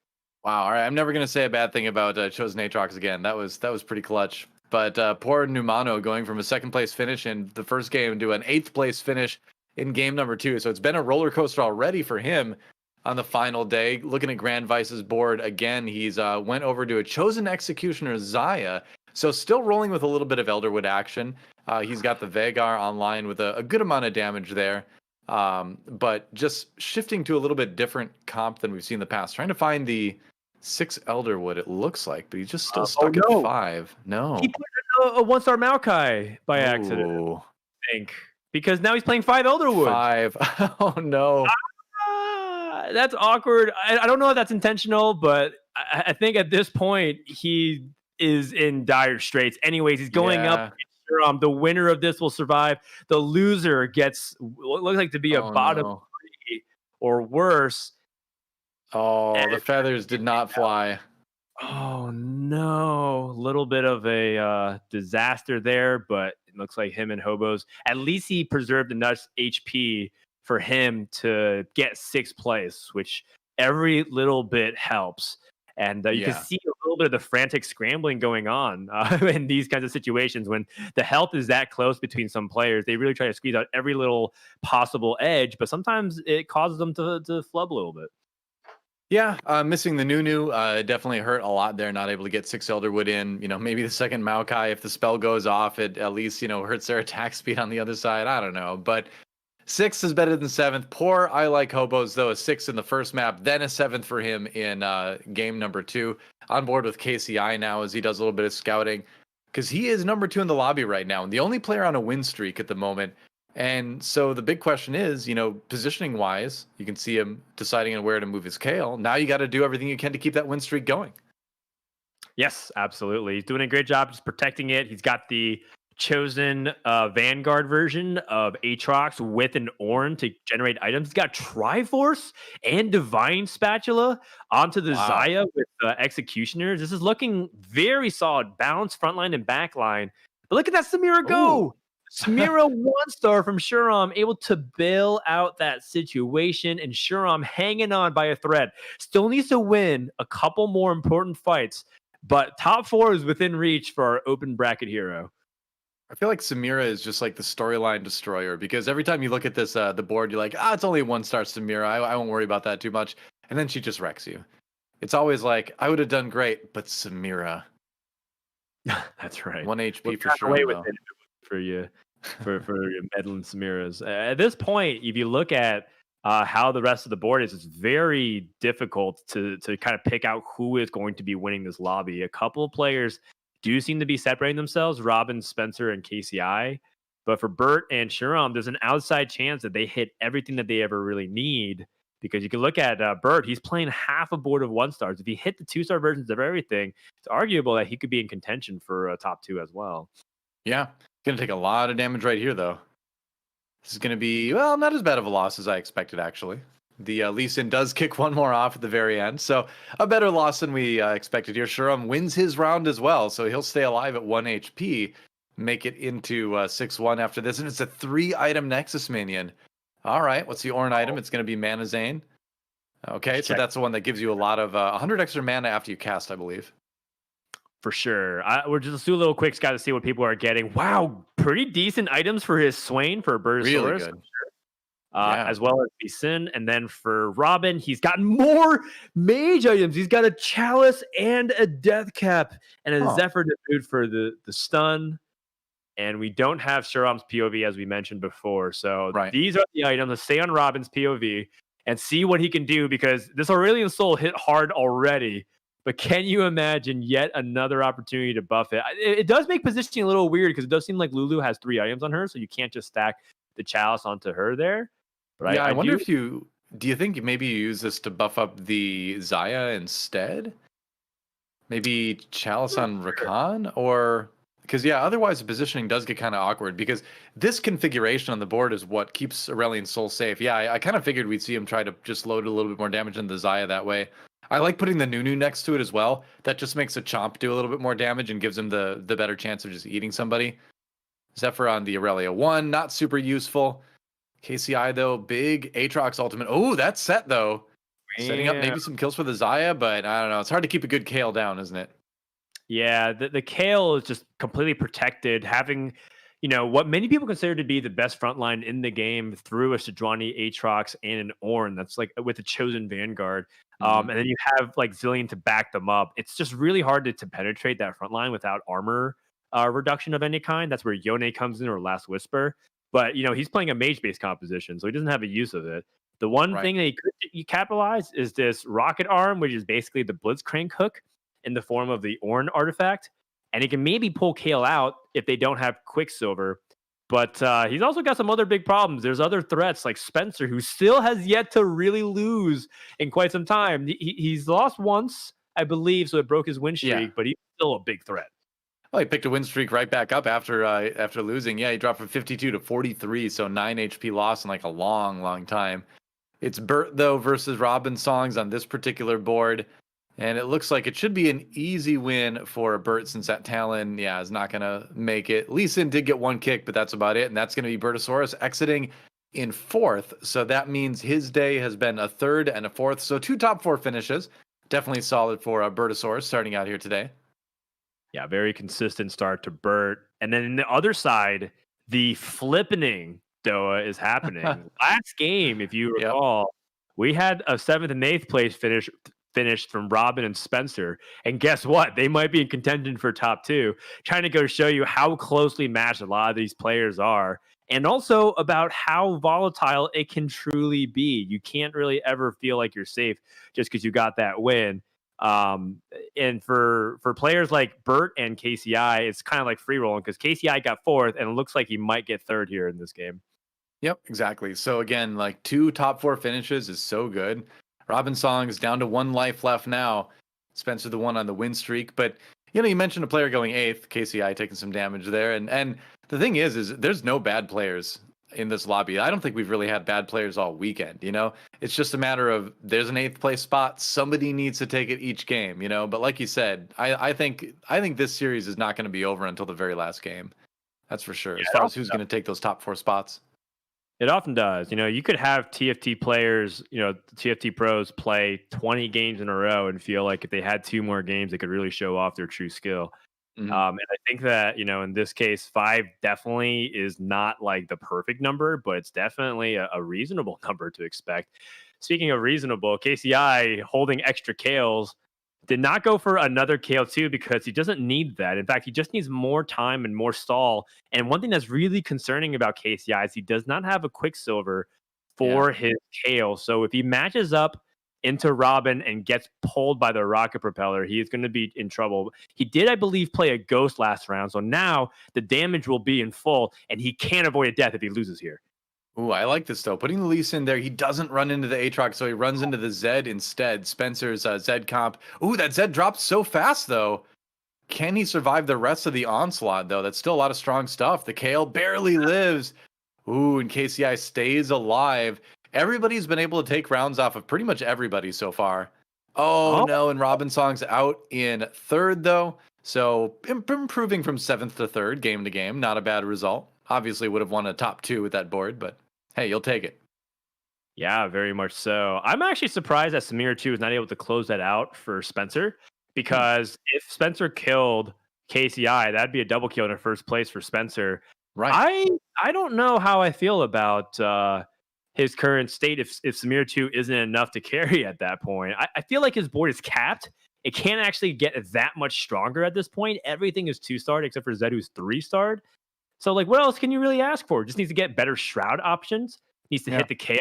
Wow, all right. I'm never going to say a bad thing about Chosen Aatrox again. That was pretty clutch. But poor Numano going from a 2nd place finish in the first game to an 8th place finish in game number 2. So it's been a roller coaster already for him on the final day. Looking at Grand Vice's board again, he's went over to a Chosen Executioner Zaya. So still rolling with a little bit of Elderwood action. He's got the Vagar online with a good amount of damage there. But just shifting to a little bit different comp than we've seen in the past. Trying to find the 6 Elderwood, it looks like, but he's just still stuck at 5. No. He put a 1-star Maokai by accident, I think. Because now he's playing 5 Elderwood. 5. Oh, no. That's awkward. I don't know if that's intentional, but I think at this point, he is in dire straits. Anyways, he's going up. The winner of this will survive. The loser gets what looks like to be a bottom 3 or worse. Oh, the feathers did not fly. Oh no, a little bit of a disaster there, but it looks like him and Hobos, at least he preserved enough HP for him to get 6th place, which every little bit helps. And you can see a little bit of the frantic scrambling going on in these kinds of situations when the health is that close between some players. They really try to squeeze out every little possible edge, but sometimes it causes them to flub a little bit. Yeah, missing the Nunu definitely hurt a lot there. Not able to get 6 Elderwood in. Maybe the 2nd Maokai, if the spell goes off, it at least hurts their attack speed on the other side. I don't know, but 6th is better than 7th. Poor I Like Hobos, though, a 6th in the first map, then a 7th for him in game number 2. On board with KCI now as he does a little bit of scouting, because he is number 2 in the lobby right now, and the only player on a win streak at the moment. And so the big question is, positioning wise, you can see him deciding on where to move his Kale. Now you got to do everything you can to keep that win streak going. Yes, absolutely. He's doing a great job just protecting it. He's got the chosen Vanguard version of Aatrox with an Ornn to generate items. He's got Triforce and Divine Spatula onto the Wow. Xayah with Executioners. This is looking very solid. Balanced frontline and backline. But look at that Samira Ooh. go! Samira 1-star from Shuram, able to bail out that situation, and Shuram hanging on by a thread. Still needs to win a couple more important fights, but top 4 is within reach for our open bracket hero. I feel like Samira is just like the storyline destroyer because every time you look at this the board, you're like, ah, it's only 1-star Samira. I won't worry about that too much. And then she just wrecks you. It's always like, I would have done great, but Samira. That's right. 1 HP We'll for cut sure. away with it for you, for your meddling Samiras. At this point, if you look at how the rest of the board is, it's very difficult to kind of pick out who is going to be winning this lobby. A couple of players do seem to be separating themselves, Robin, Spencer, and KCI. But for Bert and Shuram, there's an outside chance that they hit everything that they ever really need. Because you can look at Bert, he's playing half a board of 1-stars. If he hit the 2-star versions of everything, it's arguable that he could be in contention for top 2 as well. Yeah. Going to take a lot of damage right here, though. This is going to be, well, not as bad of a loss as I expected, actually. The Lee Sin does kick one more off at the very end, so a better loss than we expected here. Shuram wins his round as well, so he'll stay alive at 1 HP, make it into 6-1 after this, and it's a 3-item Nexus minion. All right, what's the Ornn item? It's going to be Mana Zane. Okay, so that's the one that gives you a lot of 100 extra mana after you cast, I believe. For sure. We're just do a little quick scout to see what people are getting. Wow, pretty decent items for his Swain for Burtosaurus. Really good. As well as Lee Sin. And then for Robin, he's got more mage items. He's got a Chalice and a Death Cap and a Zephyr Food for the stun. And we don't have Shuram's POV as we mentioned before. So these are the items. Let's stay on Robin's POV and see what he can do, because this Aurelion Soul hit hard already. But can you imagine yet another opportunity to buff it? It does make positioning a little weird because it does seem like Lulu has 3 items on her, so you can't just stack the Chalice onto her there. But yeah, I wonder if do you think maybe you use this to buff up the Xayah instead? Maybe Chalice on Rakan? Or because otherwise the positioning does get kind of awkward, because this configuration on the board is what keeps Aurelion Soul safe. Yeah, I kind of figured we'd see him try to just load a little bit more damage into the Xayah that way. I like putting the Nunu next to it as well. That just makes a Chomp do a little bit more damage and gives him the better chance of just eating somebody. Zephyr on the Aurelia 1, not super useful. KCI though, big Aatrox ultimate. Oh, that's set though. Setting up maybe some kills for the Xayah, but I don't know. It's hard to keep a good Kale down, isn't it? Yeah, the Kale is just completely protected, having what many people consider to be the best frontline in the game through a Sejuani, Aatrox, and an Ornn. That's like with a chosen Vanguard. And then you have like Zillion to back them up. It's just really hard to penetrate that front line without armor reduction of any kind. That's where Yone comes in, or Last Whisper. But he's playing a mage-based composition, so he doesn't have a use of it. The one thing that you capitalize is this Rocket Arm, which is basically the Blitzcrank hook in the form of the Ornn artifact. And he can maybe pull Kale out if they don't have Quicksilver. But he's also got some other big problems. There's other threats like Spencer, who still has yet to really lose in quite some time. He's lost once, I believe, so it broke his win streak, but he's still a big threat. Well, he picked a win streak right back up after losing. Yeah, he dropped from 52 to 43, so 9 HP loss in like a long, long time. It's Bert, though, versus Robin Songs on this particular board. And it looks like it should be an easy win for Bert, since that Talon, is not going to make it. Lee Sin did get 1 kick, but that's about it. And that's going to be Burtosaurus exiting in 4th. So that means his day has been a 3rd and a 4th. So 2 top 4 finishes. Definitely solid for Burtosaurus starting out here today. Yeah, very consistent start to Bert. And then in the other side, the flippening Doa is happening. Last game, if you recall, we had a 7th and 8th place finished from Robin and Spencer. And guess what? They might be in contention for top 2. Trying to go show you how closely matched a lot of these players are. And also about how volatile it can truly be. You can't really ever feel like you're safe just because you got that win. And for players like Bert and KCI, it's kind of like free rolling, because KCI got 4th and it looks like he might get 3rd here in this game. Yep, exactly. So again, like 2 top 4 finishes is so good. Robin Song is down to 1 life left now. Spencer the one on the win streak. But you mentioned a player going 8th, KCI taking some damage there, and the thing is there's no bad players in this lobby. I don't think we've really had bad players all weekend. It's just a matter of there's an 8th place spot. Somebody needs to take it each game. But like you said, I think this series is not going to be over until the very last game. That's for sure. As far as who's going to take those top 4 spots. It often does. You could have TFT players, TFT pros play 20 games in a row and feel like if they had 2 more games, they could really show off their true skill. And I think that, in this case, 5 definitely is not like the perfect number, but it's definitely a reasonable number to expect. Speaking of reasonable, KCI holding extra Kales did not go for another Kale 2 because he doesn't need that. In fact, he just needs more time and more stall. And one thing that's really concerning about KCI is he does not have a Quicksilver for his Kale. So if he matches up into Robin and gets pulled by the rocket propeller, he is going to be in trouble. He did, I believe, play a Ghost last round. So now the damage will be in full, and he can't avoid a death if he loses here. Ooh, I like this though. Putting the Lease in there, he doesn't run into the Aatrox, so he runs into the Zed instead. Spencer's Zed comp. Ooh, that Zed dropped so fast though. Can he survive the rest of the onslaught though? That's still a lot of strong stuff. The Kale barely lives. Ooh, and KCI stays alive. Everybody's been able to take rounds off of pretty much everybody so far. Oh no, and Robin Song's out in 3rd though. So improving from 7th to 3rd, game to game. Not a bad result. Obviously would have won a top 2 with that board, but hey, you'll take it. Yeah, very much so. I'm actually surprised that Samir 2 is not able to close that out for Spencer, because if Spencer killed KCI, that'd be a double kill in the first place for Spencer. Right. I don't know how I feel about his current state if Samir 2 isn't enough to carry at that point. I feel like his board is capped. It can't actually get that much stronger at this point. Everything is 2-starred except for Zed, who's 3-starred. So, what else can you really ask for? Just needs to get better Shroud options. Needs to hit the Kale.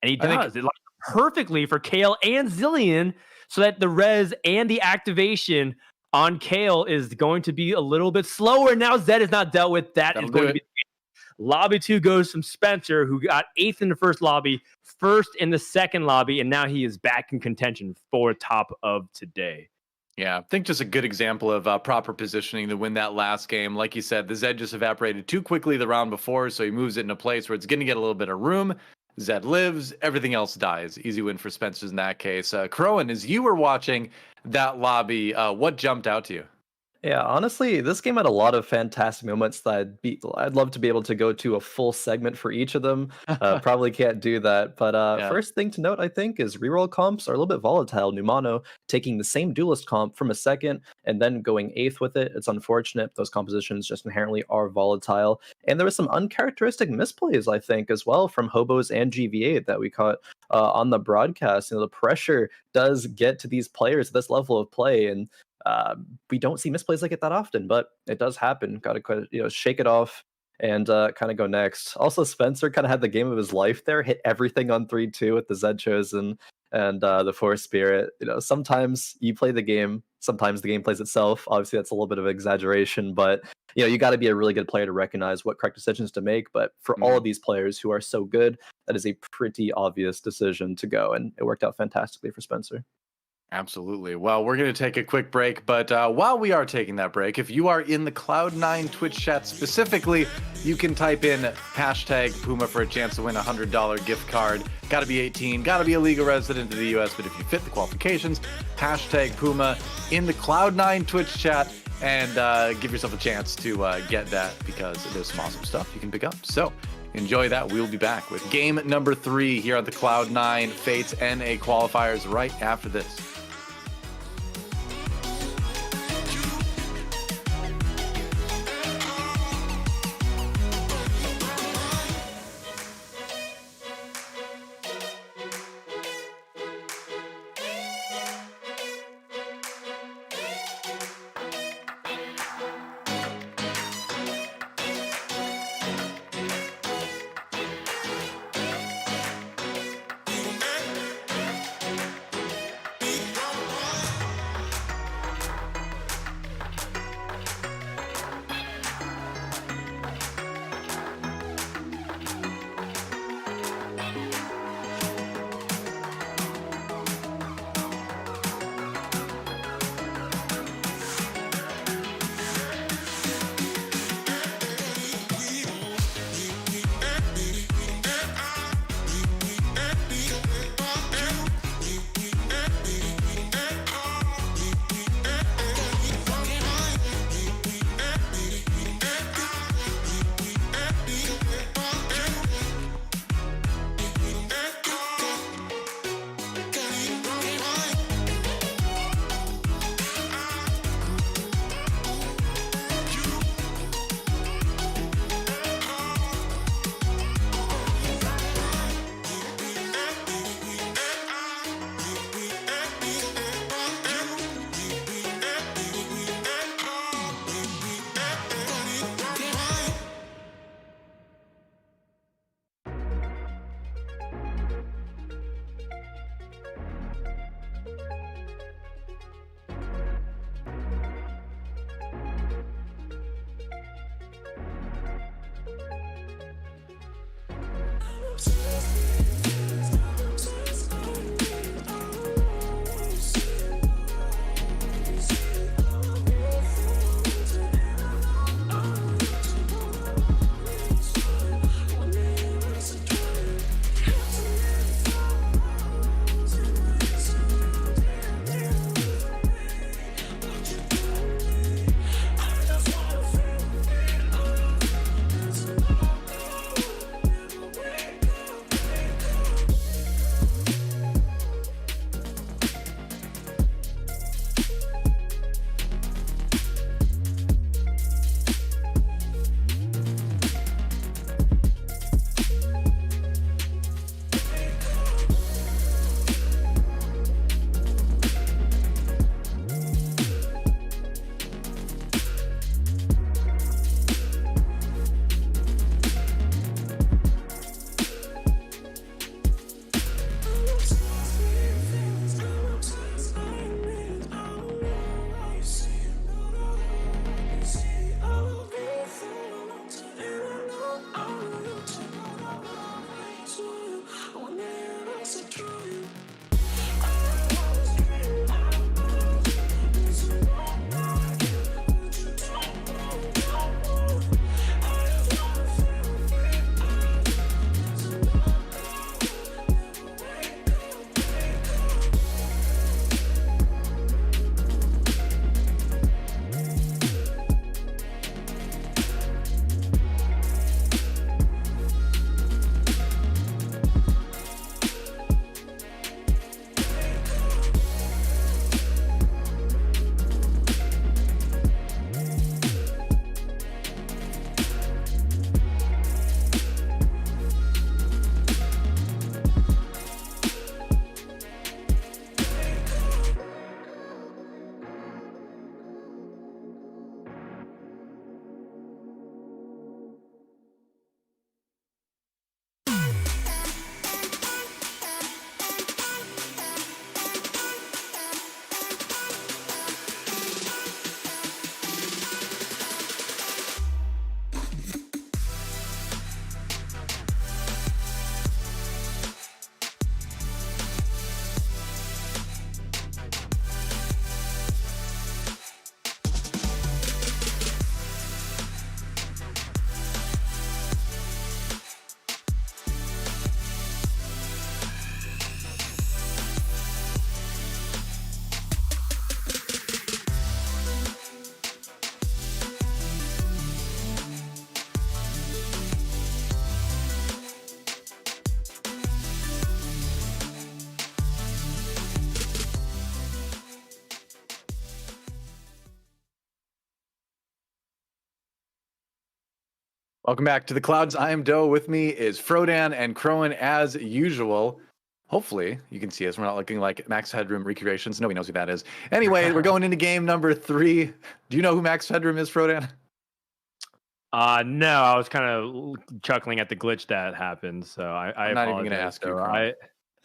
And he does. It lines up perfectly for Kale and Zillion, so that the res and the activation on Kale is going to be a little bit slower. Now Zed is not dealt with. That'll is going to be Lobby 2 goes from Spencer, who got 8th in the first lobby, 1st in the second lobby, and now he is back in contention for top of today. Yeah, I think just a good example of proper positioning to win that last game. Like you said, the Zed just evaporated too quickly the round before, so he moves it in a place where it's going to get a little bit of room. Zed lives, everything else dies. Easy win for Spencer's in that case. Khroen, as you were watching that lobby, what jumped out to you? Yeah, honestly, this game had a lot of fantastic moments that I'd love to be able to go to a full segment for each of them. Probably can't do that. But first thing to note, I think, is reroll comps are a little bit volatile. Numano taking the same duelist comp from a second and then going 8th with it. It's unfortunate. Those compositions just inherently are volatile. And there was some uncharacteristic misplays, I think, as well from Hobos and GV8 that we caught on the broadcast. The pressure does get to these players at this level of play, and we don't see misplays like it that often, but it does happen. Got to shake it off and kind of go next. Also, Spencer kind of had the game of his life there. Hit everything on 3-2 with the Zed Chosen and the Force Spirit. Sometimes you play the game, sometimes the game plays itself. Obviously, that's a little bit of exaggeration, but you got to be a really good player to recognize what correct decisions to make. But for all of these players who are so good, that is a pretty obvious decision to go, and it worked out fantastically for Spencer. Absolutely. Well, we're going to take a quick break, but while we are taking that break, if you are in the Cloud9 Twitch chat specifically, you can type in hashtag Puma for a chance to win a $100 gift card. Got to be 18, got to be a legal resident of the US, but if you fit the qualifications, hashtag Puma in the Cloud9 Twitch chat and give yourself a chance to get that, because there's some awesome stuff you can pick up. So enjoy that. We'll be back with game number 3 here on the Cloud9 Fates NA qualifiers right after this. Welcome back to the Clouds. I am Doe. With me is Frodan and Khroen as usual. Hopefully, you can see us. We're not looking like Max Headroom recreations. Nobody knows who that is. Anyway, we're going into game number 3. Do you know who Max Headroom is, Frodan? No, I was kind of chuckling at the glitch that happened, so I I'm not even going to apologize. ask you. So Khroen.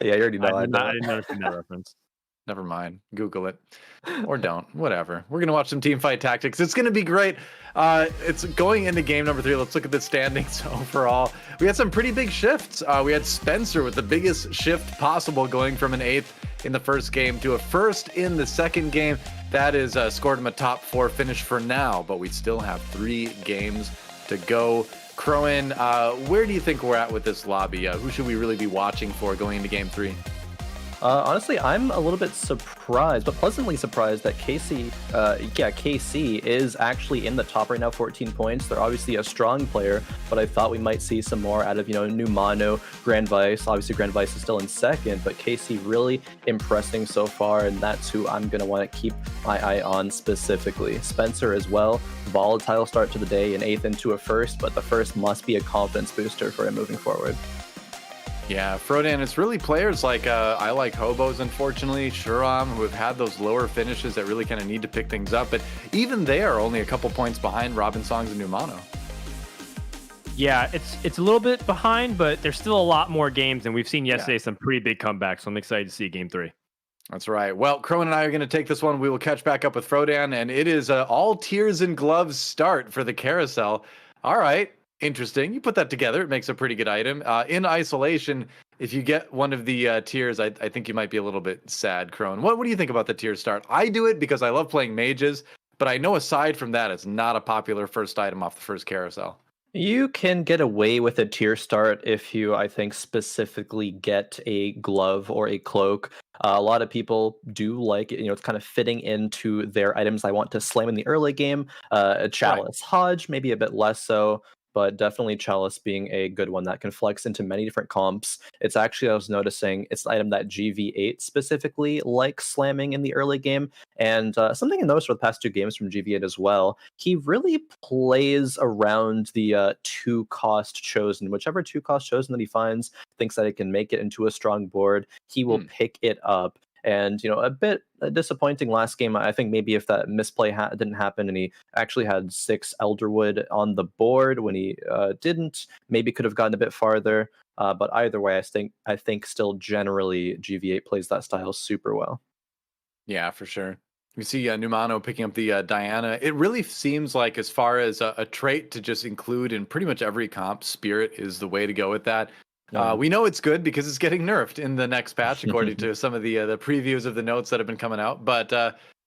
Yeah, you already know. I didn't understand that reference. Never mind. Google it. Or don't. Whatever. We're going to watch some Teamfight Tactics. It's going to be great. It's going into game number 3. Let's look at the standings overall. We had some pretty big shifts. We had Spencer with the biggest shift possible, going from an 8th in the first game to a 1st in the second game. That is scored him a top 4 finish for now, but we still have 3 games to go. Khroen, where do you think we're at with this lobby? Who should we really be watching for going into game 3? Honestly, I'm a little bit surprised, but pleasantly surprised that KC is actually in the top right now, 14 points. They're obviously a strong player, but I thought we might see some more out of, Numano, Grand Vice. Obviously, Grand Vice is still in second, but KC really impressing so far, and that's who I'm going to want to keep my eye on specifically. Spencer as well, volatile start to the day, an 8th into a 1st, but the 1st must be a confidence booster for him moving forward. Yeah, Frodan, it's really players like I like Hobos, unfortunately, Khroen, who have had those lower finishes that really kind of need to pick things up. But even they are only a couple points behind Robin Songs and Numano. Yeah, it's a little bit behind, but there's still a lot more games, and we've seen yesterday some pretty big comebacks. So I'm excited to see game 3. That's right. Well, Khroen and I are going to take this one. We will catch back up with Frodan, and it is all tears and gloves start for the carousel. All right. Interesting. You put that together. It makes a pretty good item. In isolation, if you get one of the tiers, I think you might be a little bit sad, Khroen. What do you think about the tier start? I do it because I love playing mages, but I know aside from that, it's not a popular first item off the first carousel. You can get away with a tier start if you, I think, specifically get a glove or a cloak. A lot of people do like it. It's kind of fitting into their items I want to slam in the early game. A Chalice Hodge, maybe a bit less so. But definitely Chalice being a good one that can flex into many different comps. It's actually, I was noticing, it's an item that GV8 specifically likes slamming in the early game. And something I noticed for the past 2 games from GV8 as well, he really plays around the 2-cost chosen. Whichever 2-cost chosen that he finds, thinks that it can make it into a strong board, he will pick it up. And, a bit disappointing last game. I think maybe if that misplay didn't happen and he actually had 6 Elderwood on the board when he didn't, maybe could have gotten a bit farther. But either way, I think still generally GV8 plays that style super well. Yeah, for sure. We see Numano picking up the Diana. It really seems like, as far as a trait to just include in pretty much every comp, Spirit is the way to go with that. We know it's good because it's getting nerfed in the next patch, according to some of the previews of the notes that have been coming out. But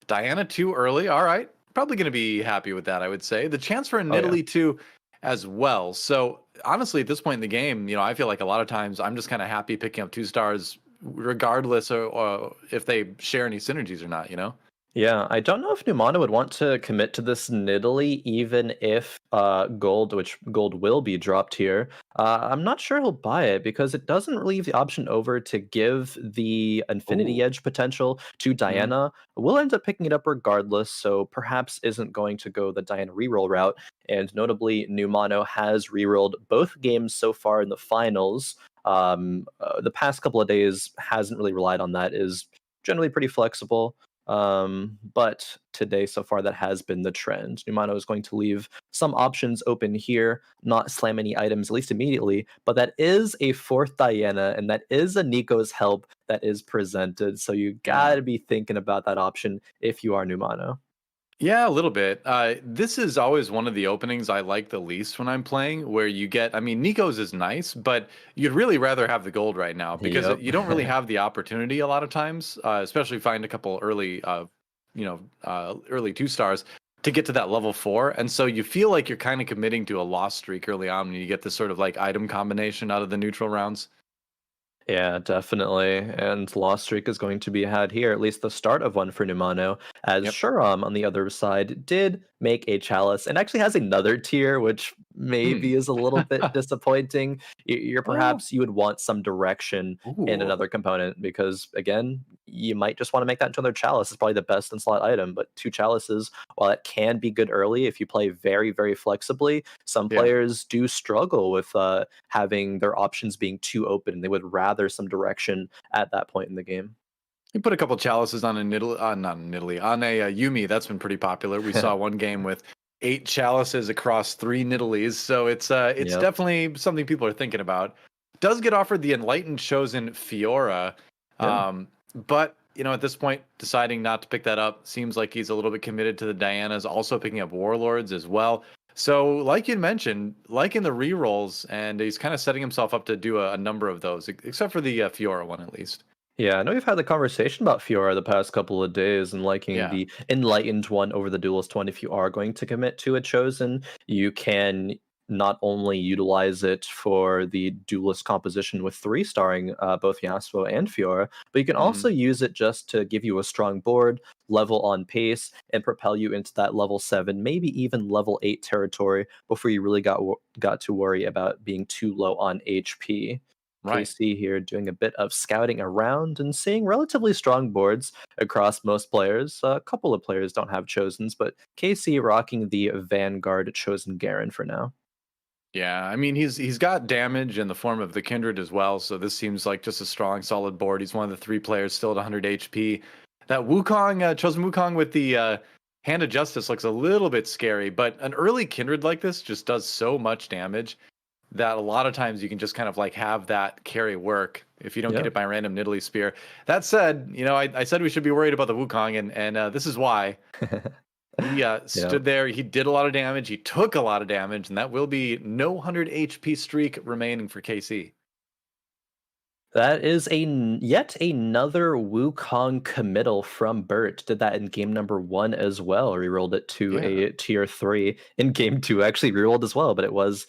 Diana too early. All right. Probably going to be happy with that, I would say. The chance for a Nidalee too as well. So honestly, at this point in the game, I feel like a lot of times I'm just kind of happy picking up 2 stars regardless or if they share any synergies or not, Yeah, I don't know if Numano would want to commit to this Nidalee, even if gold, which gold will be dropped here. I'm not sure he'll buy it because it doesn't leave the option over to give the Infinity Edge potential to Diana. We'll end up picking it up regardless, so perhaps isn't going to go the Diana reroll route. And notably, Numano has rerolled both games so far in the finals. The past couple of days hasn't really relied on that, is generally pretty flexible. But today so far that has been the trend. Numano is going to leave some options open here, not slam any items at least immediately, but that is a 4th Diana and that is a Nico's help that is presented, so you gotta be thinking about that option if you are Numano. Yeah, a little bit. This is always one of the openings I like the least when I'm playing, where you get, Nico's is nice, but you'd really rather have the gold right now because you don't really have the opportunity a lot of times, especially find a couple early, early 2 stars to get to that level 4. And so you feel like you're kind of committing to a loss streak early on when you get this sort of like item combination out of the neutral rounds. Yeah, definitely. And loss streak is going to be had here, at least the start of one for Numano, as Khroen on the other side did make a Chalice and actually has another tier, which maybe is a little bit disappointing. You're Well, perhaps you would want some direction in ooh, another component because again, you might just want to make that into another chalice. It's probably the best in slot item, but two chalices, while it can be good early if you play very, very flexibly, some yeah. players do struggle with having their options being too open. They would rather some direction at that point in the game. You put a couple chalices on a Nidalee, not a Nidalee, on a Yumi. That's been pretty popular. We saw one game with 8 chalices across 3 Nidalees, so it's Yep. definitely something people are thinking about. Does get offered the Enlightened Chosen Fiora, Yeah. but at this point, deciding not to pick that up seems like he's a little bit committed to the Dianas, also picking up Warlords as well. So, like you mentioned, like in the rerolls, and he's kind of setting himself up to do a number of those, except for the Fiora one at least. Yeah, I know we've had the conversation about Fiora the past couple of days and liking Yeah. the enlightened one over the duelist one. If you are going to commit to a chosen, you can not only utilize it for the duelist composition with 3-starring both Yasuo and Fiora, but you can also Mhm. use it just to give you a strong board, level on pace, and propel you into that level 7, maybe even level 8 territory before you really got to worry about being too low on HP. Right. KC here doing a bit of scouting around and seeing relatively strong boards across most players. A couple of players don't have chosens, but KC rocking the Vanguard chosen Garen for now. Yeah, I mean he's got damage in the form of the Kindred as well, so this seems like just a strong, solid board. He's one of the 3 players still at 100 HP. That Wukong, chosen Wukong with the Hand of Justice looks a little bit scary, but an early Kindred like this just does so much damage that a lot of times you can just kind of like have that carry work if you don't get Yeah. it by random Nidalee Spear. That said, I said we should be worried about the Wukong, and this is why. He Yeah. stood there. He did a lot of damage. He took a lot of damage, and that will be no 100 HP streak remaining for KC. That is yet another Wukong committal from Bert. Did that in game number 1 as well. Rerolled it to Yeah. a tier 3 in game 2. Actually rerolled as well, but it was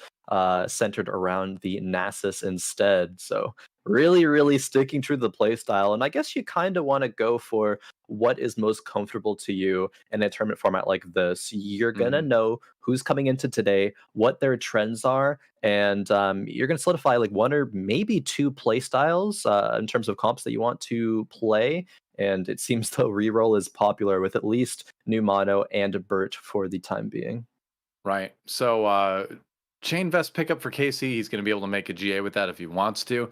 centered around the Nasus instead. So really, really sticking true to the playstyle. And I guess you kind of want to go for what is most comfortable to you in a tournament format like this. You're gonna Mhm. know who's coming into today, what their trends are, and you're going to solidify like 1 or maybe 2 play styles in terms of comps that you want to play. And it seems the reroll is popular with at least Numano and Bert for the time being. Right. So Chain Vest pickup for KC. He's going to be able to make a GA with that if he wants to.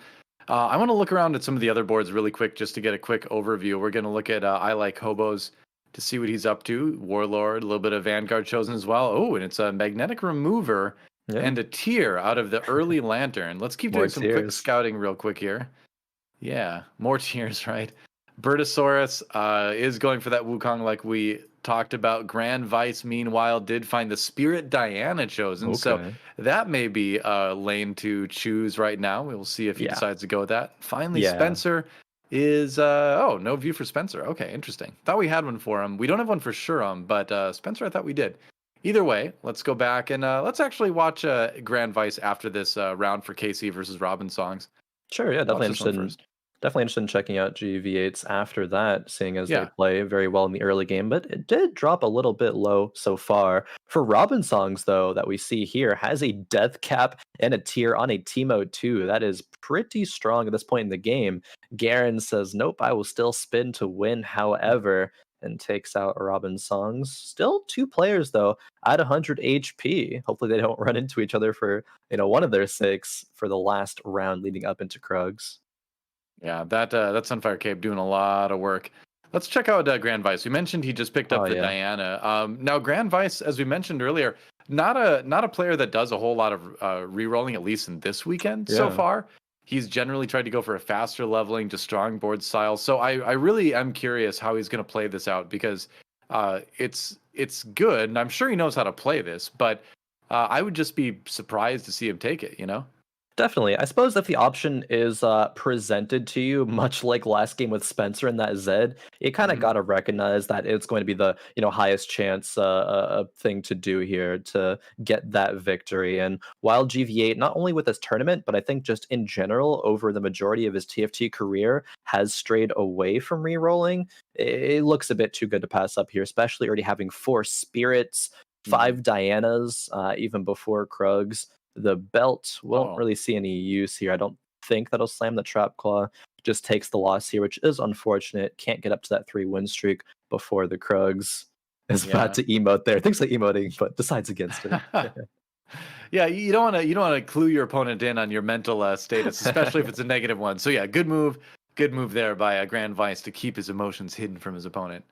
I want to look around at some of the other boards really quick just to get a quick overview. We're going to look at I Like Hobos to see what he's up to. Warlord, a little bit of Vanguard chosen as well. Oh, and it's a Magnetic Remover Yeah, and a Tear out of the early Lantern. Let's keep more doing some quick tiers. scouting real quick here. Yeah, more Tears, right? Bertosaurus is going for that Wukong like we talked about. Grand Vice, meanwhile, did find the Spirit Diana chosen. So Okay. that may be a lane to choose right now. We'll see if he Yeah. decides to go with that. Finally, Yeah. Spencer is no view for Spencer. Okay, interesting. Thought we had one for him. We don't have one for Shuram, but Spencer, I thought we did. Either way, let's go back and let's actually watch Grand Vice after this round for KC versus Robin songs. Sure. Yeah. Watch Definitely this one interested in first. Definitely interested in checking out GV8s after that, seeing as they Yeah. play very well in the early game, but it did drop a little bit low so far. For Robin Songs, though, that we see here, has a death cap and a tier on a Teemo too. That is pretty strong at this point in the game. Garen says, nope, I will still spin to win, however, and takes out Robin Songs. Still 2 players, though, at 100 HP. Hopefully they don't run into each other for, one of their 6 for the last round leading up into Krugs. Yeah, that Sunfire Cape doing a lot of work. Let's check out Grand Vice. We mentioned he just picked up Oh, the yeah. Diana. Now Grand Vice, as we mentioned earlier, not a player that does a whole lot of re-rolling, at least in this weekend so Yeah. far. He's generally tried to go for a faster leveling, just strong board style. So I really am curious how he's going to play this out because it's good, and I'm sure he knows how to play this. But I would just be surprised to see him take it. Definitely. I suppose if the option is presented to you, much like last game with Spencer and that Zed, you kind of Mhm. got to recognize that it's going to be the highest chance thing to do here to get that victory. And while GV8, not only with this tournament, but I think just in general over the majority of his TFT career, has strayed away from rerolling, it looks a bit too good to pass up here, especially already having 4 spirits. 5 Dianas, even before Krugs. The belt won't Oh. really see any use here. I don't think that'll slam the Trap Claw. Just takes the loss here, which is unfortunate. Can't get up to that 3-win streak before the Krugs is about to emote there. Thinks like emoting, but decides against it. Yeah, you don't want to clue your opponent in on your mental status, especially if it's a negative one. So yeah, good move there by Grand Vice to keep his emotions hidden from his opponent.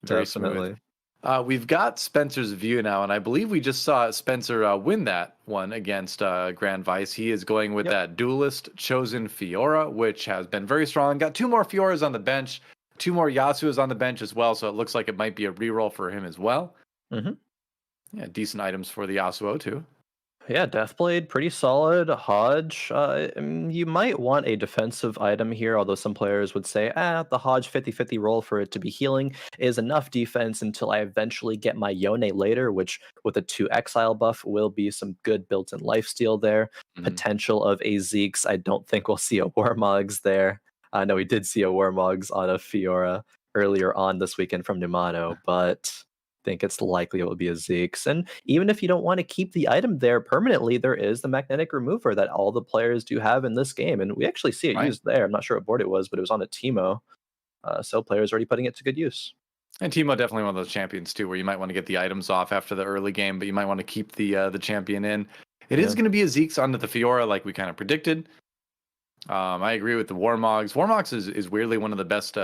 Very Definitely. smooth. We've got Spencer's view now, and I believe we just saw Spencer win that one against Grand Vice. He is going with that Duelist Chosen Fiora, which has been very strong. Got 2 more Fioras on the bench, 2 more Yasuos on the bench as well, so it looks like it might be a reroll for him as well. Yeah, decent items for the Yasuo too. Yeah, Deathblade, pretty solid. Hodge, you might want a defensive item here, although some players would say, the Hodge 50-50 roll for it to be healing is enough defense until I eventually get my Yone later, which with a 2 exile buff will be some good built-in lifesteal there. Potential of a Zeeks. I don't think we'll see a Warmogs there. I know we did see a Warmogs on a Fiora earlier on this weekend from Numano, but think it's likely it will be a Zeeks. And even if you don't want to keep the item there permanently, there is the magnetic remover that all the players do have in this game. And we actually see it used there. I'm not sure what board it was, but it was on a Teemo. So players are already putting it to good use. And Teemo definitely one of those champions too, where you might want to get the items off after the early game, but you might want to keep the champion in. It is going to be a Zeeks onto the Fiora like we kind of predicted. I agree with the Warmogs. Warmogs is weirdly one of the best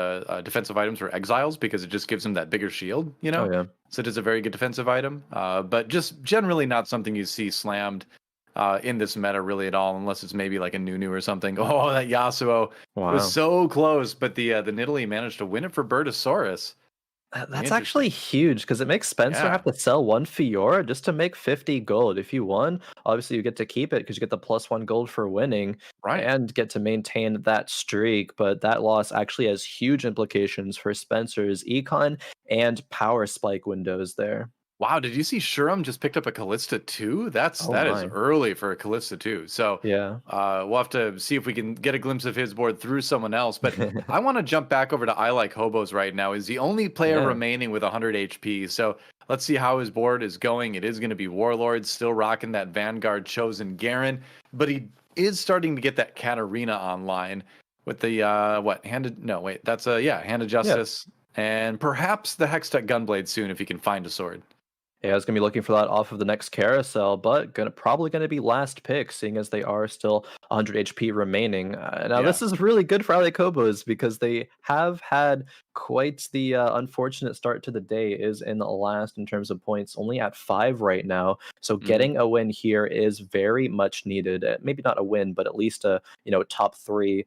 defensive items for exiles because it just gives them that bigger shield, you know? Oh, yeah. So it is a very good defensive item, but just generally not something you see slammed in this meta really at all, unless it's maybe like a Nunu or something. Oh, that Yasuo was so close, but the Nidalee managed to win it for Bertosaurus. That's actually huge because it makes Spencer have to sell 1 Fiora just to make 50 gold. If you won, obviously you get to keep it because you get the +1 gold for winning and get to maintain that streak. But that loss actually has huge implications for Spencer's econ and power spike windows there. Wow, did you see Shuram just picked up a Callista 2? That is early for a Callista 2. So we'll have to see if we can get a glimpse of his board through someone else. But I want to jump back over to I Like Hobos right now. He's the only player remaining with 100 HP. So let's see how his board is going. It is going to be Warlord, still rocking that Vanguard Chosen Garen. But he is starting to get that Katarina online with the, Hand of Justice. And perhaps the Hextech Gunblade soon if he can find a sword. Yeah, I was going to be looking for that off of the next carousel, but probably going to be last pick, seeing as they are still 100 HP remaining. Now, this is really good for LA Kobos because they have had quite the unfortunate start to the day. Is in the last in terms of points, only at 5 right now. So getting a win here is very much needed. Maybe not a win, but at least a top 3.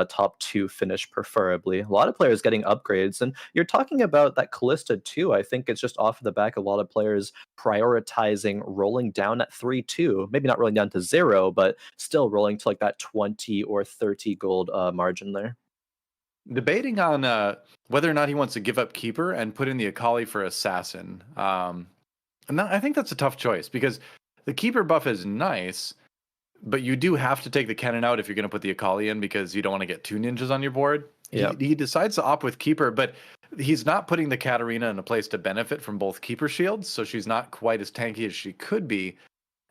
Top 2 finish preferably. A lot of players getting upgrades, and you're talking about that Callista 2. I think it's just off of the back of a lot of players prioritizing rolling down at 3-2. Maybe not rolling down to 0, but still rolling to like that 20 or 30 gold margin there. Debating on whether or not he wants to give up Keeper and put in the Akali for Assassin. And I think that's a tough choice because the Keeper buff is nice, but you do have to take the cannon out if you're going to put the Akali in because you don't want to get 2 ninjas on your board. He decides to opt with Keeper, but he's not putting the Katarina in a place to benefit from both Keeper shields, so she's not quite as tanky as she could be.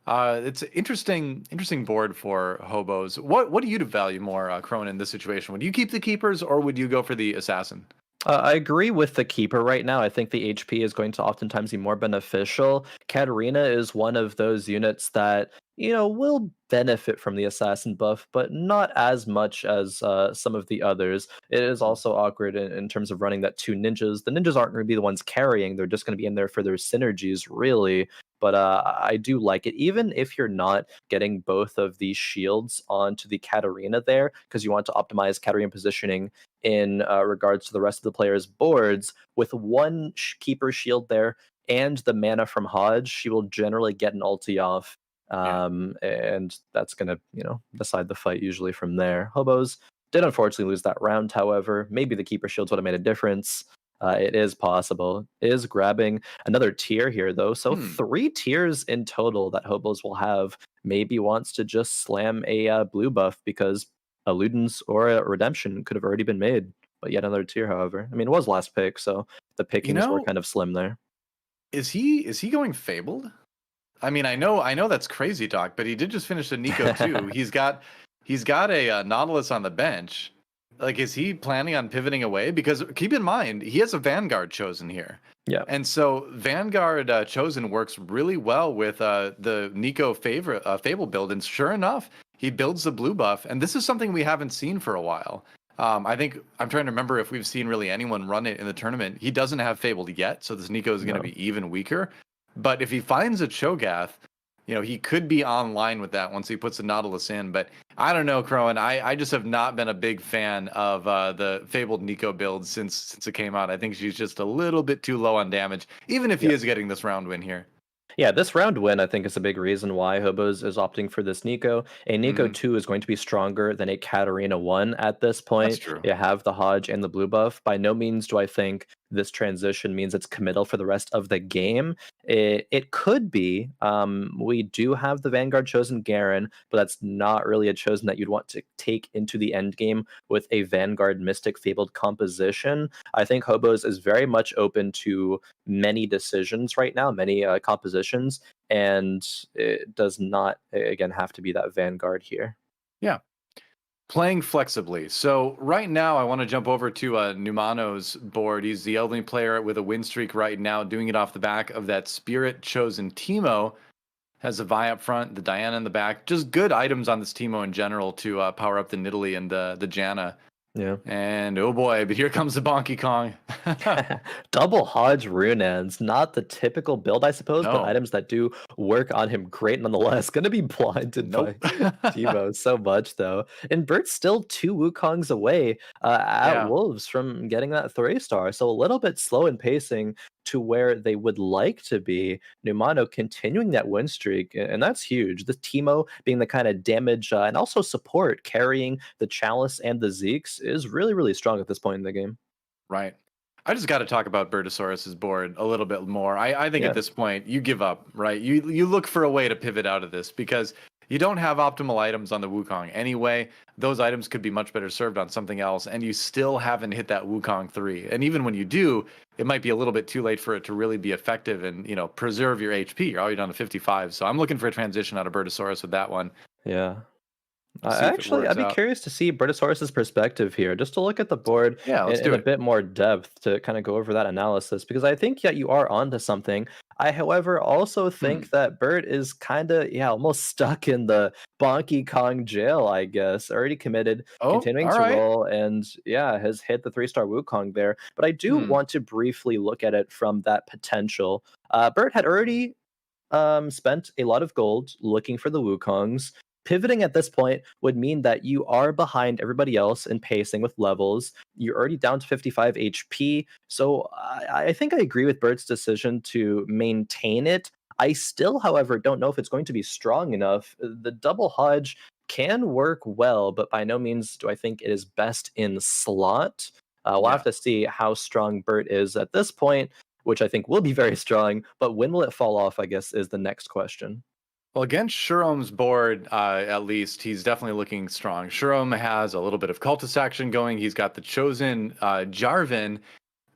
It's an interesting board for Hobos. What do you value more, Khroen, in this situation? Would you keep the Keepers or would you go for the Assassin? I agree with the Keeper right now. I think the HP is going to oftentimes be more beneficial. Katarina is one of those units that, will benefit from the Assassin buff, but not as much as some of the others. It is also awkward in terms of running that 2 ninjas. The ninjas aren't going to be the ones carrying. They're just going to be in there for their synergies, really. But I do like it, even if you're not getting both of these shields onto the Katarina there, because you want to optimize Katarina positioning in regards to the rest of the players' boards. With 1 Keeper shield there and the mana from Hodge, she will generally get an ulti off. And that's going to, decide the fight usually from there. Hobos did unfortunately lose that round, however. Maybe the Keeper shields would have made a difference. It is possible. Is grabbing another tier here, though. So 3 tiers in total that Hobos will have. Maybe wants to just slam a blue buff because a Ludens or a Redemption could have already been made. But yet another tier, however. I mean, it was last pick, so the pickings were kind of slim there. is he going Fabled? I mean, I know that's crazy talk, but he did just finish the Nico too. He's got a Nautilus on the bench. Like, is he planning on pivoting away? Because keep in mind, he has a Vanguard chosen here. Yeah. And so Vanguard chosen works really well with the Nico Fable build. And sure enough, he builds the blue buff. And this is something we haven't seen for a while. I think I'm trying to remember if we've seen really anyone run it in the tournament. He doesn't have Fabled yet, so this Nico is going to be even weaker. But if he finds a Cho'Gath, he could be online with that once he puts the Nautilus in. But I don't know, Khroen. I just have not been a big fan of the Fabled Nico build since it came out. I think she's just a little bit too low on damage, even if he is getting this round win here. Yeah, this round win, I think, is a big reason why Hobos is opting for this Nico. A Nico 2 is going to be stronger than a Katarina 1 at this point. That's true. You have the Hodge and the blue buff. By no means do I think this transition means it's committal for the rest of the game. It could be. We do have the Vanguard chosen Garen, but that's not really a chosen that you'd want to take into the end game with a Vanguard Mystic Fabled composition. I think Hobos is very much open to many decisions right now, many compositions, and it does not, again, have to be that Vanguard here. Yeah. Playing flexibly. So right now, I want to jump over to Numano's board. He's the only player with a win streak right now, doing it off the back of that Spirit chosen Teemo. Has a Vi up front, the Diana in the back. Just good items on this Teemo in general to power up the Nidalee and the Janna. Yeah. And oh boy, but here comes the Bonky Kong. Double Hodge Runans, not the typical build, I suppose, but No. items that do work on him great nonetheless. Going to be blinded Nope. by Teemo so much, though. And Bert's still 2 Wukongs away at Yeah. Wolves from getting that 3-star, so a little bit slow in pacing to where they would like to be. Numano continuing that win streak, and that's huge. The Teemo being the kind of damage and also support carrying the Chalice and the Zeeks is really, really strong at this point in the game. Right. I just got to talk about Bertosaurus's board a little bit more. I think Yeah. at this point you give up, right? You look for a way to pivot out of this because you don't have optimal items on the Wukong anyway. Those items could be much better served on something else, and you still haven't hit that Wukong 3. And even when you do, it might be a little bit too late for it to really be effective and preserve your HP. You're already down to 55. So I'm looking for a transition out of Bertosaurus with that one. Yeah. See if it Actually, works I'd be out. curious to see Bertosaurus's perspective here, just to look at the board Yeah, let's in do a it. bit more depth to kind of go over that analysis, because I think, yeah, you are onto something. I, however, also think that Bert is kind of, almost stuck in the Bonky Kong jail, I guess. Already committed, Oh, continuing all to right. roll, and has hit the 3-star Wukong there. But I do want to briefly look at it from that potential. Bert had already spent a lot of gold looking for the Wukongs. Pivoting at this point would mean that you are behind everybody else in pacing with levels. You're already down to 55 HP. So I think I agree with Bert's decision to maintain it. I still, however, don't know if it's going to be strong enough. The double Hodge can work well, but by no means do I think it is best in slot. We'll have to see how strong Bert is at this point, which I think will be very strong. But when will it fall off, I guess, is the next question. Well, against Shurom's board, at least, he's definitely looking strong. Shurom has a little bit of cultist action going. He's got the chosen Jarvan,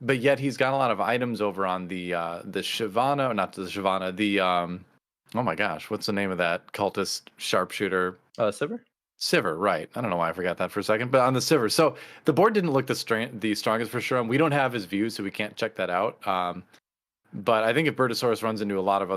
but yet he's got a lot of items over on the Shyvana, or not the Shyvana, the oh my gosh, what's the name of that cultist sharpshooter? Sivir? Sivir, right. I don't know why I forgot that for a second, but on the Sivir. So the board didn't look the strongest for Shurom. We don't have his view, so we can't check that out. But I think if Bertosaurus runs into a lot of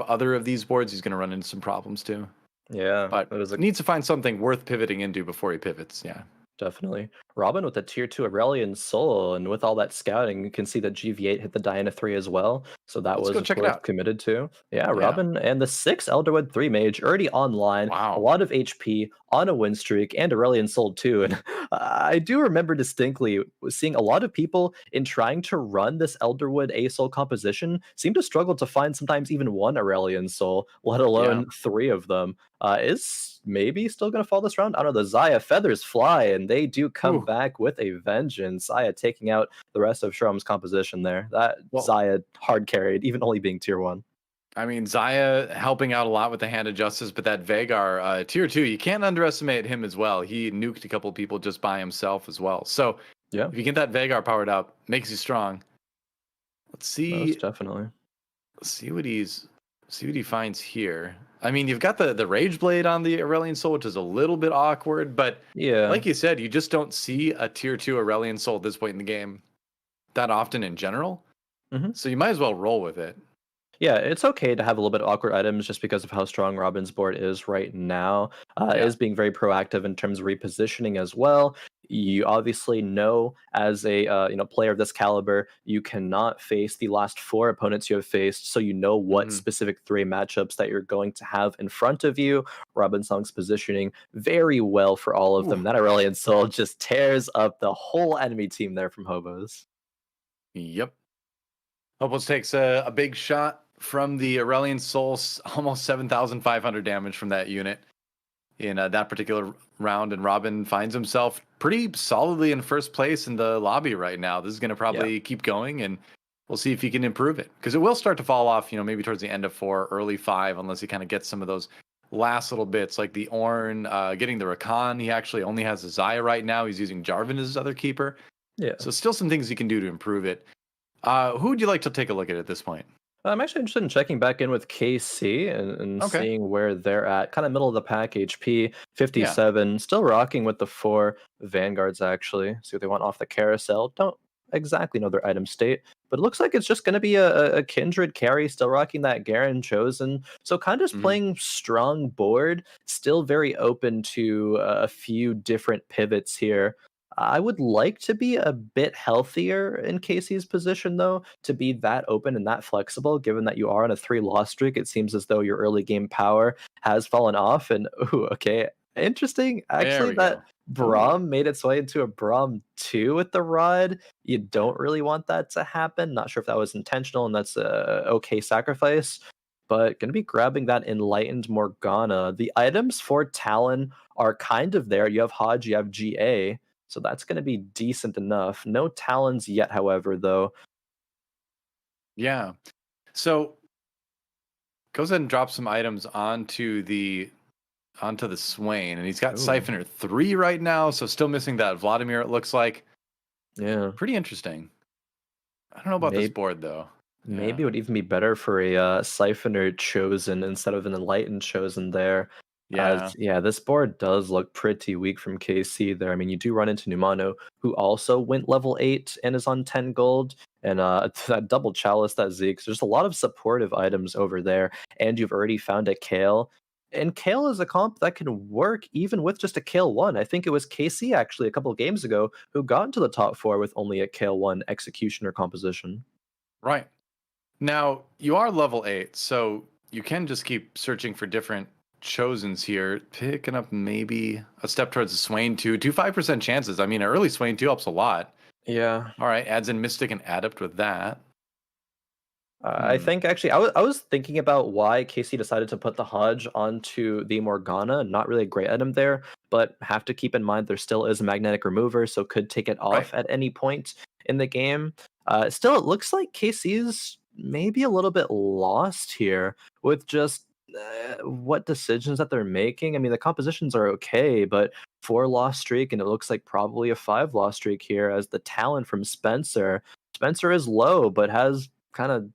other of these boards, he's going to run into some problems too. Yeah, But needs to find something worth pivoting into before he pivots. Yeah. definitely. Robin with the tier 2 Aurelian Soul, and with all that scouting, you can see that GV8 hit the Diana 3 as well. So that Let's was go of check it course out. committed to. Yeah, Robin and the 6 Elderwood 3 Mage already online. Wow. A lot of HP on a win streak, and Aurelian Soul too. And I do remember distinctly seeing a lot of people in trying to run this Elderwood A Soul composition seem to struggle to find sometimes even one Aurelian Soul, let alone 3 of them. Is maybe still going to fall this round? I don't know. The Xayah feathers fly, and they do come back with a vengeance. Xayah taking out the rest of Shrum's composition there. That Xayah hard carried, even only being tier 1. I mean, Xayah helping out a lot with the Hand of Justice, but that Veigar, tier 2, you can't underestimate him as well. He nuked a couple people just by himself as well. So if you get that Veigar powered up, makes you strong. Let's see. Most definitely. See what he finds here. I mean, you've got the Rage Blade on the Aurelion Soul, which is a little bit awkward, but Yeah. like you said, you just don't see a tier 2 Aurelion Soul at this point in the game that often in general. Hmm. So you might as well roll with it. Yeah, it's okay to have a little bit of awkward items just because of how strong Robin's board is right now. Yeah. Is being very proactive in terms of repositioning as well. You obviously know as a player of this caliber, you cannot face the last 4 opponents you have faced, so you know what Mhm. specific 3 matchups that you're going to have in front of you. Robin Song's positioning very well for all of Ooh. them. That Aurelion Soul just tears up the whole enemy team there from Hobos. Yep. Almost takes a big shot from the Aurelion Soul, almost 7,500 damage from that unit in that particular round, and Robin finds himself pretty solidly in first place in the lobby right now. This is going to Yeah. probably keep going, and we'll see if he can improve it, because it will start to fall off, maybe towards the end of 4, early 5, unless he kind of gets some of those last little bits, like the Ornn, getting the Rakan. He actually only has a Xayah right now. He's using Jarvan as his other keeper. Yeah. So still some things he can do to improve it. Who would you like to take a look at this point? I'm actually interested in checking back in with KC and Okay. seeing where they're at. Kind of middle of the pack HP, Yeah. 57. Still rocking with the 4 Vanguards, actually. See what they want off the carousel. Don't exactly know their item state, but it looks like it's just going to be a Kindred carry, still rocking that Garen Chosen. So kind of just Mhm. playing strong board, still very open to a few different pivots here. I would like to be a bit healthier in Casey's position, though, to be that open and that flexible. Given that you are on a 3-loss streak, it seems as though your early game power has fallen off. And ooh, okay, interesting. There Actually, we that go. Ooh. Braum made its way into a Braum 2 with the rod. You don't really want that to happen. Not sure if that was intentional, and that's a okay sacrifice. But going to be grabbing that Enlightened Morgana. The items for Talon are kind of there. You have Hodge, you have GA. So that's going to be decent enough. No Talons yet, however, though. Yeah. So goes ahead and drops some items onto the Swain, and he's got Ooh. Siphoner 3 right now, so still missing that Vladimir, it looks like. Yeah. Pretty interesting. I don't know about this Maybe, board though. Yeah. maybe it would even be better for a Siphoner Chosen instead of an Enlightened Chosen there. Yeah. Yeah, this board does look pretty weak from KC there. I mean, you do run into Numano, who also went level 8 and is on 10 gold. And that double chalice, that Zeke. So there's a lot of supportive items over there. And you've already found a Kale. And Kale is a comp that can work even with just a Kale 1. I think it was KC actually a couple of games ago who got into the top 4 with only a Kale 1 execution or composition. Right. Now, you are level 8, so you can just keep searching for different Chosens here, picking up maybe a step towards the Swain 2. 5% chances. I mean, an early Swain 2 helps a lot. Yeah. All right, adds in Mystic and Adept with that. I think actually, I was thinking about why Casey decided to put the Hodge onto the Morgana. Not really a great item there, but have to keep in mind there still is a magnetic remover, so could take it off Right. at any point in the game. Still, it looks like Casey's maybe a little bit lost here with just what decisions that they're making. I mean, the compositions are okay, but 4-loss streak, and it looks like probably a 5-loss streak here as the talent from Spencer. Spencer is low, but has kind of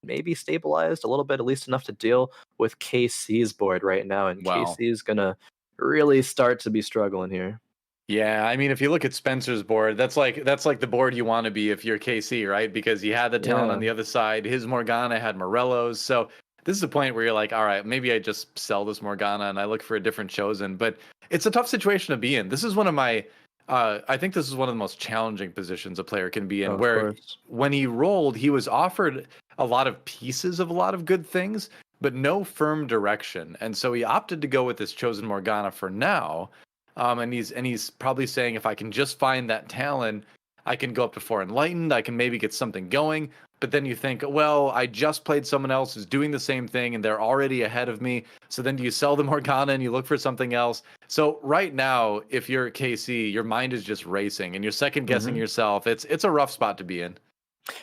maybe stabilized a little bit, at least enough to deal with KC's board right now. And Wow. KC is gonna really start to be struggling here. Yeah, I mean, if you look at Spencer's board, that's like the board you want to be if you're KC, right? Because you had the talent on Yeah. the other side. His Morgana had Morello's. So this is the point where you're like, all right, maybe I just sell this Morgana and I look for a different Chosen. But it's a tough situation to be in. This is one of my, I think this is one of the most challenging positions a player can be in, Of where course. when he rolled, he was offered a lot of pieces of a lot of good things, but no firm direction. And so he opted to go with this Chosen Morgana for now. And he's probably saying, if I can just find that talent, I can go up to 4 Enlightened. I can maybe get something going. But then you think, well, I just played someone else who's doing the same thing and they're already ahead of me. So then do you sell the Morgana and you look for something else? So right now, if you're KC, your mind is just racing and you're second guessing yourself. It's a rough spot to be in.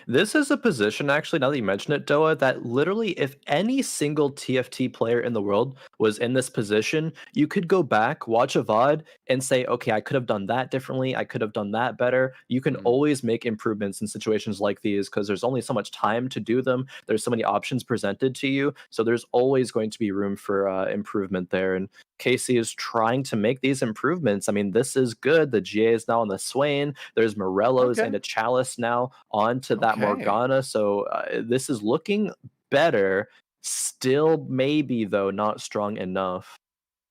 This is a position, actually, now that you mention it, Doa, that literally, if any single TFT player in the world was in this position, you could go back, watch a VOD, and say, okay, I could have done that differently. I could have done that better. You can Mm. always make improvements in situations like these because there's only so much time to do them. There's so many options presented to you. So there's always going to be room for improvement there. And Casey is trying to make these improvements. I mean, this is good. The GA is now on the Swain. There's Morellos Okay. and a Chalice now onto that Okay. Morgana. So this is looking better. Still, maybe, though, not strong enough.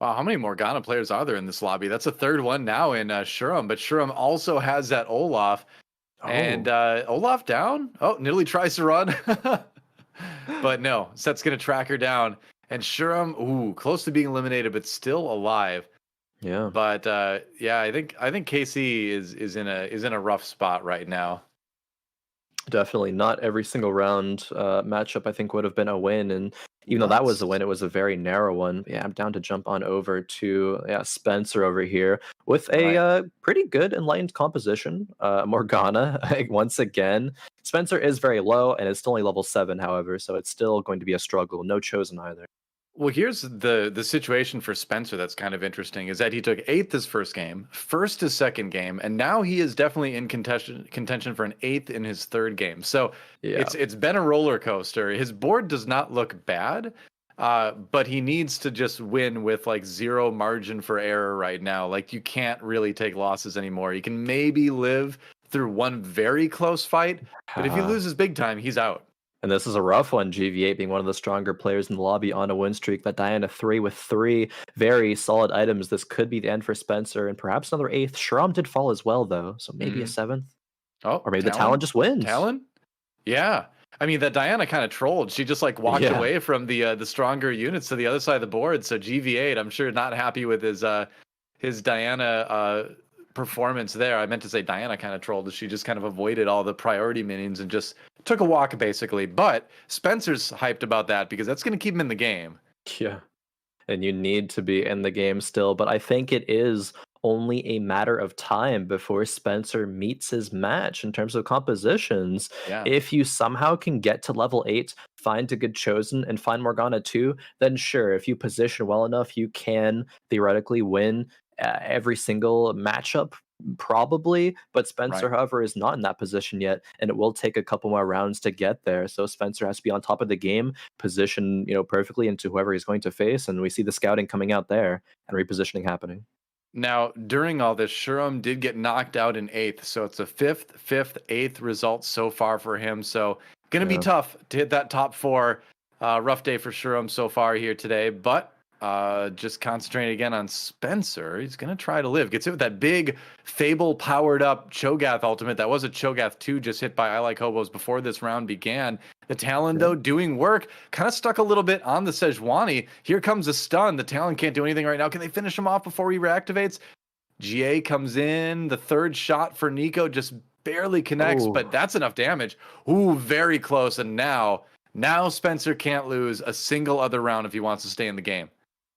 Wow, how many Morgana players are there in this lobby? That's a third one now in Khroen, but Khroen also has that Olaf. And Olaf down? Oh, Nidalee tries to run. But no, Set's going to track her down. And Khroen, ooh, close to being eliminated, but still alive. Yeah. But yeah, I think KC is in a rough spot right now. Definitely not every single round matchup I think would have been a win, and even though that was a win, it was a very narrow one. Yeah, I'm down to jump on over to Spencer over here with a pretty good enlightened composition. Morgana once again. Spencer is very low and it's still only level 7, however, so it's still going to be a struggle. No chosen either. Well, here's the situation for Spencer that's kind of interesting is that he took 8th his first game, 1st his second game, and now he is definitely in contention for an 8th in his third game. So Yeah. it's been a roller coaster. His board does not look bad, but he needs to just win with like 0 margin for error right now. Like you can't really take losses anymore. You can maybe live through one very close fight, but if he loses big time, he's out. And this is a rough one, GV8 being one of the stronger players in the lobby on a win streak. That Diana 3 with 3 very solid items. This could be the end for Spencer and perhaps another 8th. Shram did fall as well, though, so maybe a 7th. Oh, or maybe the Talon just wins. Talon? Yeah. I mean, that Diana kind of trolled. She just like walked away from the stronger units to the other side of the board. So GV8, I'm sure not happy with his Diana performance there. I meant to say Diana kind of trolled. She just kind of avoided all the priority minions and just took a walk basically. But Spencer's hyped about that because that's going to keep him in the game. Yeah. And you need to be in the game still, but I think it is only a matter of time before Spencer meets his match in terms of compositions. Yeah. If you somehow can get to level 8, find a good chosen, and find Morgana too, then sure, if you position well enough, you can theoretically win every single matchup, probably. But Spencer, however, is not in that position yet, and it will take a couple more rounds to get there. So Spencer has to be on top of the game, position perfectly into whoever he's going to face, and we see the scouting coming out there and repositioning happening. Now, during all this, Khroen did get knocked out in 8th, so it's a 5th, 8th result so far for him. So going to be tough to hit that top 4. Rough day for Khroen so far here today, but just concentrating again on Spencer. He's going to try to live. Gets hit with that big Fable powered up Cho'Gath ultimate. That was a Cho'Gath 2 just hit by I Like Hobos before this round began. The Talon, though, doing work. Kind of stuck a little bit on the Sejuani. Here comes a stun. The Talon can't do anything right now. Can they finish him off before he reactivates? GA comes in. The third shot for Nico just barely connects, but that's enough damage. Ooh, very close. And now Spencer can't lose a single other round if he wants to stay in the game.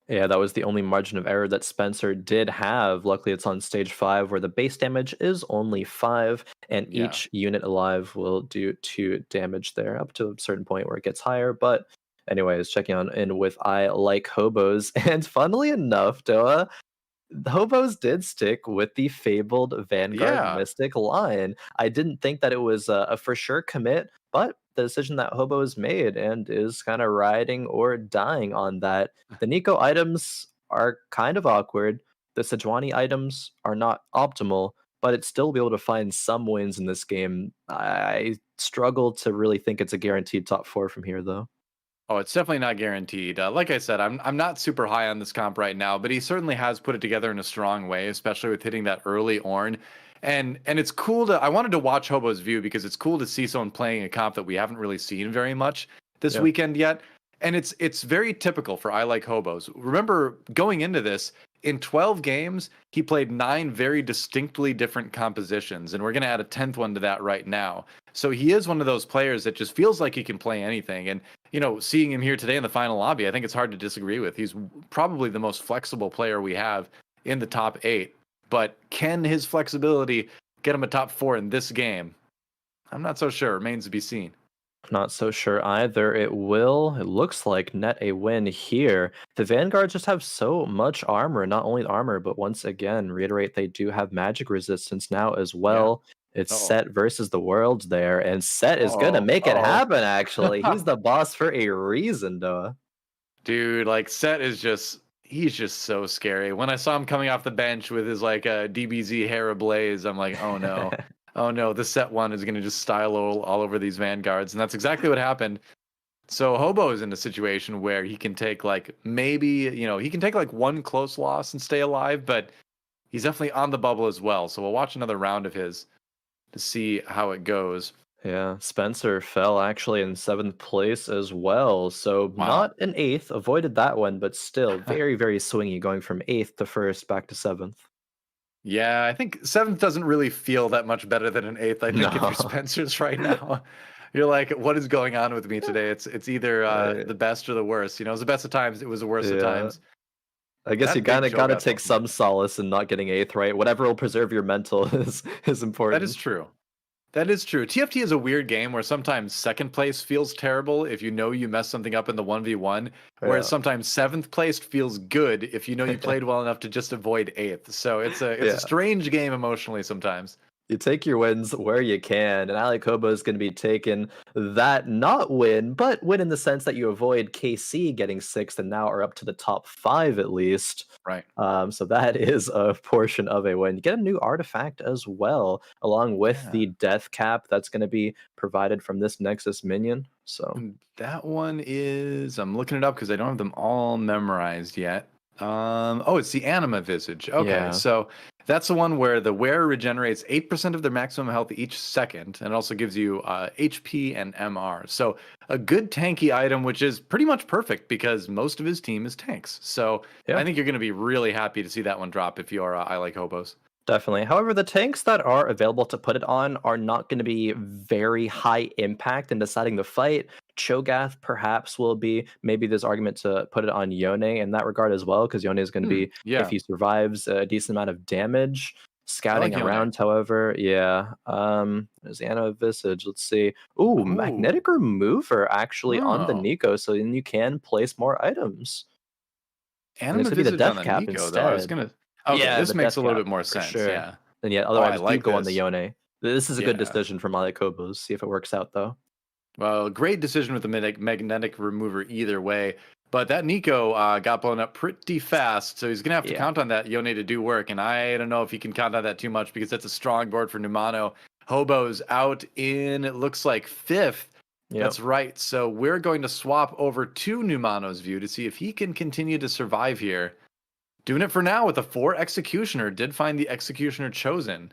Yeah, that was the only margin of error that Spencer did have. Luckily, it's on stage 5 where the base damage is only 5, and each unit alive will do 2 damage there up to a certain point where it gets higher. But anyways, checking on in with I Like Hobos. And funnily enough, Doa, the Hobos did stick with the fabled Vanguard Mystic line. I didn't think that it was a for sure commit, but the decision that Hobos made and is kind of riding or dying on that. The Nico items are kind of awkward. The Sejuani items are not optimal, but it's still be able to find some wins in this game. I struggle to really think it's a guaranteed top 4 from here, though. Oh, it's definitely not guaranteed. Like I said, I'm not super high on this comp right now, but he certainly has put it together in a strong way, especially with hitting that early Ornn. And it's cool I wanted to watch Hobo's view because it's cool to see someone playing a comp that we haven't really seen very much this weekend yet. And it's very typical for I Like Hobos. Remember, going into this, in 12 games, he played 9 very distinctly different compositions, and we're going to add a 10th one to that right now. So he is one of those players that just feels like he can play anything. And, seeing him here today in the final lobby, I think it's hard to disagree with. He's probably the most flexible player we have in the top 8. But can his flexibility get him a top 4 in this game? I'm not so sure. Remains to be seen. Not so sure either. It looks like, net a win here. The Vanguards just have so much armor, not only armor, but once again, reiterate they do have magic resistance now as Yeah. well. It's Uh-oh. Set versus the world there, and Set is gonna Uh-oh. make it Uh-oh. happen, actually. He's the boss for a reason, Noah. Dude, like Set is he's just so scary. When I saw him coming off the bench with his like DBZ hair ablaze, I'm like, oh no. Oh no, the Set one is gonna just style all over these Vanguards. And that's exactly what happened. So Hobo is in a situation where he can take like he can take like one close loss and stay alive, but he's definitely on the bubble as well. So we'll watch another round of his to see how it goes. Yeah, Spencer fell actually in 7th place as well. So Wow. not an 8th, avoided that one, but still very, very swingy going from 8th to 1st back to 7th. Yeah, I think 7th doesn't really feel that much better than an 8th. I think if No. you're Spencer's right now, you're like, what is going on with me today? It's either Right. the best or the worst. You know, it was the best of times. It was the worst of Yeah. times. I guess That you big gotta Joe gotta got take bumped. some solace in not getting 8th, right? Whatever will preserve your mental is important. That is true. That is true. TFT is a weird game where sometimes 2nd place feels terrible if you know you messed something up in the 1v1, whereas Yeah. sometimes 7th place feels good if you know you played well enough to just avoid 8th. So it's Yeah. a strange game emotionally sometimes. You take your wins where you can, and Ali Kobo is going to be taking that not win, but win in the sense that you avoid KC getting 6th and now are up to the top 5 at least. Right. So that is a portion of a win. You get a new artifact as well, along with Yeah. the death cap that's going to be provided from this Nexus minion. So And that one is I'm looking it up because I don't have them all memorized yet. It's the Anima Visage. Okay, Yeah. so that's the one where the wearer regenerates 8% of their maximum health each second, and it also gives you HP and MR. So a good tanky item, which is pretty much perfect because most of his team is tanks. So Yeah. I think you're going to be really happy to see that one drop if you are I Like Hobos. Definitely. However, the tanks that are available to put it on are not going to be very high impact in deciding the fight. Cho'Gath perhaps will be. Maybe there's argument to put it on Yone in that regard as well, because Yone is going to be, yeah. if he survives, a decent amount of damage. Scouting Yone. around, however, yeah. There's the Anima Visage. Let's see. Ooh, Magnetic Remover actually on the Oh. Nico, so then you can place more items. Anima it's gonna be the Visage death on the cap Nico, though. I was instead. gonna. Okay, Yeah, this the makes death a little cap, bit more for sense. sure. Yeah. And yeah, I otherwise like do go on the this. Yone. This is a good Yeah. decision from Ali Kobos. See if it works out though. Well, great decision with the magnetic remover either way. But that Nico got blown up pretty fast, so he's gonna have to Yeah. count on that Yone to do work. And I don't know if he can count on that too much because that's a strong board for Numano. Hobo's out in, it looks like 5th. Yep. That's right. So we're going to swap over to Numano's view to see if he can continue to survive here. Doing it for now with a 4 Executioner. Did find the Executioner chosen.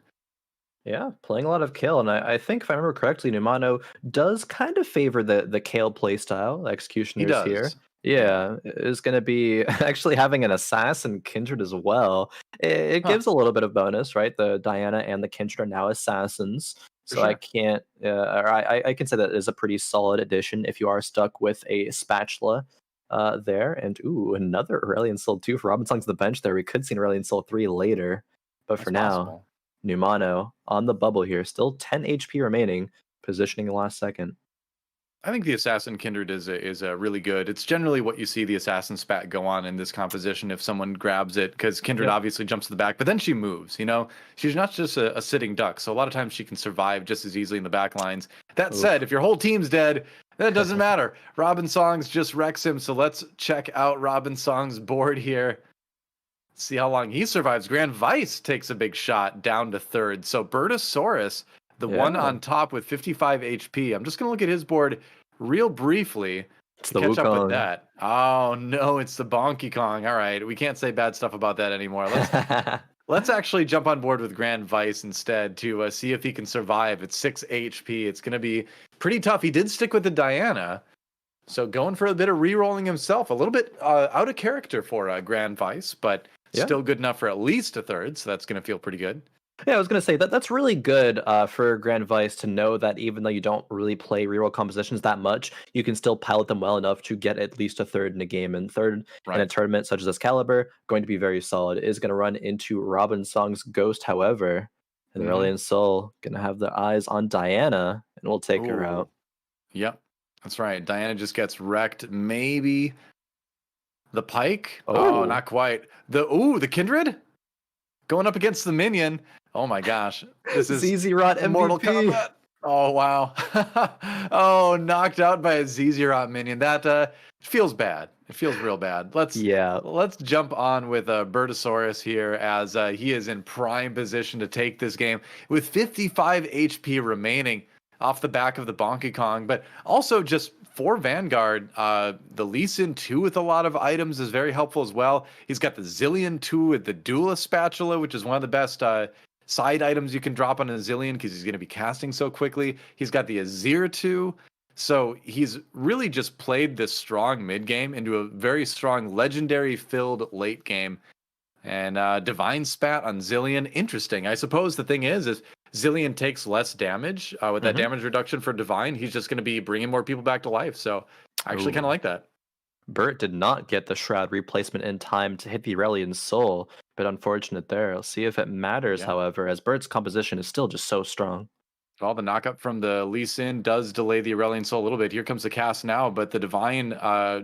Yeah, playing a lot of Kale, and I think if I remember correctly, Numano does kind of favor the Kale playstyle. Executioners does. here. Yeah, is going to be actually having an Assassin Kindred as well. It gives a little bit of bonus, right? The Diana and the Kindred are now Assassins. So I can't, or I can say that is a pretty solid addition if you are stuck with a spatula there. And ooh, another Aurelion Soul 2 for Robin Song's the bench there. We could see an Aurelion Soul 3 later. But for now, Numano on the bubble here, still 10 HP remaining, positioning the last second. I think the Assassin Kindred is really good. It's generally what you see the Assassin spat go on in this composition if someone grabs it, because Kindred obviously jumps to the back, but then she moves, you know? She's not just a sitting duck, so a lot of times she can survive just as easily in the back lines. That said, if your whole team's dead, that doesn't matter. Robin Songs just wrecks him, so let's check out Robin Songs' board here. See how long he survives. Grand Vice takes a big shot down to 3rd. So Bertosaurus, the one on top with 55 HP. I'm just going to look at his board real briefly to catch up with that. Oh, no, it's the Bonky Kong. All right, we can't say bad stuff about that anymore. Let's actually jump on board with Grand Vice instead to see if he can survive at 6 HP. It's going to be pretty tough. He did stick with the Diana. So going for a bit of re-rolling himself. A little bit out of character for Grand Vice, but still good enough for at least a 3rd. So that's going to feel pretty good. Yeah, I was going to say that's really good for Grand Vice to know that even though you don't really play reroll compositions that much, you can still pilot them well enough to get at least a 3rd in a game. And 3rd in a tournament such as Excalibur, going to be very solid. It is going to run into Robin Song's Ghost, however. And Aurelion Soul going to have their eyes on Diana. and we'll take her Ooh. out. Yep, that's right. Diana just gets wrecked. Maybe the Pike? Oh, Oh, not quite. The Kindred going up against the minion. Oh my gosh, this is ZZ Rot Mortal MVP. Kombat. Oh wow. Oh, knocked out by a Zizirot minion. That feels bad. It feels real bad. Yeah. Let's jump on with Bertosaurus here as he is in prime position to take this game with 55 HP remaining off the back of the Donkey Kong, but also just for Vanguard, the Lee Sin 2 with a lot of items is very helpful as well. He's got the Zillion 2 with the Duelist Spatula, which is one of the best side items you can drop on a Zillion because he's going to be casting so quickly. He's got the Azir 2. So he's really just played this strong mid game into a very strong legendary filled late game. And Divine Spat on Zillion, interesting. I suppose the thing is Zillion takes less damage with that damage reduction for Divine. He's just going to be bringing more people back to life. So I actually kind of like that. Bert did not get the Shroud replacement in time to hit the Aurelian's Soul, but unfortunate there. I'll see if it matters, however, as Bert's composition is still just so strong. All the knockup from the Lee Sin does delay the Aurelian Soul a little bit. Here comes the cast now, but the Divine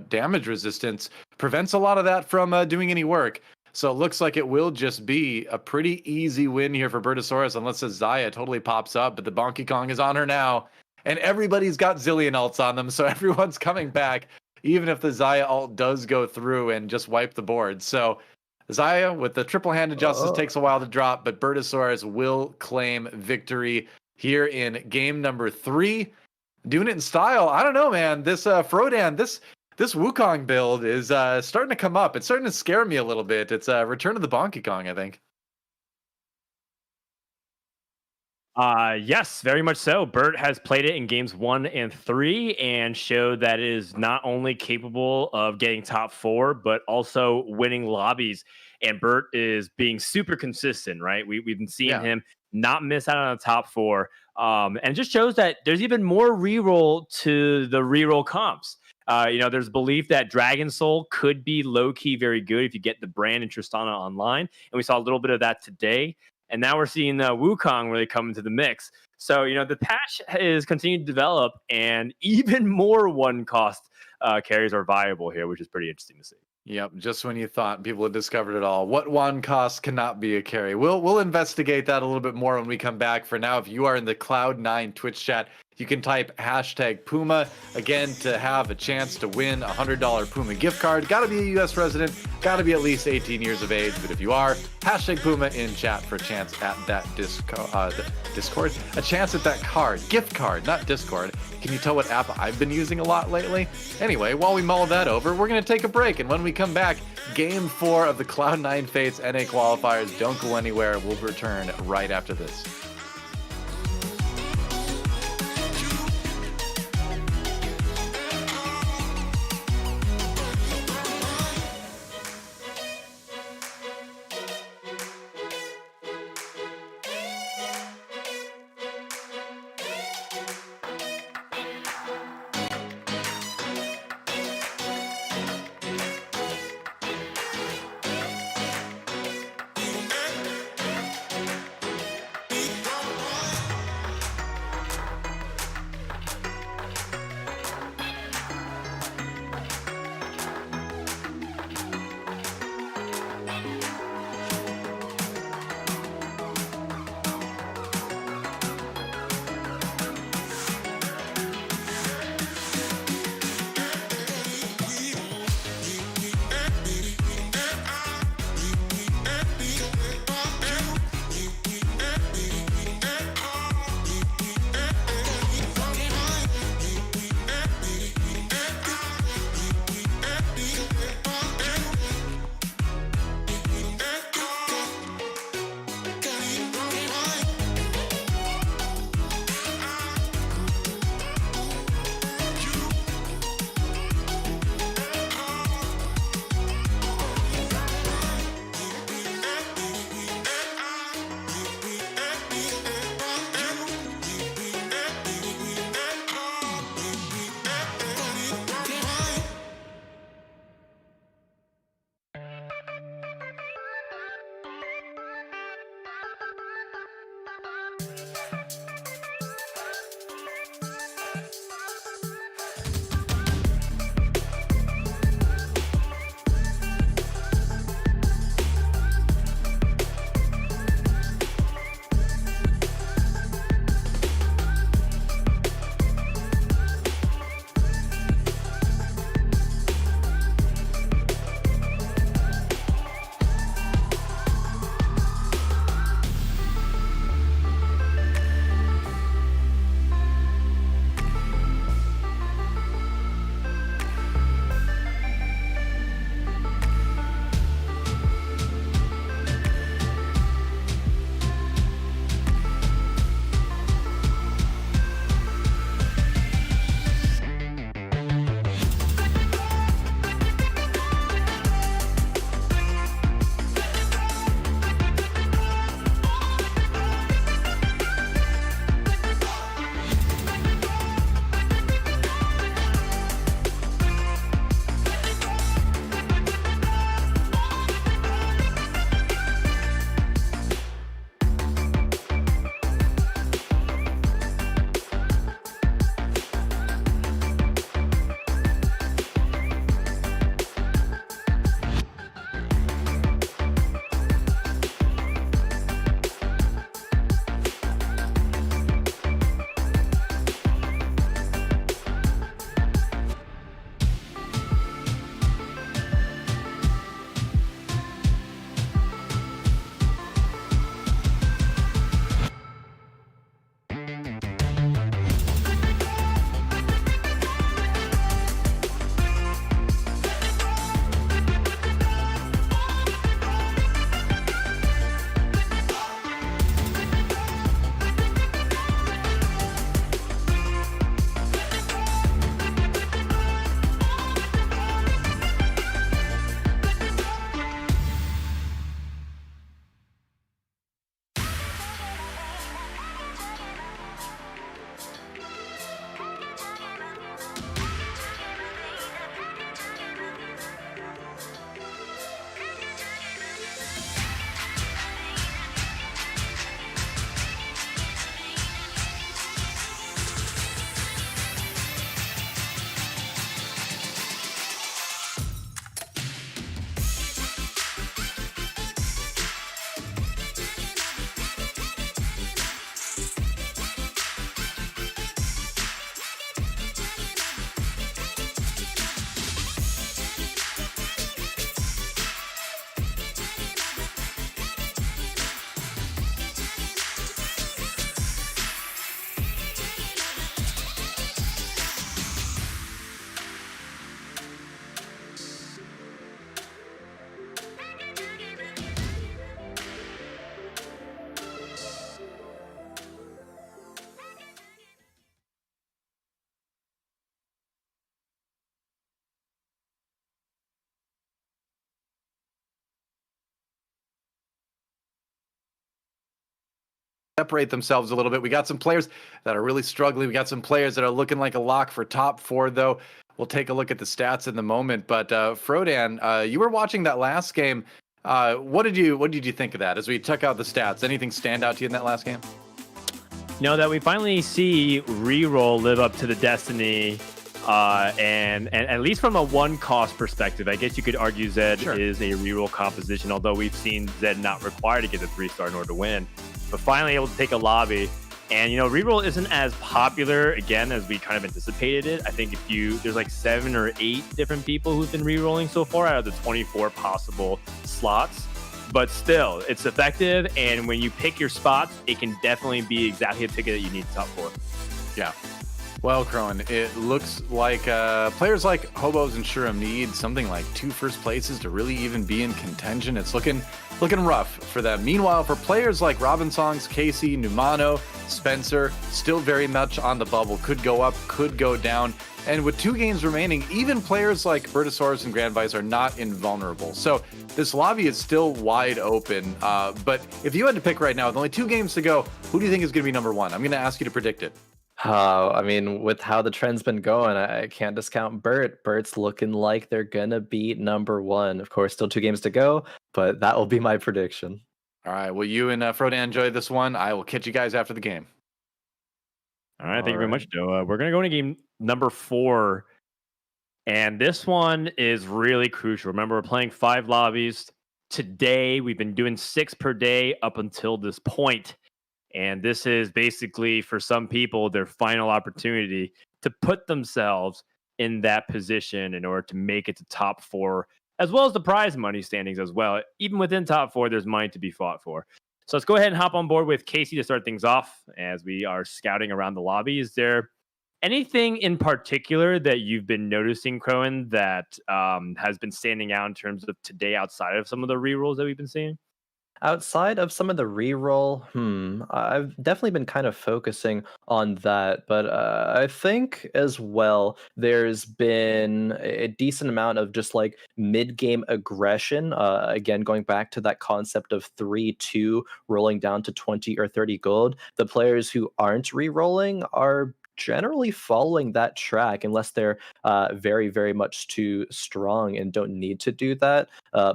damage resistance prevents a lot of that from doing any work. So it looks like it will just be a pretty easy win here for Bertosaurus, unless the Xayah totally pops up, but the Donkey Kong is on her now, and everybody's got Zillion ults on them, so everyone's coming back, even if the Xayah ult does go through and just wipe the board. So Xayah, with the triple-handed justice, takes a while to drop, but Bertosaurus will claim victory here in game number 3. Doing it in style. I don't know, man. This Frodan, this Wukong build is starting to come up. It's starting to scare me a little bit. It's a return of the Donkey Kong, I think. Yes, very much so. Bert has played it in games 1 and 3 and showed that it is not only capable of getting top 4, but also winning lobbies. And Bert is being super consistent, right? We've been seeing him not miss out on the top 4. And it just shows that there's even more reroll to the reroll comps. There's belief that Dragon Soul could be low-key very good if you get the brand and Tristana online. And we saw a little bit of that today. And now we're seeing Wukong really come into the mix. So, the patch is continuing to develop, and even more one-cost carries are viable here, which is pretty interesting to see. Yep, just when you thought people had discovered it all. What one cost cannot be a carry? We'll investigate that a little bit more when we come back. For now, if you are in the Cloud9 Twitch chat, you can type hashtag Puma again to have a chance to win a $100 Puma gift card. Got to be a U.S. resident, got to be at least 18 years of age. But if you are, hashtag Puma in chat for a chance at that Discord. A chance at that card, gift card, not Discord. Can you tell what app I've been using a lot lately? Anyway, while we mull that over, we're going to take a break. And when we come back, Game 4 of the Cloud9 Fates NA qualifiers. Don't go anywhere. We'll return right after this. separate themselves a little bit. We got some players that are really struggling. We got some players that are looking like a lock for top 4, though. We'll take a look at the stats in the moment. But Frodan, you were watching that last game. What did you think of that as we check out the stats? Anything stand out to you in that last game? That we finally see Reroll live up to the destiny, and at least from a one cost perspective, I guess you could argue Zed is a reroll composition, although we've seen Zed not required to get a 3-star in order to win. But finally able to take a lobby. And, reroll isn't as popular, again, as we kind of anticipated it. I think there's like 7 or 8 different people who've been rerolling so far out of the 24 possible slots. But still, it's effective. And when you pick your spots, it can definitely be exactly the ticket that you need top 4. Yeah. Well, Khroen, it looks like players like Hobos and Shuram need something like 2 first places to really even be in contention. It's looking rough for them. Meanwhile, for players like Robinsongs, Casey, Numano, Spencer, still very much on the bubble. Could go up, could go down. And with 2 games remaining, even players like Bertosaurus and Grand Vice are not invulnerable. So this lobby is still wide open. But if you had to pick right now, with only 2 games to go, who do you think is going to be number 1? I'm going to ask you to predict it. I mean, with how the trend's been going, I can't discount Bert. Bert's looking like they're gonna be number 1. Of course, still 2 games to go, but that will be my prediction. All right. Well, you and Frodan enjoy this one. I will catch you guys after the game. All right. Thank you very much, Joe. We're going to go into game number 4. And this one is really crucial. Remember, we're playing 5 lobbies. Today, we've been doing 6 per day up until this point. And this is basically, for some people, their final opportunity to put themselves in that position in order to make it to top 4, as well as the prize money standings as well. Even within top 4, there's money to be fought for. So let's go ahead and hop on board with Casey to start things off as we are scouting around the lobby. Is there anything in particular that you've been noticing, Khroen, that has been standing out in terms of today outside of some of the rerolls that we've been seeing? Outside of some of the reroll, I've definitely been kind of focusing on that, but I think as well there's been a decent amount of just like mid-game aggression. Again, going back to that concept of 3-2 rolling down to 20 or 30 gold. The players who aren't re-rolling are generally following that track unless they're very, very much too strong and don't need to do that.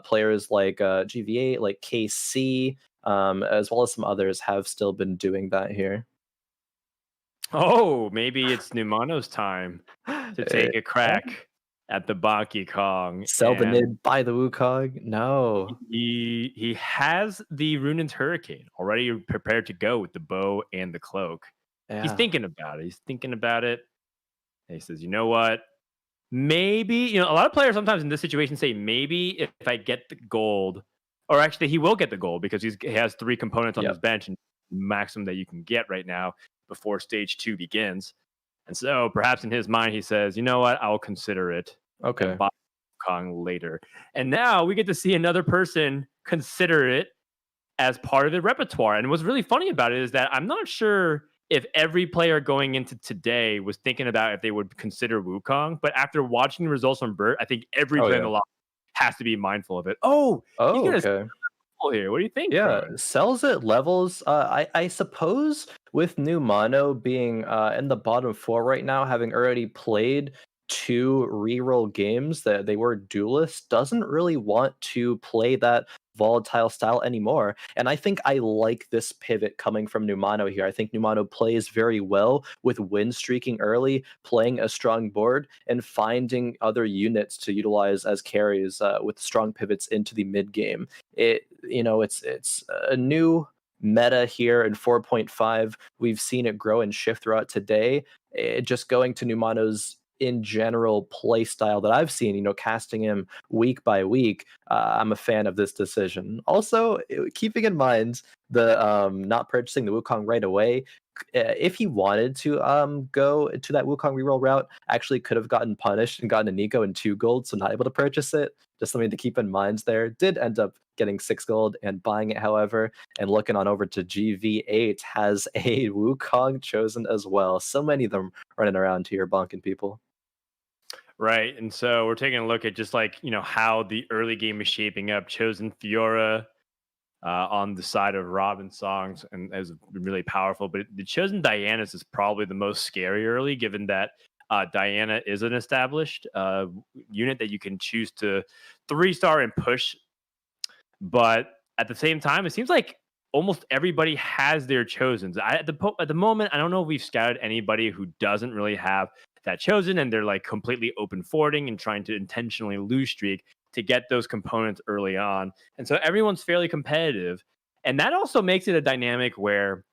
Players like GVA, like KC, as well as some others have still been doing that here. Oh, maybe it's Numano's time to take a crack at the Baki Kong. Sell the mid, buy the Wukong. No. He has the Runin's Hurricane already prepared to go with the bow and the cloak. Yeah. He's thinking about it. And he says, you know what? Maybe, a lot of players sometimes in this situation say, maybe if I get the gold, or actually he will get the gold because he has 3 components on his bench and maximum that you can get right now before stage 2 begins. And so perhaps in his mind, he says, you know what? I'll consider it. Okay. Buy Kong later. And now we get to see another person consider it as part of the repertoire. And what's really funny about it is that I'm not sure if every player going into today was thinking about if they would consider Wukong, but after watching the results from Bert, I think every player in the lobby has to be mindful of it. Okay. Here. What do you think? Yeah, sells at levels. I suppose with Numano being in the bottom 4 right now, having already played 2 reroll games that they were duelists, doesn't really want to play that volatile style anymore. And I think I like this pivot coming from Numano here. I think Numano plays very well with win streaking early, playing a strong board, and finding other units to utilize as carries with strong pivots into the mid game. It's a new meta here in 4.5. We've seen it grow and shift throughout today. Just going to Numano's in general play style that I've seen, casting him week by week, I'm a fan of this decision. Also, keeping in mind the not purchasing the Wukong right away, if he wanted to go to that Wukong reroll route, actually could have gotten punished and gotten a Nico and 2 gold, so not able to purchase it. Just something to keep in mind there. Did end up getting 6 gold and buying it, however, and looking on over to GV8 has a Wukong chosen as well. So many of them running around here bonking people. Right. And so we're taking a look at just like, how the early game is shaping up. Chosen Fiora on the side of Robin's songs, and has been really powerful. But the chosen Diana's is probably the most scary early, given that Diana is an established unit that you can choose to 3-star and push. But at the same time, it seems like almost everybody has their chosens. At the moment, I don't know if we've scouted anybody who doesn't really have that chosen, and they're like completely open forwarding and trying to intentionally lose streak to get those components early on. And so everyone's fairly competitive, and that also makes it a dynamic where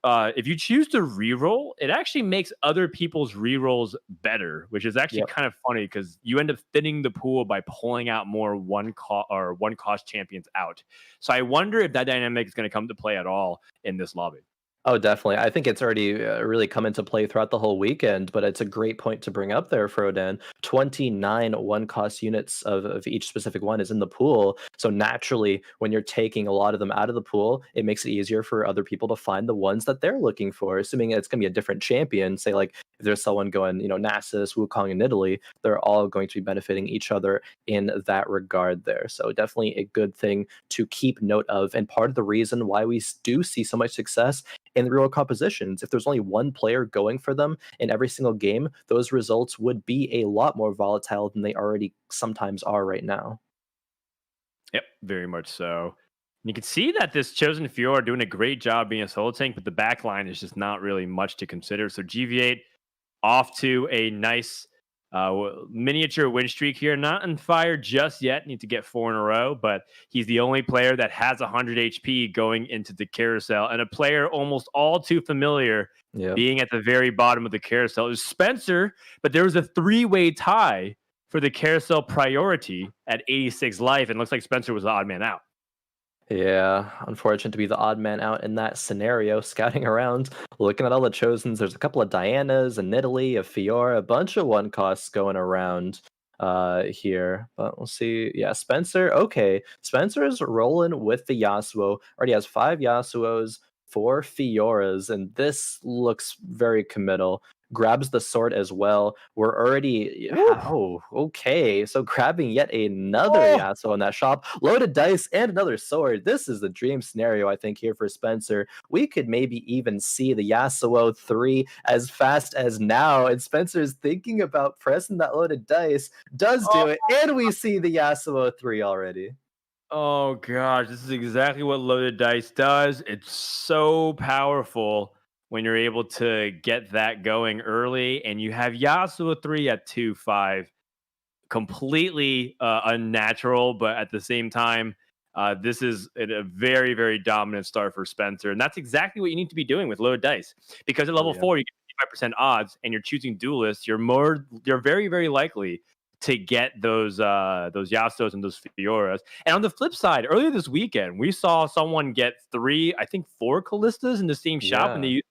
if you choose to reroll, it actually makes other people's rerolls better, which is actually Yep. kind of funny because you end up thinning the pool by pulling out more one cost champions out. So I wonder if that dynamic is going to come to play at all in this lobby. Oh, definitely. I think it's already really come into play throughout the whole weekend, but it's a great point to bring up there, Frodan. 29 one cost units of each specific one is in the pool. So naturally, when you're taking a lot of them out of the pool, it makes it easier for other people to find the ones that they're looking for, assuming it's going to be a different champion. Say, like, if there's someone going, Nasus, Wukong, and Italy, they're all going to be benefiting each other in that regard there. So definitely a good thing to keep note of. And part of the reason why we do see so much success in the real compositions, if there's only one player going for them in every single game, those results would be a lot more volatile than they already sometimes are right now. Yep, very much so. You can see that this chosen Fiora are doing a great job being a solo tank, but the back line is just not really much to consider. So GV8 off to a nice miniature win streak here. Not on fire just yet. Need to get 4 in a row, but he's the only player that has 100 HP going into the carousel, and a player almost all too familiar being at the very bottom of the carousel is Spencer. But there was a 3-way tie for the carousel priority at 86 life, and looks like Spencer was the odd man out. Yeah, unfortunate to be the odd man out in that scenario. Scouting around, looking at all the chosens, there's a couple of Dianas, a Nidalee, a Fiora, a bunch of one costs going around here. But we'll see. Yeah, Spencer. Okay, Spencer's rolling with the Yasuo. Already has 5 Yasuos, 4 Fioras, and this looks very committal. Grabs the sword as well. We're already okay. So grabbing yet another Yasuo in that shop, loaded dice and another sword. This is the dream scenario, I think, here for Spencer. We could maybe even see the Yasuo 3 as fast as now. And Spencer's thinking about pressing that loaded dice, does do it, and we see the Yasuo 3 already. Oh gosh, this is exactly what loaded dice does. It's so powerful when you're able to get that going early, and you have Yasuo 3 at 2-5. Completely unnatural, but at the same time, this is a very, very dominant start for Spencer. And that's exactly what you need to be doing with loaded dice. Because at level 4, you get 55% odds, and you're choosing duelists, you're very, very likely to get those Yasuos and those Fioras. And on the flip side, earlier this weekend, we saw someone get 4 Callistas in the same shop, and they used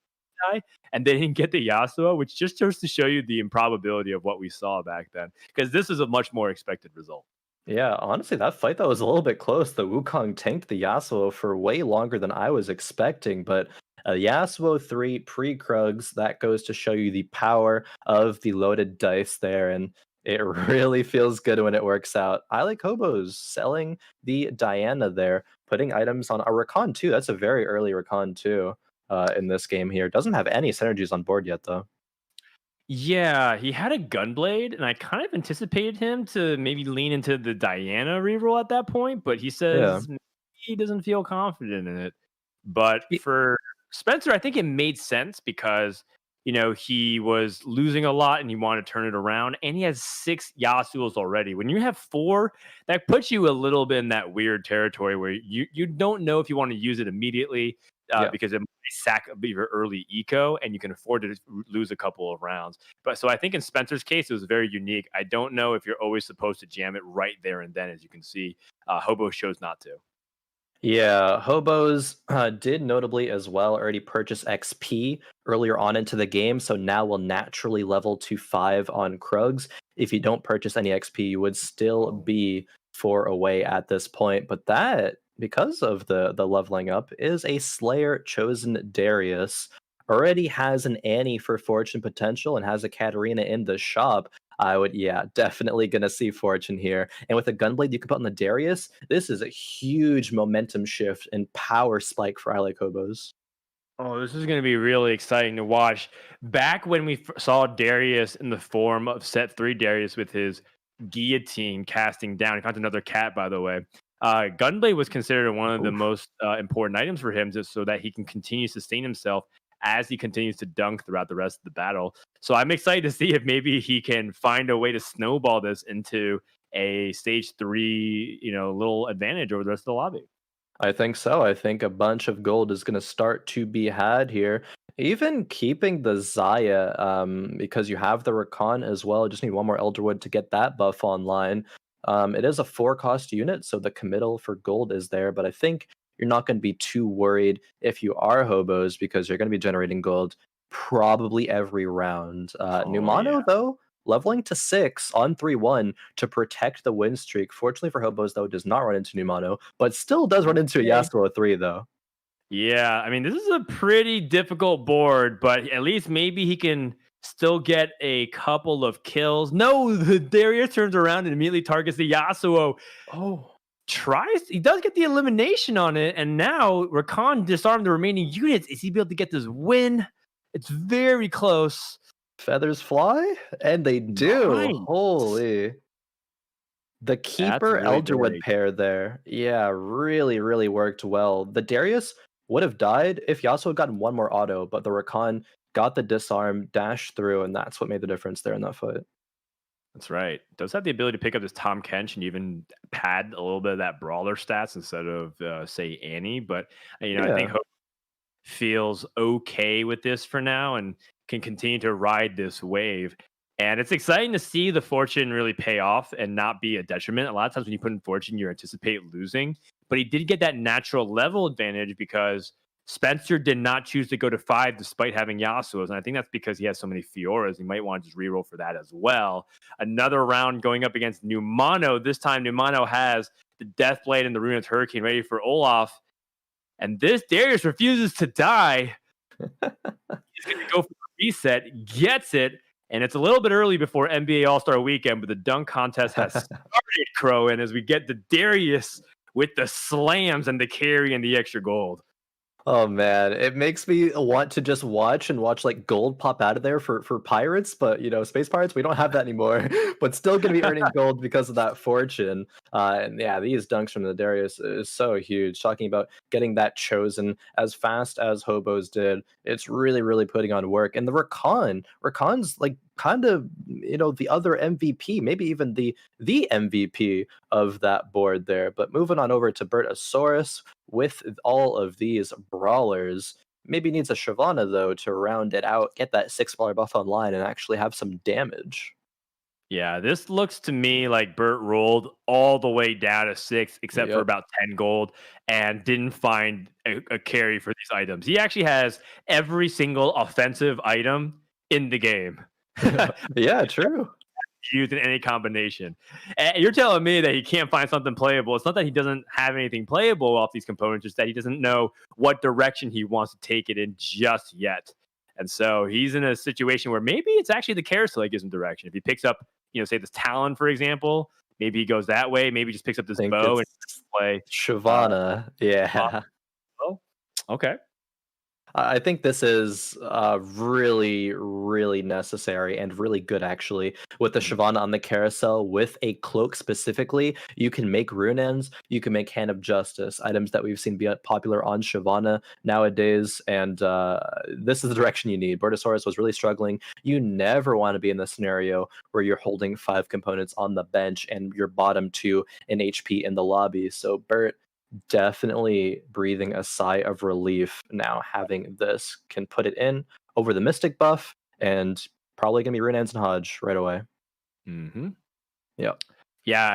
and they didn't get the Yasuo, which just goes to show you the improbability of what we saw back then, because this is a much more expected result. Yeah, honestly, that fight that was a little bit close. The Wukong tanked the Yasuo for way longer than I was expecting, but a Yasuo 3 pre-Krugs, that goes to show you the power of the loaded dice there, and it really feels good when it works out. I like Hobos selling the Diana there, putting items on a Rakan too. That's a very early Rakan too in this game here. Doesn't have any synergies on board yet though. Yeah, he had a Gunblade, and I kind of anticipated him to maybe lean into the Diana reroll at that point, but he says he doesn't feel confident in it. But for Spencer, I think it made sense because, he was losing a lot and he wanted to turn it around, and he has 6 Yasuos already. When you have 4, that puts you a little bit in that weird territory where you don't know if you want to use it immediately. Because it might sack a your early eco, and you can afford to lose a couple of rounds. But so I think in Spencer's case, it was very unique. I don't know if you're always supposed to jam it right there and then, as you can see. Hobo chose not to. Yeah, Hobos did notably as well already purchase XP earlier on into the game, so now will naturally level to 5 on Krugs. If you don't purchase any XP, you would still be 4 away at this point. But that, because of the leveling up, is a Slayer chosen Darius. Already has an Annie for fortune potential and has a Katarina in the shop. I would, yeah, definitely gonna see Fortune here. And with a Gunblade you can put on the Darius, this is a huge momentum shift and power spike for I Like Hobos. Oh, this is going to be really exciting to watch. Back when we saw Darius in the form of set 3 Darius with his guillotine casting down, he found another cat, by the way. Gunblade was considered one of the most important items for him, just so that he can continue to sustain himself as he continues to dunk throughout the rest of the battle. So I'm excited to see if maybe he can find a way to snowball this into a stage 3, little advantage over the rest of the lobby. I think so. I think a bunch of gold is going to start to be had here. Even keeping the Zaya, because you have the Rakan as well. Just need one more Elderwood to get that buff online. It is a 4-cost unit, so the committal for gold is there. But I think you're not going to be too worried if you are hobos, because you're going to be generating gold probably every round. Numano, though, leveling to 6 on 3-1 to protect the win streak. Fortunately for Hobos, though, does not run into Numano, but still does run into a Yasuo 3, though. Yeah, I mean, this is a pretty difficult board, but at least maybe he can still get a couple of kills. No, the Darius turns around and immediately targets the Yasuo. Oh. He does get the elimination on it, and now Rakan disarmed the remaining units. Is he able to get this win? It's very close. Feathers fly? And they do. Right. Holy. The Keeper really Elderwood big. pair there. Yeah, really, really worked well. The Darius would have died if Yasuo had gotten one more auto, but the Rakan got the disarm, dashed through, and that's what made the difference there in that fight. That's right. Does have the ability to pick up this Tom Kench and even pad a little bit of that brawler stats instead of say Annie. But I think Hope feels okay with this for now and can continue to ride this wave. And it's exciting to see the fortune really pay off and not be a detriment. A lot of times when you put in fortune, you anticipate losing. But he did get that natural level advantage because Spencer did not choose to go to 5 despite having Yasuo's. And I think that's because he has so many Fioras. He might want to just reroll for that as well. Another round going up against Numano. This time, Numano has the Deathblade and the Ruinous Hurricane ready for Olaf. And this Darius refuses to die. He's going to go for the reset, gets it. And it's a little bit early before NBA All-Star Weekend, but the dunk contest has started, Khroen, as we get the Darius with the slams and the carry and the extra gold. Oh man, it makes me want to just watch like gold pop out of there for pirates, but space pirates, we don't have that anymore. But still gonna be earning gold because of that fortune. And yeah, these dunks from the Darius is so huge. Talking about getting that chosen as fast as Hobos did, it's really, really putting on work. And the Rakan's like kind of the other MVP, maybe even the MVP of that board there. But moving on over to Bertosaurus with all of these brawlers, maybe needs a Shyvana though to round it out, get that 6 brawler buff online, and actually have some damage. Yeah, this looks to me like Bert rolled all the way down to 6, except for about 10 gold, and didn't find a carry for these items. He actually has every single offensive item in the game. Yeah, true. Used in any combination. And you're telling me that he can't find something playable. It's not that he doesn't have anything playable off these components, just that he doesn't know what direction he wants to take it in just yet. And so he's in a situation where maybe it's actually the carousel that gives him direction. If he picks up, say this Talon, for example, maybe he goes that way. Maybe he just picks up this bow and play Shyvana. Yeah. Oh, okay. I think this is really, really necessary and really good, actually. With the Shyvana on the carousel, with a cloak specifically, you can make Runans, you can make Hand of Justice, items that we've seen be popular on Shyvana nowadays, and this is the direction you need. Bertosaurus was really struggling. You never want to be in the scenario where you're holding 5 components on the bench and you're bottom 2 in HP in the lobby. So Bert, definitely breathing a sigh of relief now, having this can put it in over the Mystic buff, and probably gonna be Runans and Hodge right away. Mm-hmm. Yep. Yeah,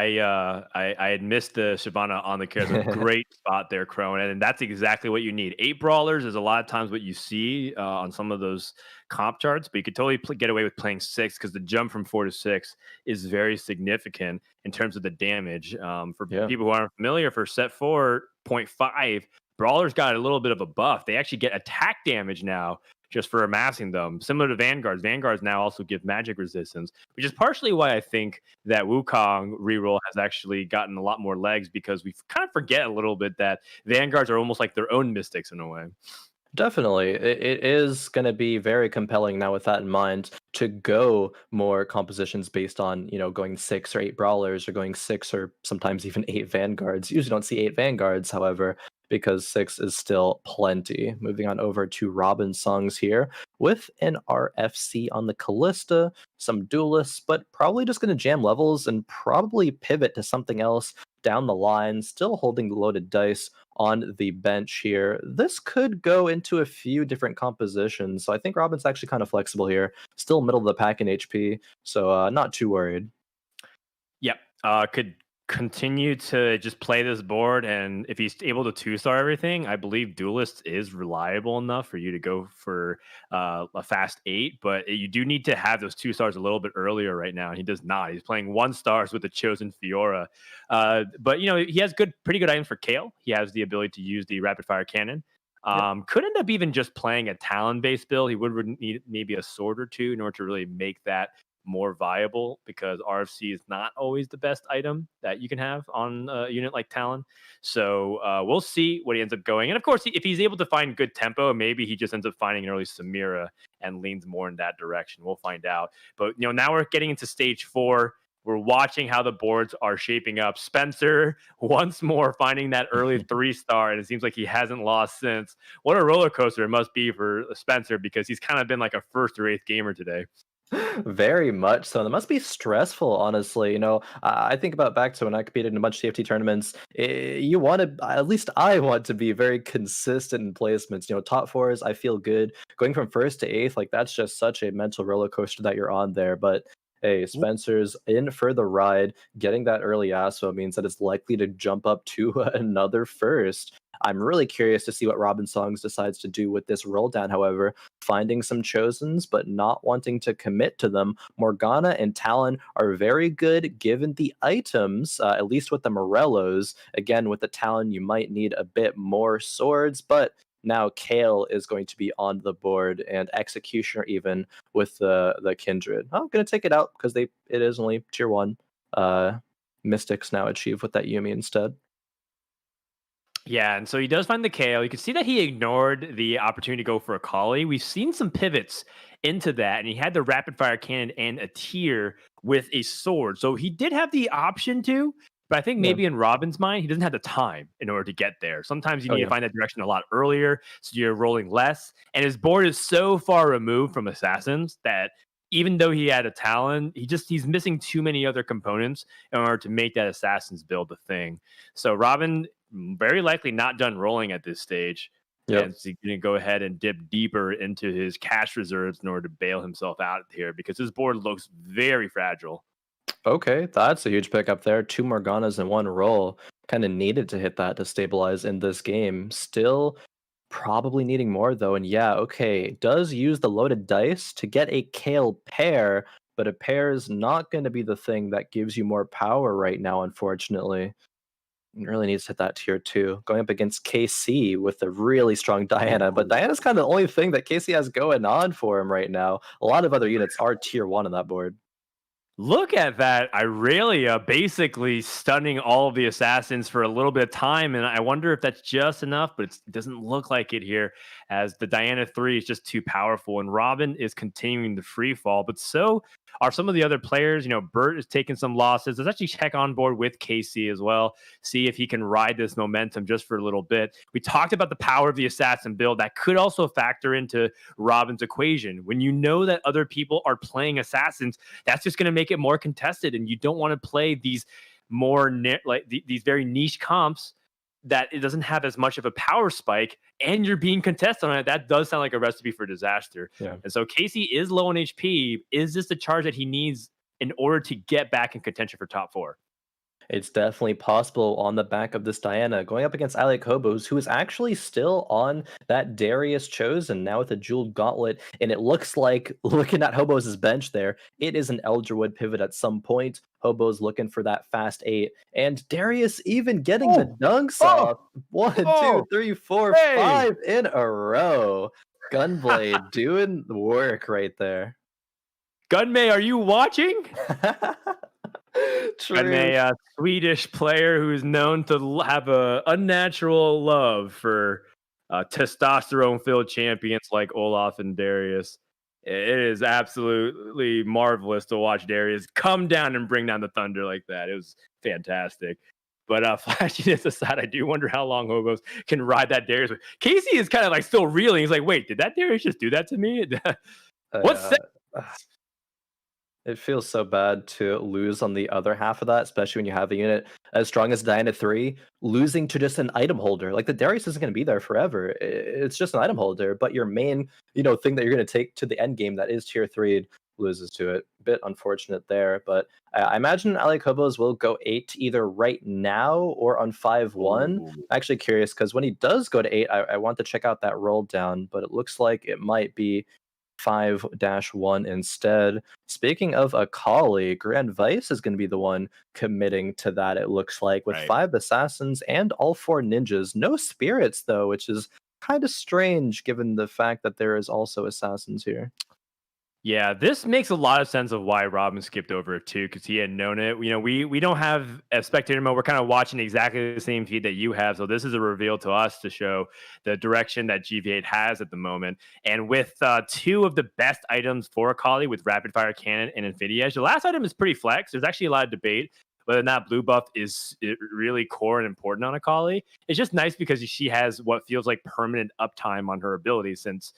I had missed the Shyvana on the carousel. Great spot there, Khroen, and that's exactly what you need. 8 brawlers is a lot of times what you see on some of those comp charts, but you could totally get away with playing 6 because the jump from 4 to 6 is very significant in terms of the damage. For people who aren't familiar, for set 4.5, brawlers got a little bit of a buff. They actually get attack damage now just for amassing them. Similar to Vanguards. Vanguards now also give magic resistance, which is partially why I think that Wukong reroll has actually gotten a lot more legs, because we kind of forget a little bit that Vanguards are almost like their own mystics in a way. Definitely. It is going to be very compelling now with that in mind to go more compositions based on, going 6 or 8 brawlers or going 6 or sometimes even 8 vanguards. Usually don't see 8 vanguards, however, because 6 is still plenty. Moving on over to Robin's songs here with an RFC on the Callista, some duelists, but probably just going to jam levels and probably pivot to something else down the line, still holding the loaded dice on the bench here. This could go into a few different compositions, so I think Robin's actually kind of flexible here. Still middle of the pack in HP, so not too worried. Yep. Could continue to just play this board, and if he's able to 2-star everything, I believe Duelist is reliable enough for you to go for a fast 8, but you do need to have those 2 stars a little bit earlier right now, and he does not. He's playing 1 stars with the Chosen Fiora, but he has pretty good items for Kale. He has the ability to use the rapid fire cannon. Could end up even just playing a Talon based build. He would need maybe a sword or 2 in order to really make that more viable, because RFC is not always the best item that you can have on a unit like Talon. So we'll see what he ends up going. And of course, if he's able to find good tempo, maybe he just ends up finding an early Samira and leans more in that direction. We'll find out. But now we're getting into stage 4. We're watching how the boards are shaping up. Spencer, once more, finding that early 3-star, and it seems like he hasn't lost since. What a roller coaster it must be for Spencer, because he's kind of been like a 1st or 8th gamer today. Very much so. That must be stressful, honestly. I think about back to when I competed in a bunch of TFT tournaments. You want to, at least I want to be very consistent in placements. Top 4s, I feel good. Going from 1st to 8th, like that's just such a mental roller coaster that you're on there. But hey, Spencer's in for the ride. Getting that early ASO means that it's likely to jump up to another 1st. I'm really curious to see what Robin Songs decides to do with this roll down, however. Finding some Chosens, but not wanting to commit to them. Morgana and Talon are very good given the items, at least with the Morellos. Again, with the Talon, you might need a bit more swords, but now Kale is going to be on the board, and Executioner even with the Kindred. I'm going to take it out because it is only tier 1. Mystics now achieve with that Yuumi instead. Yeah, and so he does find the Kale. You can see that he ignored the opportunity to go for a Kali. We've seen some pivots into that, and he had the rapid fire cannon and a tier with a sword. So he did have the option to, but I think maybe in Robin's mind, he doesn't have the time in order to get there. Sometimes you need to find that direction a lot earlier, so you're rolling less. And his board is so far removed from Assassins that even though he had a Talon, he's missing too many other components in order to make that Assassin's build a thing. So Robin, very likely not done rolling at this stage. Yep. And so he's going to go ahead and dip deeper into his cash reserves in order to bail himself out here, because his board looks very fragile. Okay, that's a huge pickup there. 2 Morganas in 1 roll. Kind of needed to hit that to stabilize in this game. Still probably needing more, though. And yeah, okay, does use the loaded dice to get a Kale pair, but a pair is not going to be the thing that gives you more power right now, unfortunately. Really needs to hit that tier 2. Going up against KC with a really strong Diana, but Diana's kind of the only thing that KC has going on for him right now. A lot of other units are tier 1 on that board. Look at that. Irelia basically stunning all of the assassins for a little bit of time, and I wonder if that's just enough, but it doesn't look like it here, as the Diana 3 is just too powerful, and Robin is continuing the free fall, but so are some of the other players. Bert is taking some losses. Let's actually check on board with KC as well, see if he can ride this momentum just for a little bit. We talked about the power of the assassin build. That could also factor into Robin's equation. When you know that other people are playing assassins, that's just going to make it more contested, and you don't want to play these more these very niche comps that it doesn't have as much of a power spike, and you're being contested on it. That does sound like a recipe for disaster. Yeah. And so Casey is low on HP. Is this the charge that he needs in order to get back in contention for top 4? It's definitely possible on the back of this Diana, going up against Alec Hobos, who is actually still on that Darius Chosen, now with a jeweled gauntlet, and it looks like, looking at Hobos' bench there, it is an Elderwood pivot at some point. Hobos looking for that fast 8, and Darius even getting the dunks off. 1, 2, 3, 4, 5 in a row. Gunblade doing the work right there. Gunmay, are you watching? True. Gunmay, a Swedish player who's known to have a unnatural love for testosterone-filled champions like Olaf and Darius. It is absolutely marvelous to watch Darius come down and bring down the thunder like that. It was fantastic. But flashiness aside, I do wonder how long Hobos can ride that Darius. Casey is kind of like still reeling. He's like, wait, did that Darius just do that to me? What's that? It feels so bad to lose on the other half of that, especially when you have a unit as strong as Diana 3, losing to just an item holder. Like the Darius isn't going to be there forever. It's just an item holder, but your main, thing that you're going to take to the end game that is tier 3 loses to it. Bit unfortunate there, but I imagine Ali Hobos will go 8 either right now or on 5-1. I'm actually curious because when he does go to 8, I want to check out that roll down, but it looks like it might be 5-1 instead. Speaking of Akali, Grand Vice is going to be the one committing to that, it looks like, with 5 assassins and all 4 ninjas. No spirits, though, which is kind of strange given the fact that there is also assassins here. Yeah, this makes a lot of sense of why Robin skipped over it too, because he had known it. We don't have a spectator mode. We're kind of watching exactly the same feed that you have. So this is a reveal to us to show the direction that GV8 has at the moment. And with 2 of the best items for Akali with Rapid Fire Cannon and Infinity Edge, the last item is pretty flex. There's actually a lot of debate whether or not blue buff is really core and important on Akali. It's just nice because she has what feels like permanent uptime on her ability, since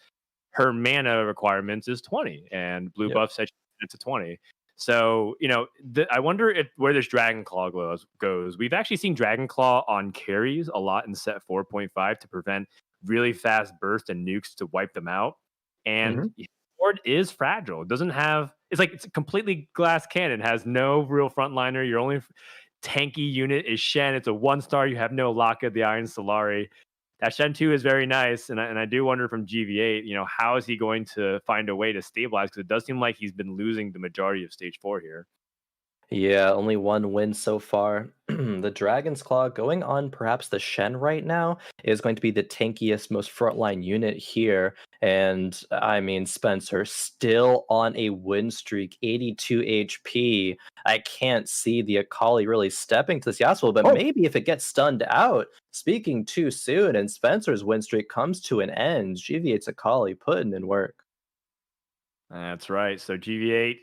her mana requirements is 20 and blue buff said it's a 20. So, I wonder where this Dragon Claw goes. We've actually seen Dragon Claw on carries a lot in set 4.5 to prevent really fast burst and nukes to wipe them out. And Sword is fragile. It doesn't have, it's a completely glass cannon, has no real frontliner. Your only tanky unit is Shen. It's a 1-star. You have no Laka, the Iron Solari. That Shen 2 is very nice, and I do wonder from GV8, how is he going to find a way to stabilize? Because it does seem like he's been losing the majority of stage 4 here. Yeah, only 1 win so far. The Dragon's Claw going on perhaps the Shen right now is going to be the tankiest, most frontline unit here. And I mean, Spencer still on a win streak, 82 HP. I can't see the Akali really stepping to this Yasuo, but maybe if it gets stunned out, speaking too soon, and Spencer's win streak comes to an end, GV8's Akali putting in work. That's right. So GV8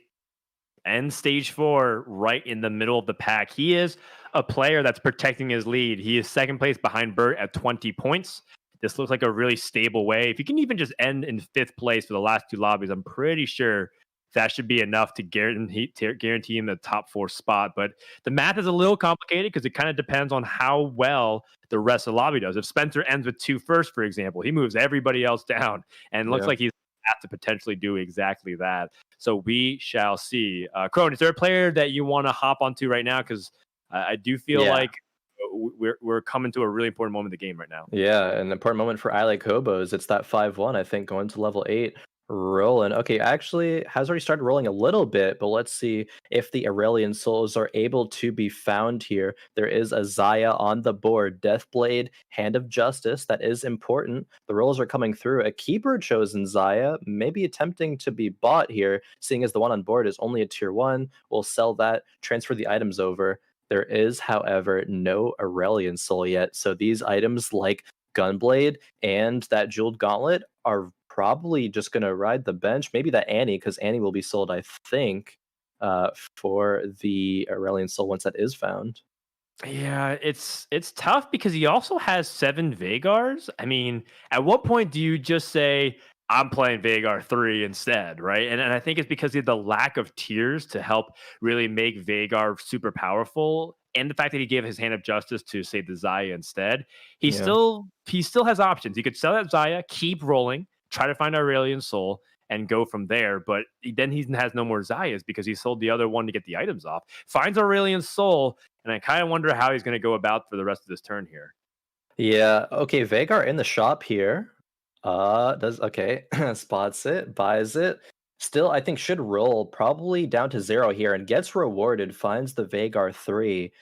and stage 4 right in the middle of the pack. He is a player that's protecting his lead. He is second place behind Bert at 20 points. This looks like a really stable way. If you can even just end in 5th place for the last 2 lobbies, I'm pretty sure that should be enough to guarantee him the top 4 spot. But the math is a little complicated because it kind of depends on how well the rest of the lobby does. If Spencer ends with 2 first, for example, he moves everybody else down, and looks like he's have to potentially do exactly that. So we shall see. Khroen, is there a player that you want to hop onto right now? Because I do feel like we're coming to a really important moment in the game right now. Yeah, an important moment for I Like Hobos. It's that 5-1, I think, going to level 8. Rolling. Okay, actually has already started rolling a little bit, but let's see if the Aurelian souls are able to be found here. There is a Xayah on the board. Deathblade, Hand of Justice, that is important. The rolls are coming through. A keeper chosen Xayah, maybe attempting to be bought here, seeing as the one on board is only a tier 1. We'll sell that, transfer the items over. There is, however, no Aurelian soul yet, so these items like Gunblade and that Jeweled Gauntlet are probably just going to ride the bench. Maybe that Annie, because Annie will be sold, I think, for the Aurelian Soul once that is found. Yeah, it's tough because he also has 7 Vegars. I mean, at what point do you just say, I'm playing Veigar 3 instead, right? And I think it's because of the lack of tiers to help really make Veigar super powerful. And the fact that he gave his Hand of Justice to, say, the Xayah instead. He still has options. He could sell that Xayah, keep rolling, try to find Aurelian Soul, and go from there. But then he has no more Xayahs because he sold the other one to get the items off. Finds Aurelian Soul, and I kind of wonder how he's going to go about for the rest of this turn here. Yeah, okay, Veigar in the shop here. Spots it, buys it. Still, I think should roll probably down to 0 here and gets rewarded, finds the Veigar 3.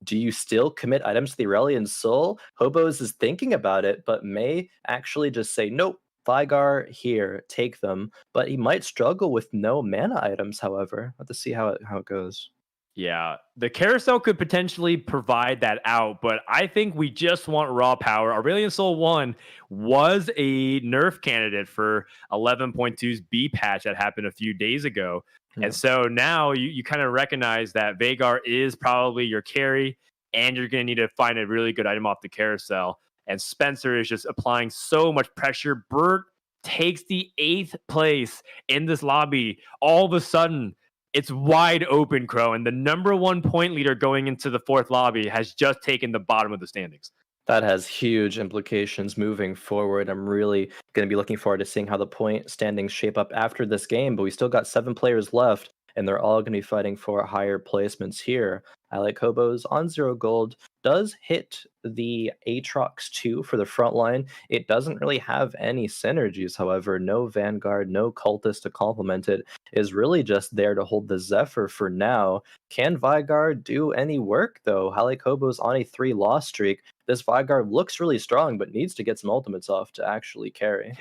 Do you still commit items to the Aurelian Soul? Hobos is thinking about it, but may actually just say, nope, Vigar here, take them, but he might struggle with no mana items, however. Have to see how it goes. Yeah, the carousel could potentially provide that out, but I think we just want raw power. Aurelion Sol 1 was a nerf candidate for 11.2's B patch that happened a few days ago. Yeah. And so now you kind of recognize that Vhagar is probably your carry, and you're going to need to find a really good item off the carousel. And Spencer is just applying so much pressure. Bert takes the 8th place in this lobby. All of a sudden, it's wide open, Khroen. The number 1 point leader going into the 4th lobby has just taken the bottom of the standings. That has huge implications moving forward. I'm really going to be looking forward to seeing how the point standings shape up after this game, but we still got 7 players left, and they're all going to be fighting for higher placements here. I like Hobos on 0 gold. Does hit the Aatrox 2 for the front line. It doesn't really have any synergies, however. No Vanguard, no Cultist to complement it. Is really just there to hold the Zephyr for now. Can Vigar do any work, though? Halleck Hobos on a 3-loss streak. This Vigar looks really strong, but needs to get some ultimates off to actually carry.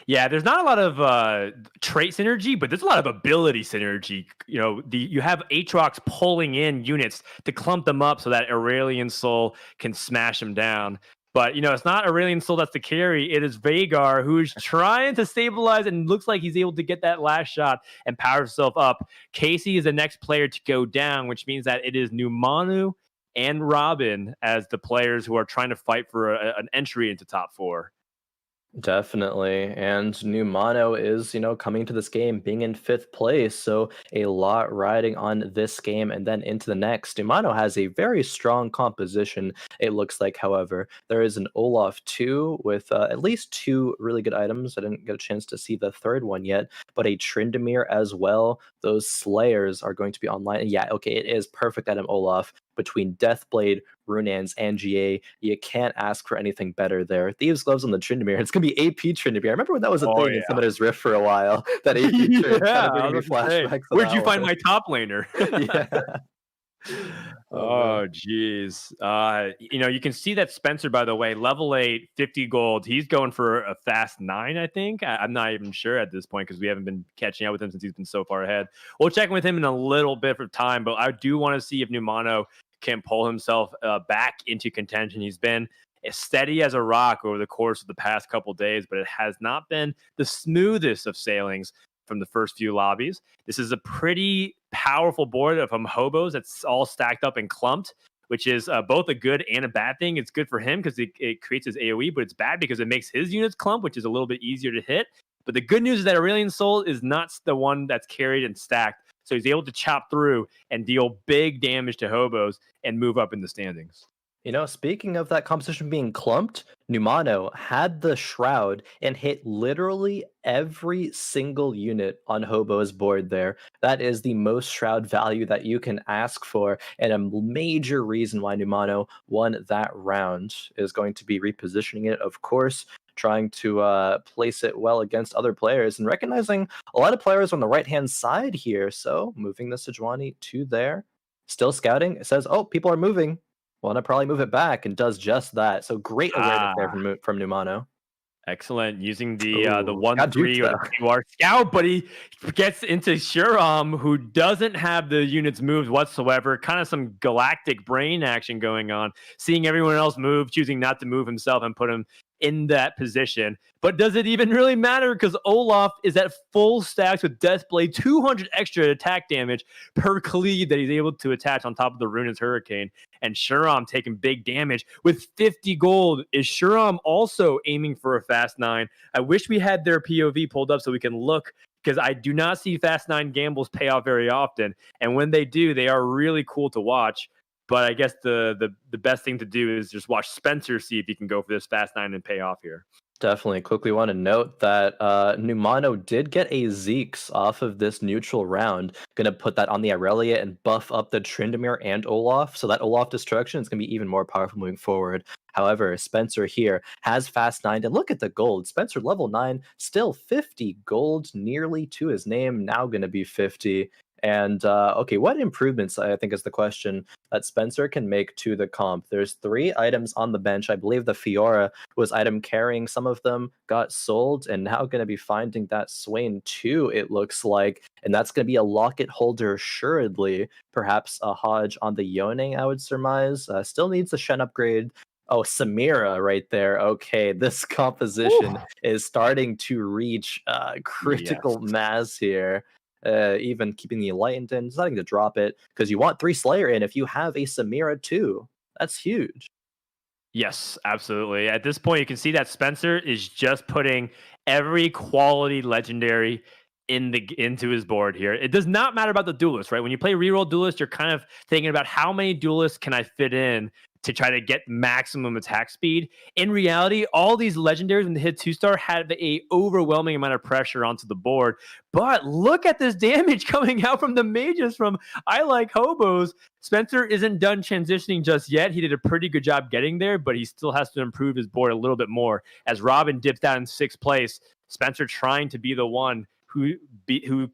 Yeah, there's not a lot of trait synergy, but there's a lot of ability synergy. You know, you have Aatrox pulling in units to clump them up so that Aurelion Sol can smash them down. But, you know, it's not Aurelion Sol that's the carry. It is Vhagar who's trying to stabilize and looks like he's able to get that last shot and power himself up. Casey is the next player to go down, which means that it is Numanu and Robin as the players who are trying to fight for an entry into top 4. Definitely. And Numano is, coming to this game being in 5th place. So a lot riding on this game and then into the next. Numano has a very strong composition, it looks like. However, there is an Olaf 2 with at least 2 really good items. I didn't get a chance to see the third one yet, but a Tryndamere as well. Those Slayers are going to be online. And yeah, okay, it is perfect item Olaf. Between Deathblade, Runans, and GA, you can't ask for anything better there. Thieves' Gloves on the Tryndamere. It's going to be AP Tryndamere. I remember when that was a thing in Summoner's Rift for a while. That AP Tryndamere kind of giving me flashbacks. Where'd you find my top laner? Yeah. Oh, geez. You can see that Spencer, by the way, level 8, 50 gold. He's going for a fast 9, I think. I'm not even sure at this point because we haven't been catching up with him since he's been so far ahead. We'll check in with him in a little bit of time, but I do want to see if Numano can pull himself back into contention. He's been as steady as a rock over the course of the past couple days, but it has not been the smoothest of sailings from the first few lobbies. This is a pretty powerful board from Hobos that's all stacked up and clumped, which is both a good and a bad thing. It's good for him because it creates his AoE, but it's bad because it makes his units clump, which is a little bit easier to hit. But the good news is that Aurelion Sol is not the one that's carried and stacked, so he's able to chop through and deal big damage to Hobos and move up in the standings. Speaking of that composition being clumped, Numano had the Shroud and hit literally every single unit on Hobo's board there. That is the most Shroud value that you can ask for, and a major reason why Numano won that round is going to be repositioning it, of course, trying to place it well against other players, and recognizing a lot of players on the right-hand side here. So moving the Sejuani to there, still scouting. It says, oh, people are moving. Want to probably move it back, and does just that. So great awareness there from Numano. Excellent, using the 1-3 or the QR scout, but he gets into Shuram, who doesn't have the units moved whatsoever. Kind of some galactic brain action going on, seeing everyone else move, choosing not to move himself and put him in that position. But does it even really matter? Because Olaf is at full stacks with Deathblade, 200 extra attack damage per cleave that he's able to attach on top of the Runa's Hurricane. And Shuram taking big damage with 50 gold. Is Shuram also aiming for a fast 9? I wish we had their POV pulled up so we can look, because I do not see fast 9 gambles pay off very often. And when they do, they are really cool to watch. But I guess the best thing to do is just watch Spencer, see if he can go for this fast 9 and pay off here. Definitely. Quickly want to note that Numano did get a Zeke's off of this neutral round. Going to put that on the Aurelia and buff up the Tryndamere and Olaf. So that Olaf destruction is going to be even more powerful moving forward. However, Spencer here has fast 9. And look at the gold. Spencer level 9, still 50 gold, nearly to his name. Now going to be 50. And okay, what improvements, I think, is the question that Spencer can make to the comp? There's 3 items on the bench. I believe the Fiora was item carrying. Some of them got sold, and now going to be finding that Swain too, it looks like. And that's going to be a locket holder, assuredly. Perhaps a Hodge on the Yone, I would surmise. Still needs a Shen upgrade. Oh, Samira right there. Okay, this composition is starting to reach critical mass here. Even keeping the Enlightened in, deciding to drop it because you want 3 Slayer in if you have a Samira too. That's huge. Yes, absolutely. At this point, you can see that Spencer is just putting every quality legendary into his board here. It does not matter about the duelist, right? When you play reroll duelist, you're kind of thinking about how many duelists can I fit in to try to get maximum attack speed. In reality, all these legendaries when they hit 2-star had a overwhelming amount of pressure onto the board. But look at this damage coming out from the mages from I Like Hobos. Spencer isn't done transitioning just yet. He did a pretty good job getting there, but he still has to improve his board a little bit more. As Robin dips down in 6th place, Spencer trying to be the one who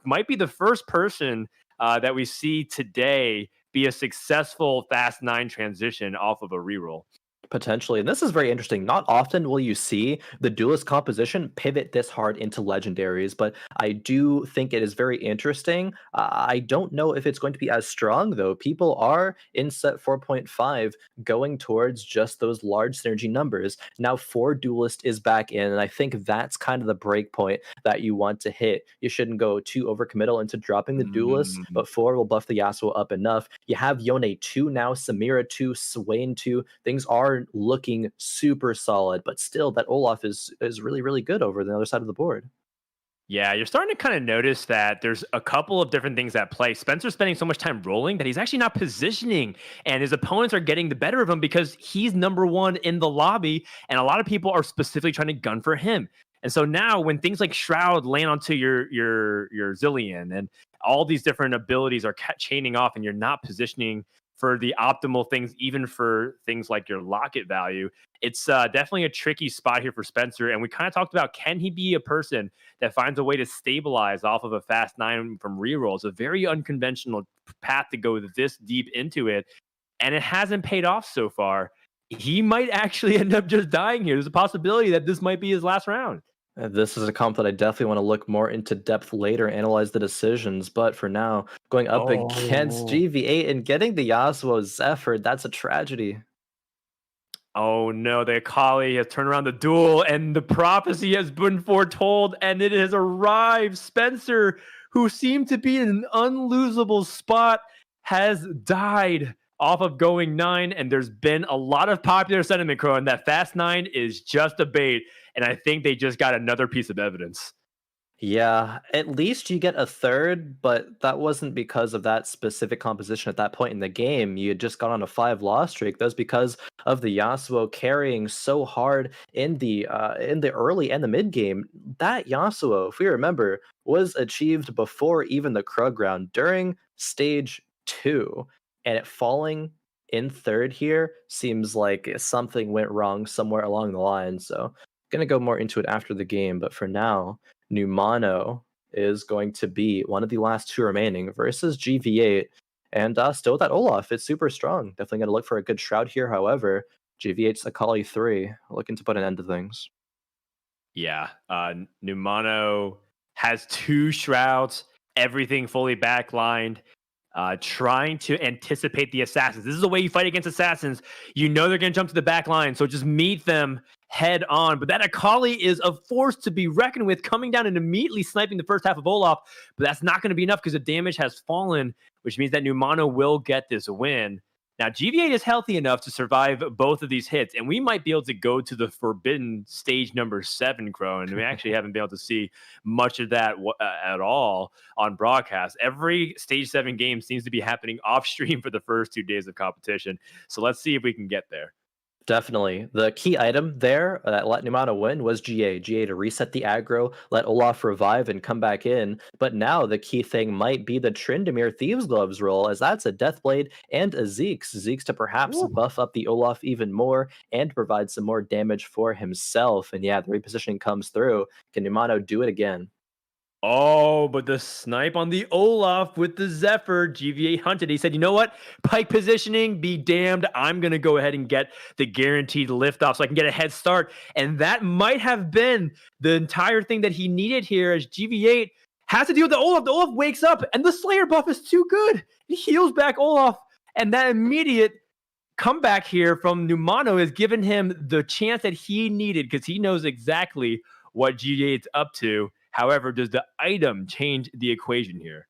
might be the first person that we see today be a successful Fast 9 transition off of a reroll. Potentially. And this is very interesting. Not often will you see the duelist composition pivot this hard into legendaries, but I do think it is very interesting. I don't know if it's going to be as strong, though. People are in set 4.5 going towards just those large synergy numbers. Now 4 duelist is back in, and I think that's kind of the break point that you want to hit. You shouldn't go too overcommittal into dropping the duelist, but 4 will buff the Yasuo up enough. You have Yone 2 now, Samira 2, Swain 2. Things are looking super solid, but still that Olaf is really, really good over the other side of the board. Yeah, you're starting to kind of notice that there's a couple of different things at play. Spencer's spending so much time rolling that he's actually not positioning, and his opponents are getting the better of him because he's number 1 in the lobby, and a lot of people are specifically trying to gun for him. And so now when things like Shroud land onto your Zillion and all these different abilities are chaining off and you're not positioning for the optimal things, even for things like your locket value, it's definitely a tricky spot here for Spencer. And we kind of talked about, can he be a person that finds a way to stabilize off of a Fast 9 from rerolls? A very unconventional path to go this deep into it. And it hasn't paid off so far. He might actually end up just dying here. There's a possibility that this might be his last round. This is a comp that I definitely want to look more into depth later, analyze the decisions. But for now, going up against GV8 and getting the Yasuo Zephyr, that's a tragedy. Oh no, the Akali has turned around the duel, and the prophecy has been foretold, and it has arrived. Spencer, who seemed to be in an unlosable spot, has died off of going 9, and there's been a lot of popular sentiment, Khroen, that Fast 9 is just a bait, and I think they just got another piece of evidence. Yeah, at least you get a 3rd, but that wasn't because of that specific composition at that point in the game. You had just got on a 5-loss streak. That was because of the Yasuo carrying so hard in the early and the mid game. That Yasuo, if we remember, was achieved before even the Krug round during stage 2. And it falling in 3rd here seems like something went wrong somewhere along the line. So going to go more into it after the game. But for now, Numano is going to be one of the last 2 remaining versus GV8. And still that Olaf, it's super strong. Definitely going to look for a good Shroud here. However, GV8's Akali 3, looking to put an end to things. Yeah, Numano has 2 Shrouds, everything fully backlined. Trying to anticipate the assassins. This is the way you fight against assassins. You know they're going to jump to the back line, so just meet them head on. But that Akali is a force to be reckoned with, coming down and immediately sniping the first half of Olaf. But that's not going to be enough because the damage has fallen, which means that Numano will get this win. Now, GV8 is healthy enough to survive both of these hits, and we might be able to go to the forbidden stage number 7, Khroen, and we actually haven't been able to see much of that at all on broadcast. Every stage 7 game seems to be happening off stream for the first 2 days of competition, so let's see if we can get there. Definitely. The key item there that let Numano win was GA. GA to reset the aggro, let Olaf revive and come back in. But now the key thing might be the Tryndamere Thieves Gloves roll, as that's a Deathblade and a Zeke's. Zeke's to perhaps buff up the Olaf even more and provide some more damage for himself. And yeah, the repositioning comes through. Can Numano do it again? Oh, but the snipe on the Olaf with the Zephyr, GVA hunted. He said, you know what? Pike positioning, be damned. I'm going to go ahead and get the guaranteed liftoff so I can get a head start. And that might have been the entire thing that he needed here as GV8 has to deal with the Olaf. The Olaf wakes up and the Slayer buff is too good. He heals back Olaf. And that immediate comeback here from Numano has given him the chance that he needed because he knows exactly what GV8's up to. However, does the item change the equation here?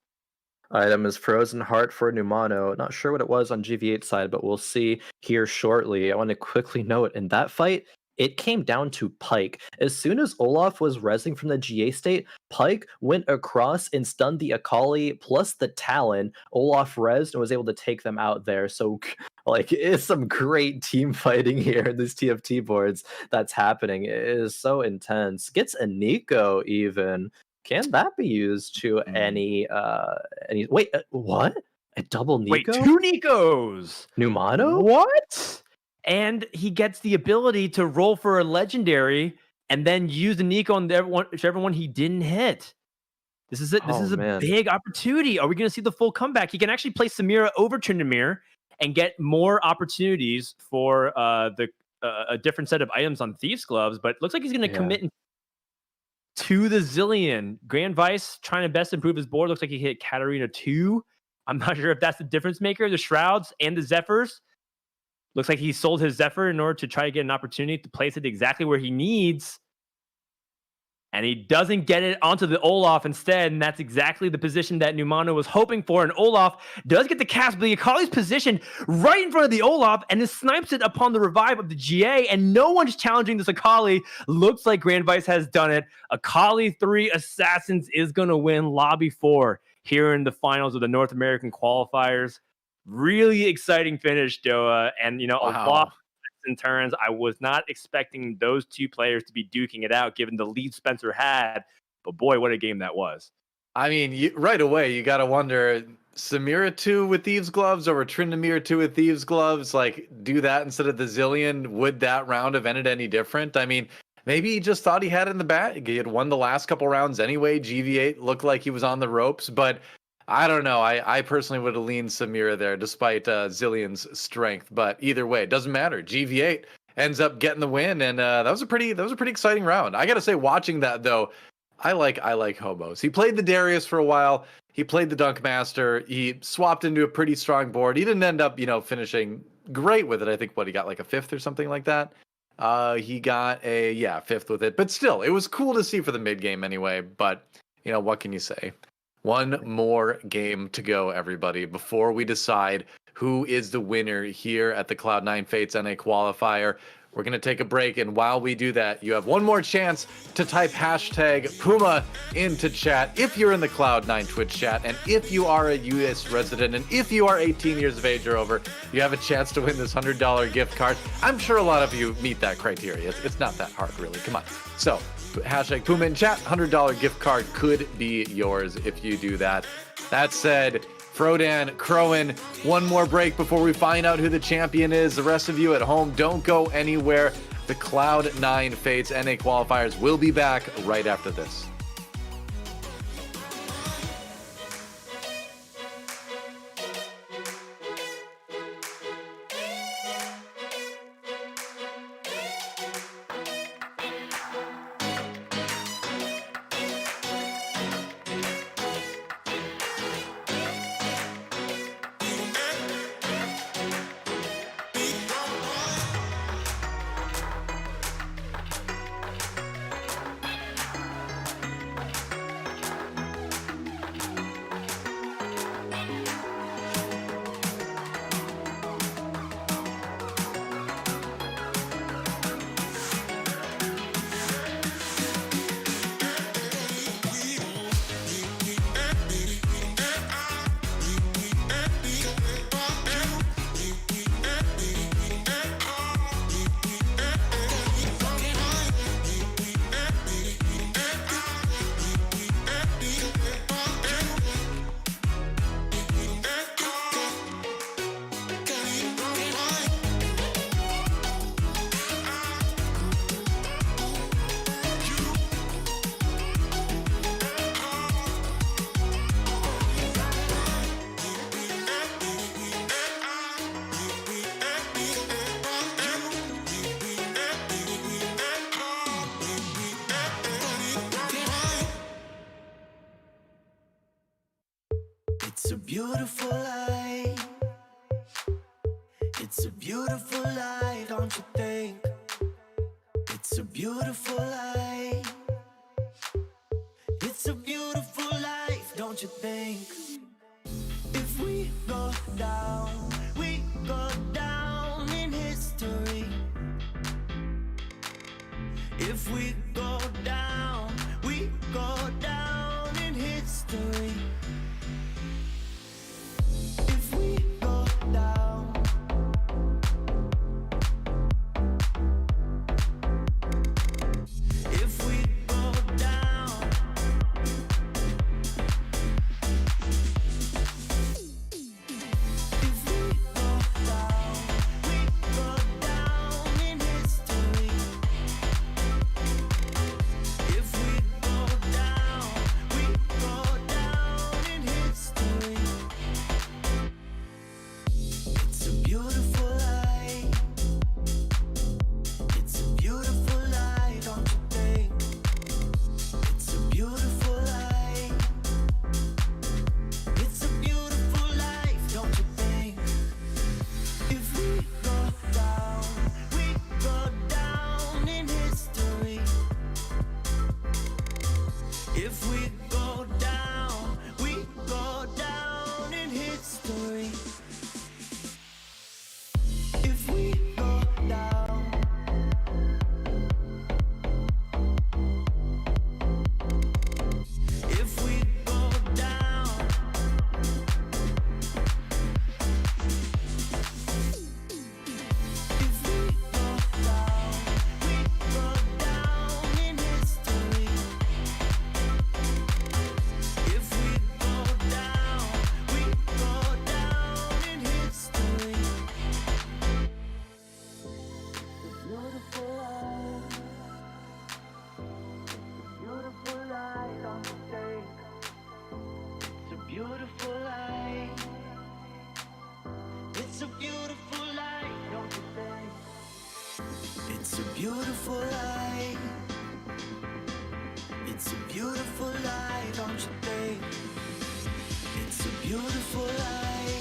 Item is Frozen Heart for Numano. Not sure what it was on GV8 side, but we'll see here shortly. I want to quickly note in that fight, it came down to Pike. As soon as Olaf was rezzing from the GA state, Pike went across and stunned the Akali plus the Talon. Olaf rezzed and was able to take them out there. So, like, it's some great team fighting here in these TFT boards that's happening. It is so intense. Gets a Nico even. Can that be used to any wait, what? A double Nico? Wait, 2 Nicos! Numano? What? And he gets the ability to roll for a legendary and then use the Nico on whichever one he didn't hit. This is it. This is a big opportunity. Are we going to see the full comeback? He can actually play Samira over Tryndamere and get more opportunities for a different set of items on Thieves Gloves, but it looks like he's going to commit to the Zillion. Grand Vice trying to best improve his board. Looks like he hit Katarina 2. I'm not sure if that's the difference maker. The Shrouds and the Zephyrs. Looks like he sold his Zephyr in order to try to get an opportunity to place it exactly where he needs. And he doesn't get it onto the Olaf instead, and that's exactly the position that Numano was hoping for. And Olaf does get the cast, but the Akali's positioned right in front of the Olaf, and it snipes it upon the revive of the GA, and no one's challenging this Akali. Looks like Grand Vice has done it. Akali 3 Assassins is going to win Lobby 4 here in the finals of the North American qualifiers. Really exciting finish, Doa, and, a lot in turns. I was not expecting those two players to be duking it out given the lead Spencer had, but boy, what a game that was. I mean, right away, you got to wonder, Samira 2 with Thieves Gloves over Tryndamere 2 with Thieves Gloves, like, do that instead of the Zillion. Would that round have ended any different? I mean, maybe he just thought he had it in the bag. He had won the last couple rounds anyway. GV8 looked like he was on the ropes, but I don't know. I personally would have leaned Samira there despite Zillion's strength. But either way, it doesn't matter. GV8 ends up getting the win, and that was a pretty exciting round. I gotta say, watching that though, I like Hobos. He played the Darius for a while. He played the Dunkmaster. He swapped into a pretty strong board. He didn't end up, finishing great with it. I think he got like a 5th or something like that. He got a 5th with it. But still, it was cool to see for the mid game anyway. But what can you say? One more game to go, everybody, before we decide who is the winner here at the Cloud9 Fates NA Qualifier. We're going to take a break, and while we do that, you have one more chance to type hashtag Puma into chat if you're in the Cloud9 Twitch chat, and if you are a US resident, and if you are 18 years of age or over, you have a chance to win this $100 gift card. I'm sure a lot of you meet that criteria. It's not that hard, really. Come on. So, hashtag Puma in chat, $100 gift card could be yours if you do that. That said, Frodan, Khroen, one more break before we find out who the champion is. The rest of you at home, don't go anywhere. The Cloud9 Fates NA qualifiers will be back right after this. beautiful life. It's a beautiful life, don't you think? It's a beautiful life. It's a beautiful life, don't you think? If we go down in history. If we go down in history. If we go down. If we go down. If we go down in history. If we go down in history. It's a beautiful life. It's a beautiful life, don't you think? It's a beautiful life. It's a beautiful life, don't you think? If we go down in history. If we go down in history. If we go down. If we go down. If we go down in history. If we go down in history. Beautiful life. Beautiful life, don't you think? It's a beautiful life. It's a beautiful life, don't you think? It's a beautiful life. It's a beautiful life, don't you think? It's a beautiful life.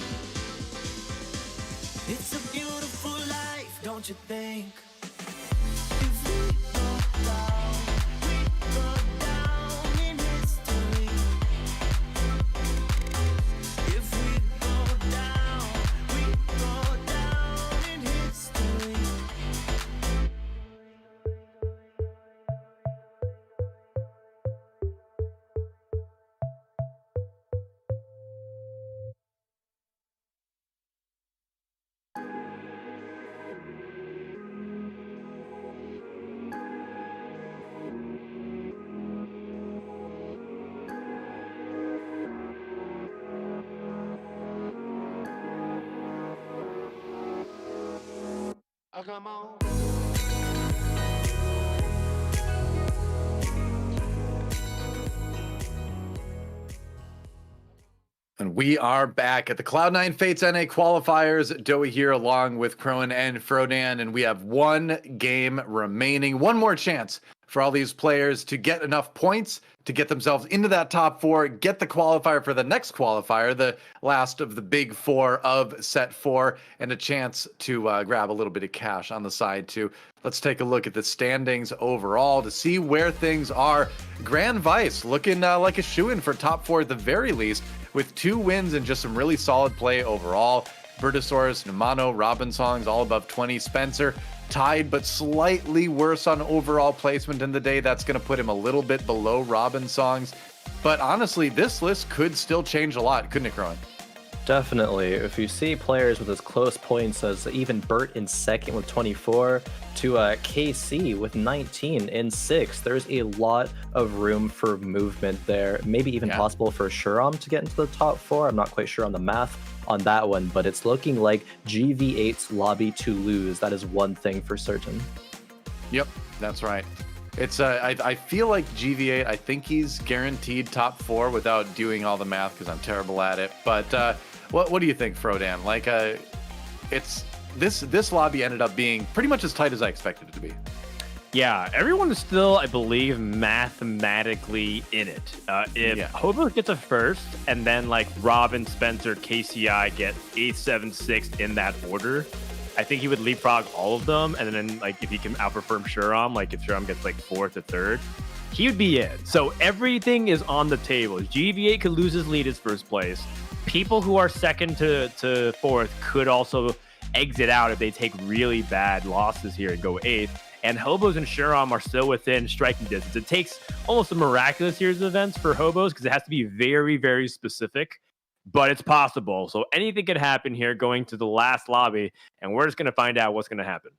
It's a beautiful life, don't you think? If we go down in history. If we go down in history. Come on. And we are back at the Cloud9 Fates NA qualifiers. Doey here along with Khroen and Frodan, and we have one game remaining. One more chance for all these players to get enough points to get themselves into that top four, get the qualifier for the next qualifier, the last of the big four of set four, and a chance to grab a little bit of cash on the side too. Let's take a look at the standings overall to see where things are. Grand Vice looking like a shoo-in for top four at the very least, with 2 wins and just some really solid play overall. Bertosaurus, Numano, Robinsongs all above 20. Spencer tied, but slightly worse on overall placement in the day. That's going to put him a little bit below Robinsongs. But honestly, this list could still change a lot, couldn't it, Khroen? Definitely. If you see players with as close points as even Bert in second with 24 to KC with 19 in sixth, there's a lot of room for movement there. Maybe even possible for Shuram to get into the top four. I'm not quite sure on the math on that one, but it's looking like GV8's lobby to lose. That is one thing for certain. Yep, that's right. It's I feel like GV8, I think he's guaranteed top four without doing all the math because I'm terrible at it. But what do you think, Frodan? Like, it's this lobby ended up being pretty much as tight as I expected it to be. Yeah, everyone is still, I believe, mathematically in it. If Hobos gets a first, and then like Robin, Spencer, KCI get 8th, 7th, 6th in that order, I think he would leapfrog all of them. And then like if he can outperform Shuram, like if Shuram gets like 4th or 3rd, he would be in. So everything is on the table. GV8 could lose his lead as first place. People who are 2nd to 4th could also exit out if they take really bad losses here and go 8th. And Hobos and Shuram are still within striking distance. It takes almost a miraculous series of events for Hobos because it has to be very, very specific, but it's possible. So anything could happen here going to the last lobby, and we're just going to find out what's going to happen.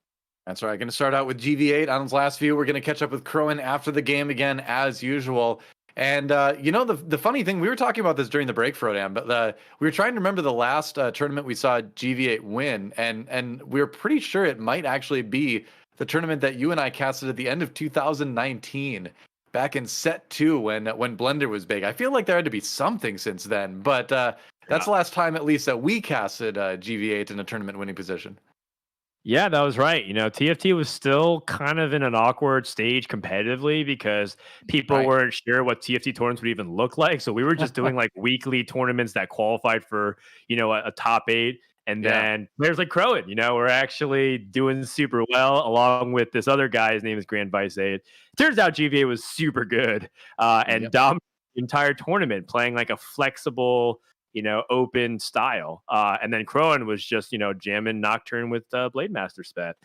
That's right. Going to start out with GV8 on his last view. We're going to catch up with Khroen after the game again, as usual. And, you know, the funny thing, we were talking about this during the break, Frodan, but we were trying to remember the last tournament we saw GV8 win, and we were pretty sure it might actually be the tournament that you and I casted at the end of 2019, back in set 2 when Blender was big. I feel like there had to be something since then, but that's the last time at least that we casted GV8 in a tournament winning position. Yeah, that was right. You know, TFT was still kind of in an awkward stage competitively because people weren't sure what TFT tournaments would even look like. So we were just doing like weekly tournaments that qualified for, you know, a top 8. And then players like Khroen, you know, were actually doing super well, along with this other guy. His name is Grand Vice 8. Turns out GVA was super good and dominated the entire tournament, playing like a flexible, you know, open style. And then Khroen was just, you know, jamming Nocturne with Blade Master Spat.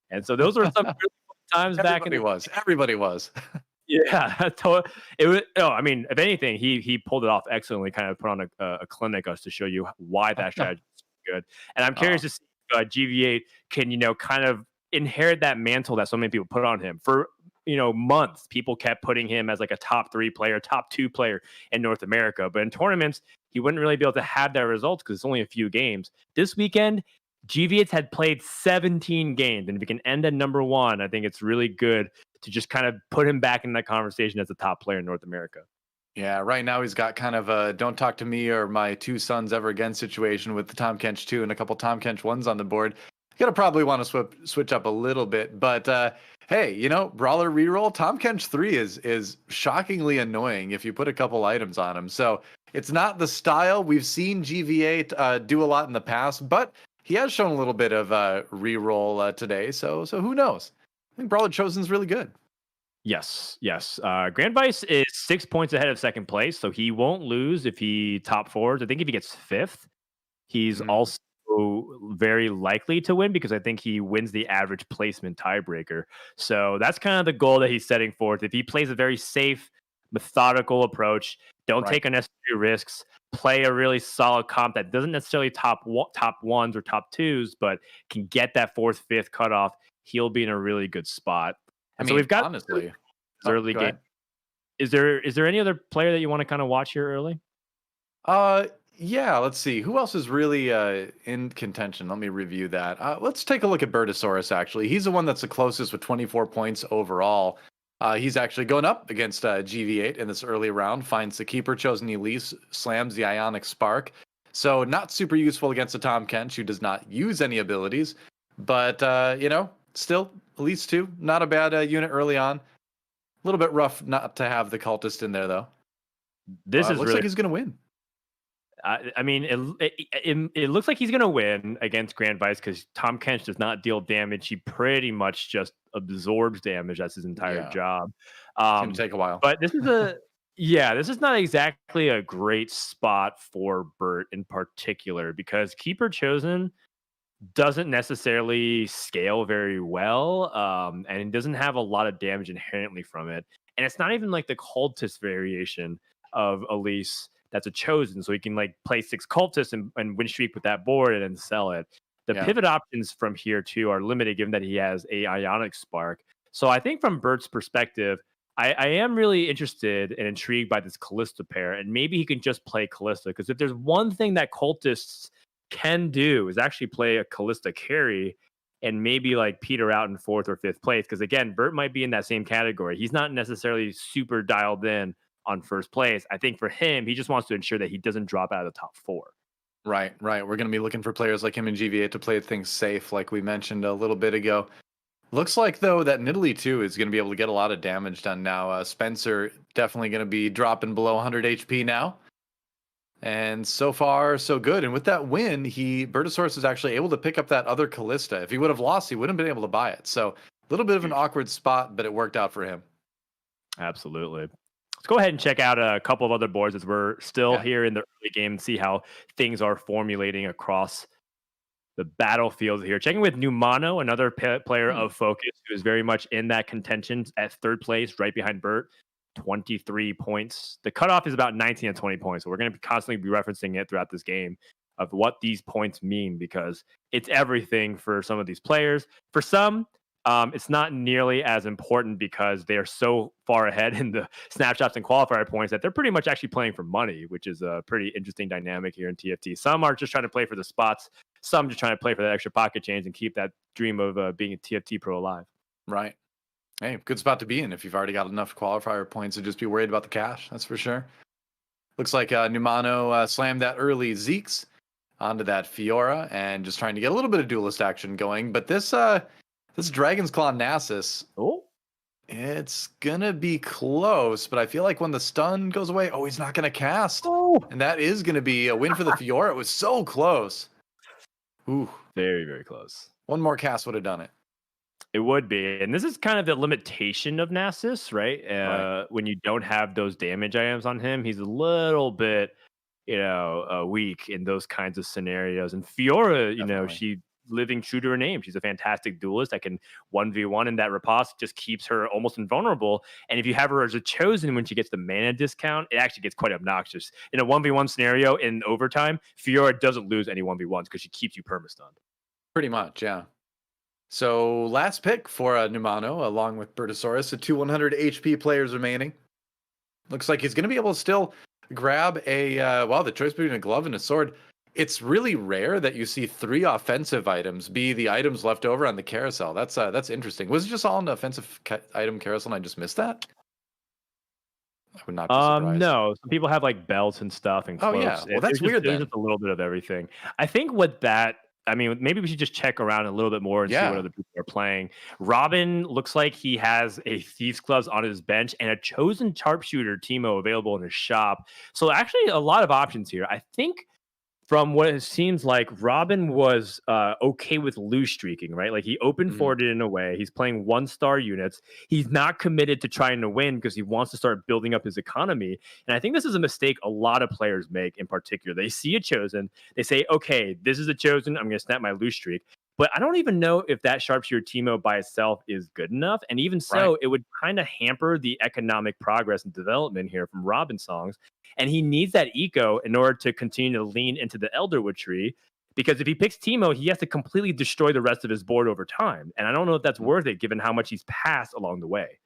And so those were some really fun times back in Everybody was. Yeah, it was. Oh, I mean, if anything, he pulled it off excellently. Kind of put on a clinic us to show you why that strategy is good. And I'm curious to see if GV8 can, you know, kind of inherit that mantle that so many people put on him. For, you know, months, people kept putting him as like a top 3 player, top 2 player in North America. But in tournaments, he wouldn't really be able to have that results because it's only a few games. This weekend, GV8 had played 17 games, and if he can end at number 1, I think it's really good to just kind of put him back in that conversation as a top player in North America. Yeah, right now he's got kind of a don't talk to me or my 2 sons ever again situation with the Tom Kench 2 and a couple Tom Kench 1s on the board. You're going to probably want to switch up a little bit, but hey, you know, Brawler reroll, Tom Kench 3 is shockingly annoying if you put a couple items on him. So it's not the style. We've seen GV8 do a lot in the past, but he has shown a little bit of reroll today. So who knows? I think Brawler Chosen's really good. Yes. Grand Vice is 6 points ahead of second place, so he won't lose if he top 4s. I think if he gets 5th, he's also very likely to win because I think he wins the average placement tiebreaker. So that's kind of the goal that he's setting forth. If he plays a very safe, methodical approach, don't take unnecessary risks, play a really solid comp that doesn't necessarily top 1s or top 2s, but can get that 4th, 5th cutoff, he'll be in a really good spot. I mean, so we've got honestly early game. Is there any other player that you want to kind of watch here early? Yeah, let's see. Who else is really in contention? Let me review that. Let's take a look at Bertosaurus, actually. He's the one that's the closest with 24 points overall. He's actually going up against GV8 in this early round, finds the keeper, chosen Elise, slams the Ionic Spark. So not super useful against a Tom Kench, who does not use any abilities. But, you know, still, Elise 2, not a bad unit early on. A little bit rough not to have the cultist in there, though. This looks like he's going to win. I mean, it looks like he's going to win against Grand Vice because Tom Kench does not deal damage. He pretty much just absorbs damage. That's his entire job. It's going to take a while. But this is this is not exactly a great spot for Bert in particular because Keeper Chosen doesn't necessarily scale very well, and it doesn't have a lot of damage inherently from it. And it's not even like the cultist variation of Elise that's a chosen, so he can like play 6 cultists and win streak with that board and then sell it. The pivot options from here too are limited, given that he has a Ionic Spark. So I think from Bert's perspective, I am really interested and intrigued by this Callista pair, and maybe he can just play Callista, because if there's one thing that cultists can do is actually play a Callista carry and maybe like peter out in 4th or 5th place. Because again, Bert might be in that same category. He's not necessarily super dialed in on first place. I think for him, he just wants to ensure that he doesn't drop out of the top 4. Right. We're going to be looking for players like him in GVA to play things safe, like we mentioned a little bit ago. Looks like, though, that Nidalee, too, is going to be able to get a lot of damage done now. Spencer definitely going to be dropping below 100 HP now. And so far, so good. And with that win, Bertosaurus is actually able to pick up that other Callista. If he would have lost, he wouldn't have been able to buy it. So a little bit of an awkward spot, but it worked out for him. Absolutely. Let's go ahead and check out a couple of other boards as we're still here in the early game and see how things are formulating across the battlefield here. Checking with Numano, another player of Focus, who is very much in that contention at third place, right behind Bert. 23 points. The cutoff is about 19 and 20 points. So we're going to constantly be referencing it throughout this game of what these points mean, because it's everything for some of these players. For some, it's not nearly as important because they are so far ahead in the snapshots and qualifier points that they're pretty much actually playing for money, which is a pretty interesting dynamic here in TFT. Some are just trying to play for the spots. Some just trying to play for that extra pocket change and keep that dream of being a TFT pro alive. Right. Hey, good spot to be in if you've already got enough qualifier points to just be worried about the cash. That's for sure. Looks like Numano slammed that early Zeeks onto that Fiora and just trying to get a little bit of duelist action going. But this Dragon's Claw Nasus, it's going to be close, but I feel like when the stun goes away, he's not going to cast. And that is going to be a win for the Fiora. It was so close. Ooh. Very, very close. One more cast would have done it. It would be. And this is kind of the limitation of Nasus, right? Right. When you don't have those damage items on him, he's a little bit, weak in those kinds of scenarios. And Fiora, she living true to her name. She's a fantastic duelist that can 1v1, and that riposte just keeps her almost invulnerable. And if you have her as a chosen when she gets the mana discount, it actually gets quite obnoxious. In a 1v1 scenario in overtime, Fiora doesn't lose any 1v1s because she keeps you perma-stunned. Pretty much, yeah. So last pick for Numano, along with Bertosaurus, the 100 HP players remaining. Looks like he's going to be able to still grab the choice between a glove and a sword. It's really rare that you see 3 offensive items be the items left over on the carousel. That's interesting. Was it just all an offensive item carousel and I just missed that? I would not be surprised. No, some people have like belts and stuff and cloaks. Oh yeah, well that's weird. There's just a little bit of everything. I think maybe we should just check around a little bit more and see what other people are playing. Robin looks like he has a Thieves Gloves on his bench and a chosen sharpshooter Teemo available in his shop. So actually a lot of options here. I think from what it seems like, Robin was okay with loose streaking, right? Like he open forwarded in a way. He's playing 1-star units. He's not committed to trying to win because he wants to start building up his economy. And I think this is a mistake a lot of players make in particular. They see a chosen. They say, okay, this is a chosen. I'm going to snap my loose streak. But I don't even know if that sharpshooter Teemo by itself is good enough. And even so, it would kind of hamper the economic progress and development here from Robin songs. And he needs that eco in order to continue to lean into the Elderwood tree. Because if he picks Teemo, he has to completely destroy the rest of his board over time. And I don't know if that's worth it given how much he's passed along the way.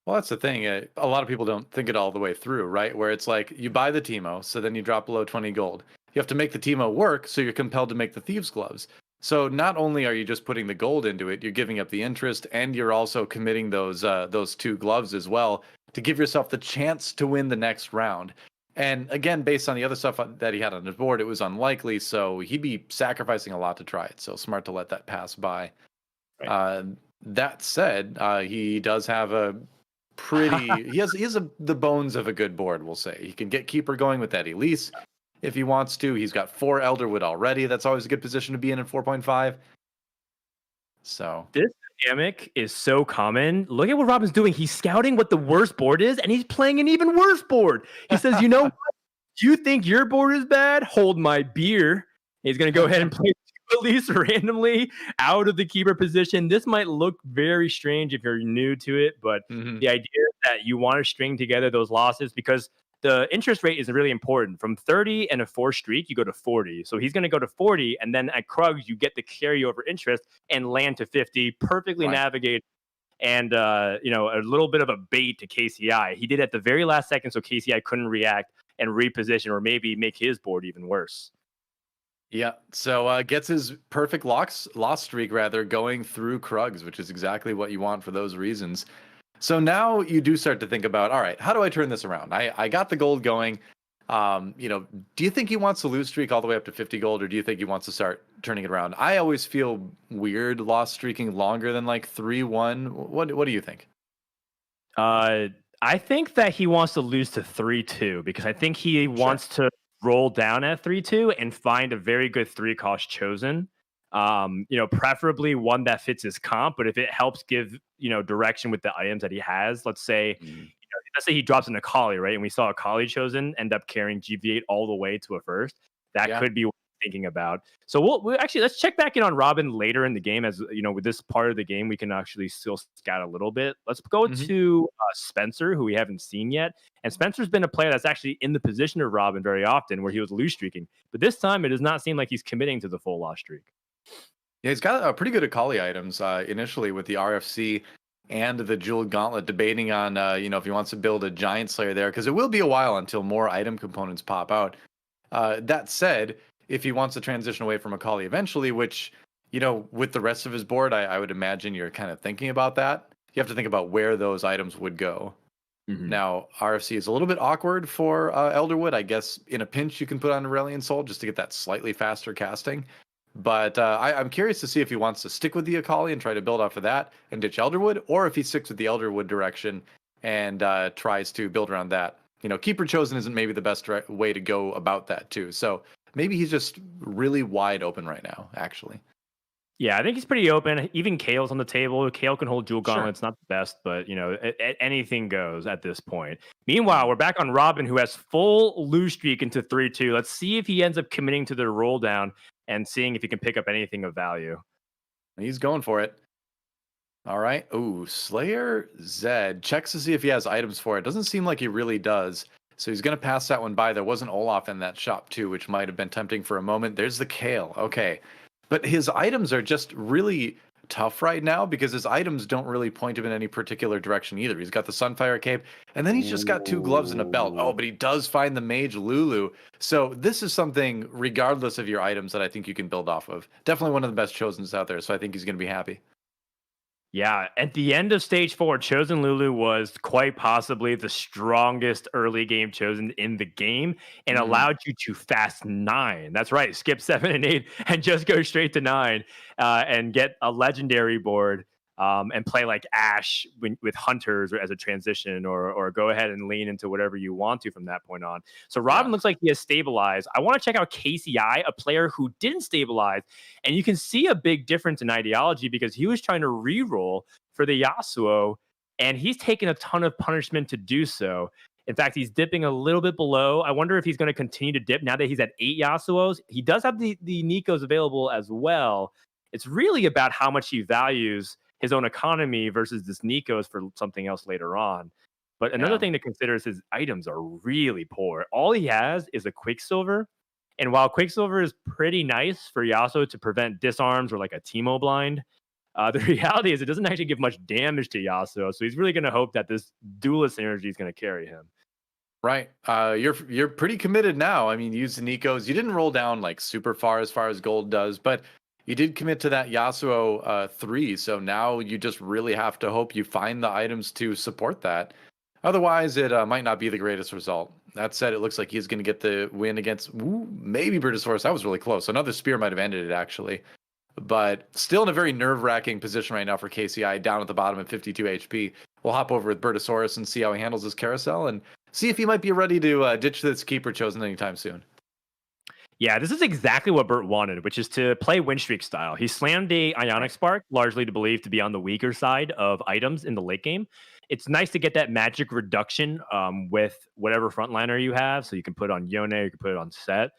Well, that's the thing. A lot of people don't think it all the way through, right? Where it's like you buy the Teemo, so then you drop below 20 gold. You have to make the Teemo work, so you're compelled to make the Thieves Gloves. So not only are you just putting the gold into it, you're giving up the interest, and you're also committing those 2 gloves as well to give yourself the chance to win the next round. And again, based on the other stuff that he had on his board, it was unlikely, so he'd be sacrificing a lot to try it. So smart to let that pass by. Right. That said, he does have a pretty he has the bones of a good board, we'll say. He can get Keeper going with that Elise if he wants to. He's got 4 Elderwood already. That's always a good position to be in 4.5. So this dynamic is so common. Look at what Robin's doing. He's scouting what the worst board is, and he's playing an even worse board. He says, you know what? You think your board is bad? Hold my beer. He's going to go ahead and play Elise randomly out of the keeper position. This might look very strange if you're new to it, but the idea that you want to string together those losses, because the interest rate is really important. From 30 and a 4 streak, you go to 40. So he's going to go to 40, and then at Krugs, you get the carryover interest and land to 50, perfectly navigated, and a little bit of a bait to KCI. He did it at the very last second, so KCI couldn't react and reposition or maybe make his board even worse. Yeah, so gets his perfect loss streak going through Krugs, which is exactly what you want for those reasons. So now you do start to think about, all right, how do I turn this around? I got the gold going. Do you think he wants to lose streak all the way up to 50 gold, or do you think he wants to start turning it around? I always feel weird loss streaking longer than like 3-1. What do you think? I think that he wants to lose to 3-2 because I think he wants to roll down at 3-2 and find a very good 3-cost chosen. Preferably one that fits his comp, but if it helps give, direction with the items that he has, let's say he drops an Akali, right? And we saw Akali chosen end up carrying GV8 all the way to a first. That could be what we're thinking about. So we'll actually, let's check back in on Robin later in the game. As with this part of the game, we can actually still scout a little bit. Let's go to Spencer, who we haven't seen yet. And Spencer's been a player that's actually in the position of Robin very often, where he was lose streaking. But this time, it does not seem like he's committing to the full loss streak. Yeah, he's got a pretty good Akali items initially with the RFC and the Jeweled Gauntlet, debating on if he wants to build a Giant Slayer there, because it will be a while until more item components pop out. That said, if he wants to transition away from Akali eventually, which with the rest of his board, I would imagine you're kind of thinking about that. You have to think about where those items would go. Now, RFC is a little bit awkward for Elderwood. I guess in a pinch you can put on Aurelion Soul just to get that slightly faster casting. But I'm curious to see if he wants to stick with the Akali and try to build off of that and ditch Elderwood, or if he sticks with the Elderwood direction and tries to build around that. Keeper Chosen isn't maybe the best way to go about that too. So maybe he's just really wide open right now, actually. Yeah, I think he's pretty open. Even Kale's on the table. Kale can hold Jewel Gauntlet. It's not the best, but anything goes at this point. Meanwhile, we're back on Robin, who has full lose streak into 3-2. Let's see if he ends up committing to the roll down and seeing if he can pick up anything of value. He's going for it. All right. Ooh, Slayer Zed checks to see if he has items for it. Doesn't seem like he really does. So he's going to pass that one by. There was an Olaf in that shop too, which might have been tempting for a moment. There's the Kale. Okay. But his items are just really tough right now because his items don't really point him in any particular direction either. He's got the Sunfire Cape, and then he's just got 2 gloves and a belt. Oh, but he does find the Mage Lulu. So this is something, regardless of your items, that I think you can build off of. Definitely one of the best Chosens out there, so I think he's going to be happy. Yeah, at the end of stage 4, Chosen Lulu was quite possibly the strongest early game Chosen in the game and allowed you to fast 9. That's right, skip 7 and 8 and just go straight to 9 and get a legendary board and play like Ashe with Hunters as a transition, or go ahead and lean into whatever you want to from that point on. So Robin looks like he has stabilized. I want to check out KCI, a player who didn't stabilize, and you can see a big difference in ideology because he was trying to re-roll for the Yasuo, and he's taken a ton of punishment to do so. In fact, he's dipping a little bit below. I wonder if he's going to continue to dip now that he's at 8 Yasuos. He does have the Nikos available as well. It's really about how much he values his own economy versus this Nikos for something else later on. But another thing to consider is his items are really poor. All he has is a Quicksilver. And while Quicksilver is pretty nice for Yasuo to prevent disarms or like a Teemo blind, the reality is it doesn't actually give much damage to Yasuo. So he's really going to hope that this duelist energy is going to carry him. Right. You're pretty committed now. I mean, use the Nikos. You didn't roll down like super far as gold does, but you did commit to that Yasuo 3, so now you just really have to hope you find the items to support that. Otherwise, it might not be the greatest result. That said, it looks like he's going to get the win against maybe Britosaurus. That was really close. Another spear might have ended it, actually. But still in a very nerve-wracking position right now for KCI, down at the bottom at 52 HP. We'll hop over with Britosaurus and see how he handles his carousel and see if he might be ready to ditch this Keeper Chosen anytime soon. Yeah, this is exactly what Bert wanted, which is to play win streak style. He slammed a Ionic Spark, largely to believe to be on the weaker side of items in the late game. It's nice to get that magic reduction with whatever frontliner you have. So you can put on Yone, you can put it on Set.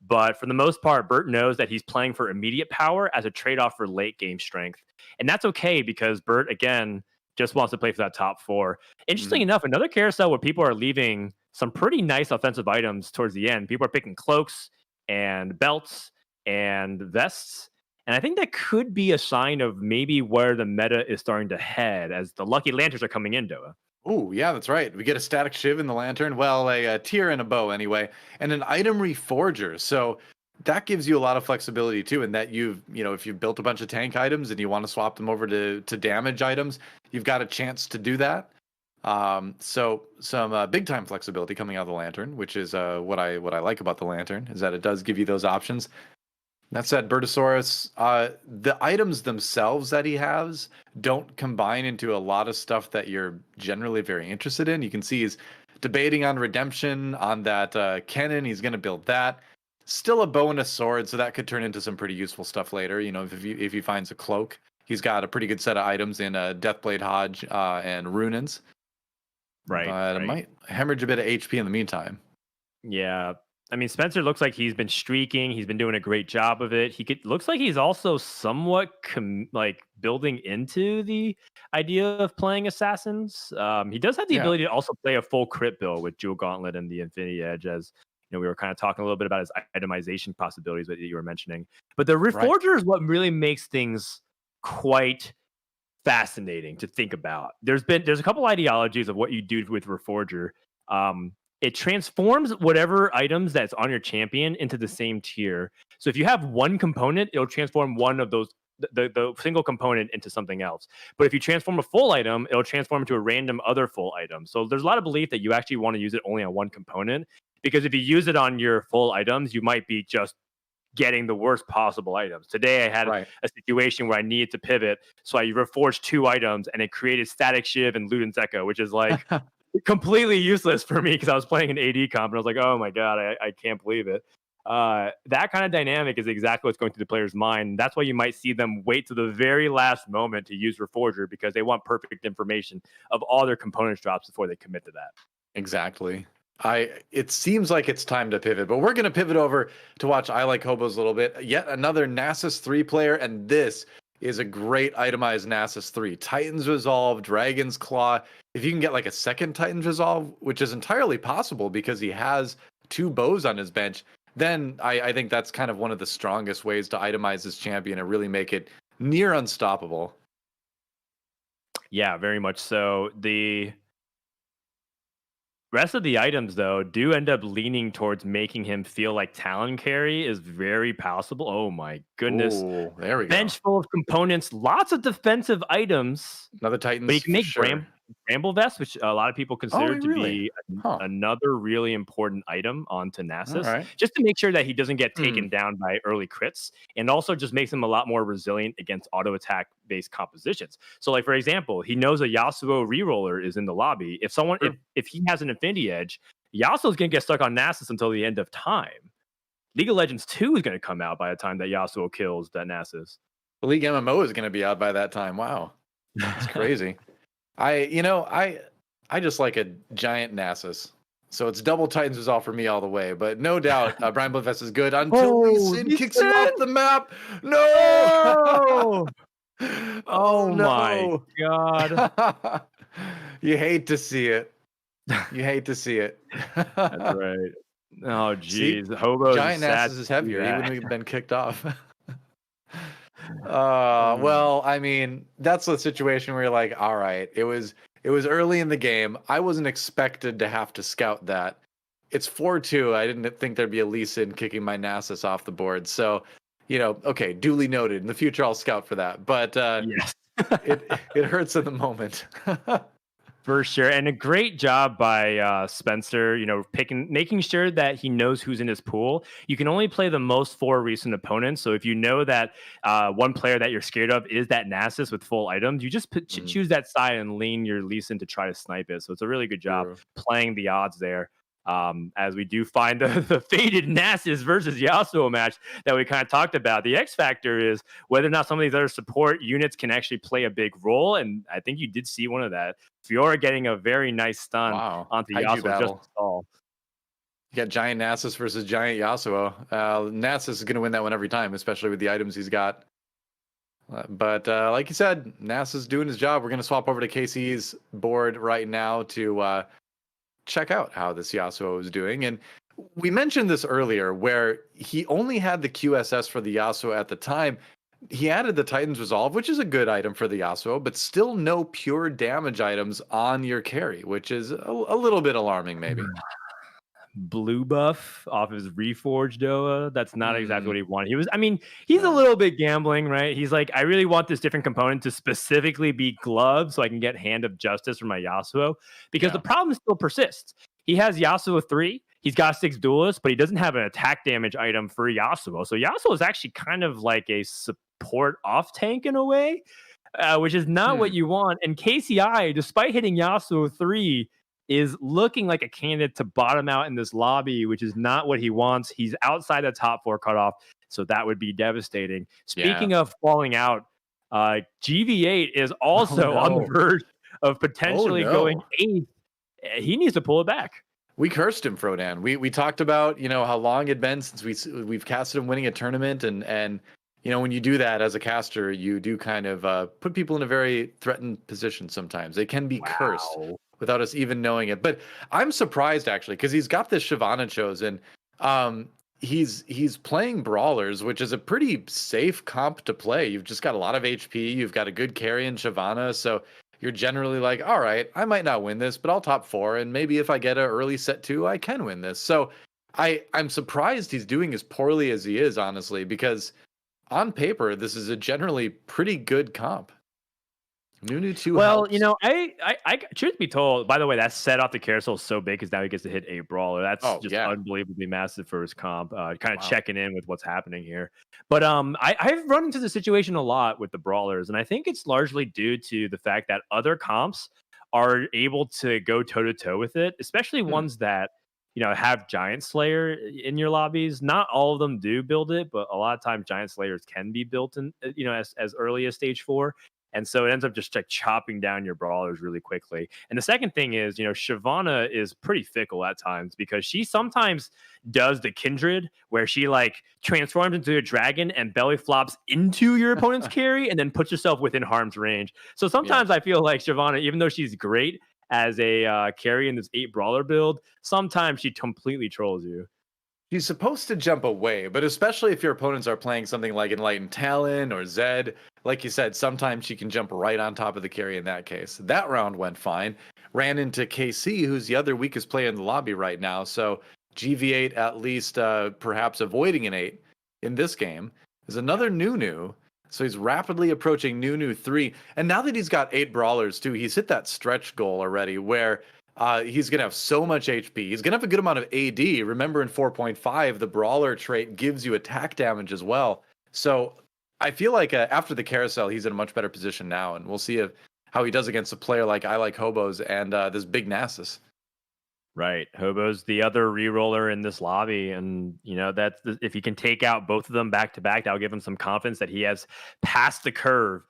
But for the most part, Bert knows that he's playing for immediate power as a trade-off for late game strength. And that's okay because Bert, again, just wants to play for that top 4. Interesting enough, another carousel where people are leaving some pretty nice offensive items towards the end. People are picking cloaks and belts and vests. And I think that could be a sign of maybe where the meta is starting to head as the Lucky Lanterns are coming in, Doa. Oh, yeah, that's right. We get a static shiv in the lantern. Well, a tier and a bow anyway, and an item reforger. So that gives you a lot of flexibility too, in that if you've built a bunch of tank items and you want to swap them over to damage items, you've got a chance to do that. So some big time flexibility coming out of the Lantern, which is what I like about the Lantern, is that it does give you those options. That said, Bertosaurus, the items themselves that he has don't combine into a lot of stuff that you're generally very interested in. You can see he's debating on redemption on that cannon. He's going to build that. Still a bow and a sword, so that could turn into some pretty useful stuff later. You know, if he finds a cloak, he's got a pretty good set of items in Deathblade Hodge and Runins. But it might hemorrhage a bit of HP in the meantime. Yeah. I mean, Spencer looks like he's been streaking. He's been doing a great job of it. Looks like he's also somewhat like building into the idea of playing assassins. He does have the ability to also play a full crit build with Jewel Gauntlet and the Infinity Edge, as you know, we were kind of talking a little bit about his itemization possibilities that you were mentioning. But the Reforger is what really makes things quite fascinating to think about. There's a couple ideologies of what you do with Reforger. It transforms whatever items that's on your champion into the same tier. So if you have one component, it'll transform one of those, the single component, into something else. But if you transform a full item, it'll transform into a random other full item. So there's a lot of belief that you actually want to use it only on one component, because if you use it on your full items, you might be just getting the worst possible items. Today I had a situation where I needed to pivot, so I reforged 2 items and it created Static Shiv and Luden's Echo, which is like completely useless for me because I was playing an AD comp and I was like, oh my god, I can't believe it. That kind of dynamic is exactly what's going through the player's mind. That's why you might see them wait to the very last moment to use Reforger, because they want perfect information of all their components drops before they commit to that. Exactly. It seems like it's time to pivot, but we're going to pivot over to watch I Like Hobos a little bit. Yet another Nasus 3 player, and this is a great itemized Nasus 3. Titan's Resolve, Dragon's Claw. If you can get like a second Titan's Resolve, which is entirely possible because he has 2 bows on his bench, then I think that's kind of one of the strongest ways to itemize this champion and really make it near unstoppable. Yeah, very much so. The rest of the items, though, do end up leaning towards making him feel like Talon carry is very possible. Oh my goodness. Ooh, there we go. Bench full of components, lots of defensive items. Another Titan's, but you can make Bramble Vest, which a lot of people consider to be another really important item onto Nasus, just to make sure that he doesn't get taken down by early crits, and also just makes him a lot more resilient against auto attack based compositions. So, like for example, he knows a Yasuo reroller is in the lobby. If someone, if he has an Infinity Edge, Yasuo's gonna get stuck on Nasus until the end of time. League of Legends 2 is gonna come out by the time that Yasuo kills that Nasus. The League MMO is gonna be out by that time. Wow, that's crazy. I just like a giant Nasus. So it's double Titans Resolve for me all the way. But no doubt, Brian Bloodfest is good until Lee Sin kicks him off the map. No! Oh my god. You hate to see it. You hate to see it. That's right. Oh, jeez. Hobo giant Nasus is heavier. He wouldn't have been kicked off. Well, I mean, that's the situation where you're like, all right, it was early in the game. I wasn't expected to have to scout that. It's 4-2. I didn't think there'd be a Lee Sin kicking my Nasus off the board. So, okay, duly noted. In the future, I'll scout for that. But yes. it hurts in the moment. For sure. And a great job by Spencer, making sure that he knows who's in his pool. You can only play the most 4 recent opponents. So if you know that one player that you're scared of is that Nasus with full items, you just choose that side and lean your Lee Sin to try to snipe it. So it's a really good job playing the odds there. As we do find the faded Nasus versus Yasuo match that we kind of talked about. The X factor is whether or not some of these other support units can actually play a big role, and I think you did see one of that. Fiora getting a very nice stun onto Yasuo just to stall. You got giant Nasus versus giant Yasuo. Nasus is going to win that one every time, especially with the items he's got. But like you said, Nasus doing his job. We're going to swap over to KC's board right now to check out how this Yasuo is doing. And we mentioned this earlier where he only had the QSS for the Yasuo at the time. He added the Titan's Resolve, which is a good item for the Yasuo, but still no pure damage items on your carry, which is a little bit alarming maybe. blue buff off his reforged Doa. That's not exactly what he wanted. He's a No. little bit gambling, right? He's like, I really want this different component to specifically be gloves so I can get Hand of Justice for my Yasuo, because the problem still persists. He has Yasuo 3, he's got 6 duelists, but he doesn't have an attack damage item for Yasuo. So Yasuo is actually kind of like a support off tank in a way, which is not what you want. And KCI, despite hitting Yasuo 3, is looking like a candidate to bottom out in this lobby, which is not what he wants. He's outside the top 4 cutoff, so that would be devastating. Speaking of falling out, GV8 is also on the verge of potentially going 8th. He needs to pull it back. We cursed him, Frodan. We talked about, you know, how long it had been since we've casted him winning a tournament, and you know, when you do that as a caster, you do kind of put people in a very threatened position sometimes. They can be cursed without us even knowing it. But I'm surprised actually, because he's got this Shyvana chosen. He's playing brawlers, which is a pretty safe comp to play. You've just got a lot of HP. You've got a good carry in Shyvana, so you're generally like, all right, I might not win this, but I'll top 4, and maybe if I get an early set 2, I can win this. So I'm surprised he's doing as poorly as he is, honestly, because on paper this is a generally pretty good comp. Nunu 2 Well, helps. you know, I truth be told, by the way, that set off the carousel is so big because now he gets to hit a brawler. That's just unbelievably massive for his comp. Kind of checking in with what's happening here. But I've run into the situation a lot with the brawlers, and I think it's largely due to the fact that other comps are able to go toe to toe with it, especially ones that, you know, have Giant Slayer in your lobbies. Not all of them do build it, but a lot of times Giant Slayers can be built in, you know, as early as stage 4. And so it ends up just like chopping down your brawlers really quickly. And the second thing is, you know, Shyvana is pretty fickle at times because she sometimes does the Kindred where she like transforms into a dragon and belly flops into your opponent's carry and then puts herself within harm's range. So sometimes I feel like Shyvana, even though she's great as a carry in this 8 brawler build, sometimes she completely trolls you. She's supposed to jump away, but especially if your opponents are playing something like Enlightened Talon or Zed, like you said, sometimes she can jump right on top of the carry in that case. That round went fine. Ran into KC, who's the other weakest player in the lobby right now, so GV8 at least perhaps avoiding an 8 in this game. There's another Nunu, so he's rapidly approaching Nunu 3, and now that he's got 8 brawlers too, he's hit that stretch goal already where he's going to have so much HP. He's going to have a good amount of AD. Remember in 4.5, the Brawler trait gives you attack damage as well. So I feel like after the carousel, he's in a much better position now. And we'll see how he does against a player like I Like Hobos and this big Nasus. Right. Hobo's the other reroller in this lobby. And, you know, that's if he can take out both of them back to back, that'll give him some confidence that he has passed the curve.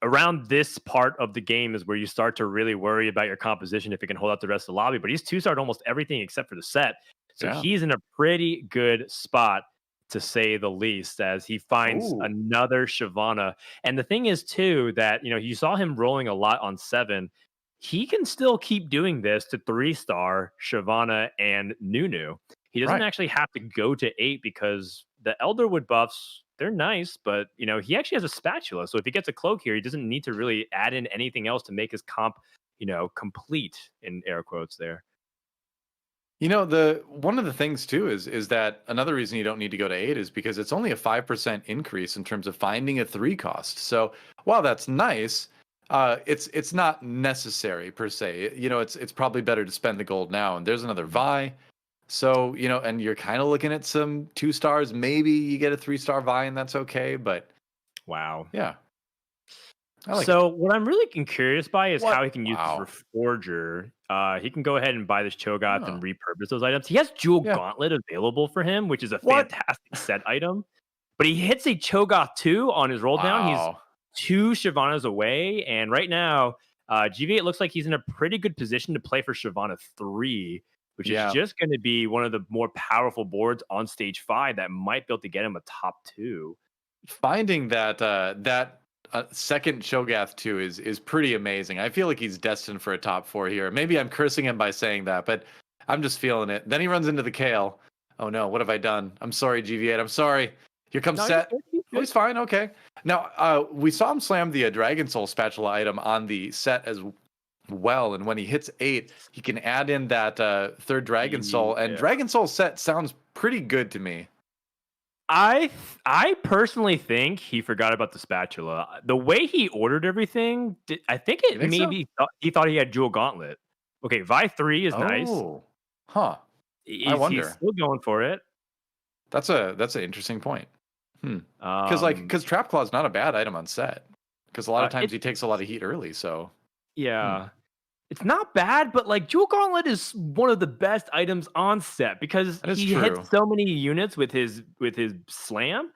Around this part of the game is where you start to really worry about your composition if it can hold out the rest of the lobby. But he's 2-starred almost everything except for the set. So he's in a pretty good spot, to say the least, as he finds another Shyvana. And the thing is, too, that, you know, you saw him rolling a lot on 7. He can still keep doing this to 3-star Shyvana and Nunu. He doesn't actually have to go to 8 because the Elderwood buffs, they're nice, but, you know, he actually has a spatula. So if he gets a cloak here, he doesn't need to really add in anything else to make his comp, you know, complete, in air quotes there. You know, one of the things too is that another reason you don't need to go to 8 is because it's only a 5% increase in terms of finding a 3 cost. So while that's nice, it's not necessary per se. You know, it's probably better to spend the gold now. And there's another Vi. So, you know, and you're kind of looking at some 2 stars. Maybe you get a 3-star Vi and that's okay. But wow. Yeah. What I'm really curious by is how he can use this Reforger. He can go ahead and buy this Cho'Gath and repurpose those items. He has Jewel Gauntlet available for him, which is a fantastic set item. But he hits a Cho'Gath 2 on his roll down. He's 2 Shyvanas away. And right now, GV8 looks like he's in a pretty good position to play for Shyvana 3, which is just going to be one of the more powerful boards on stage 5 that might be able to get him a top 2. Finding that second Cho'Gath 2 is pretty amazing. I feel like he's destined for a top 4 here. Maybe I'm cursing him by saying that, but I'm just feeling it. Then he runs into the Kale. Oh no, what have I done? I'm sorry, GV8. I'm sorry. Here comes Set. Oh, he's fine. Okay. Now, we saw him slam the Dragon Soul spatula item on the Set well. And when he hits 8, he can add in that third Dragon Soul. And Yeah. Dragon Soul set sounds pretty good to me. I personally think he forgot about the spatula. The way he ordered everything, I think You it think so? maybe he thought he had Jewel Gauntlet. Okay, Vi 3 is nice. Oh, huh. He's wonder. still going for it. That's an interesting point. Because because Trap Claw's not a bad item on set. Because a lot of times he takes a lot of heat early. So yeah. It's not bad, but like Jewel Gauntlet is one of the best items on set because That is he true. hits so many units with his slam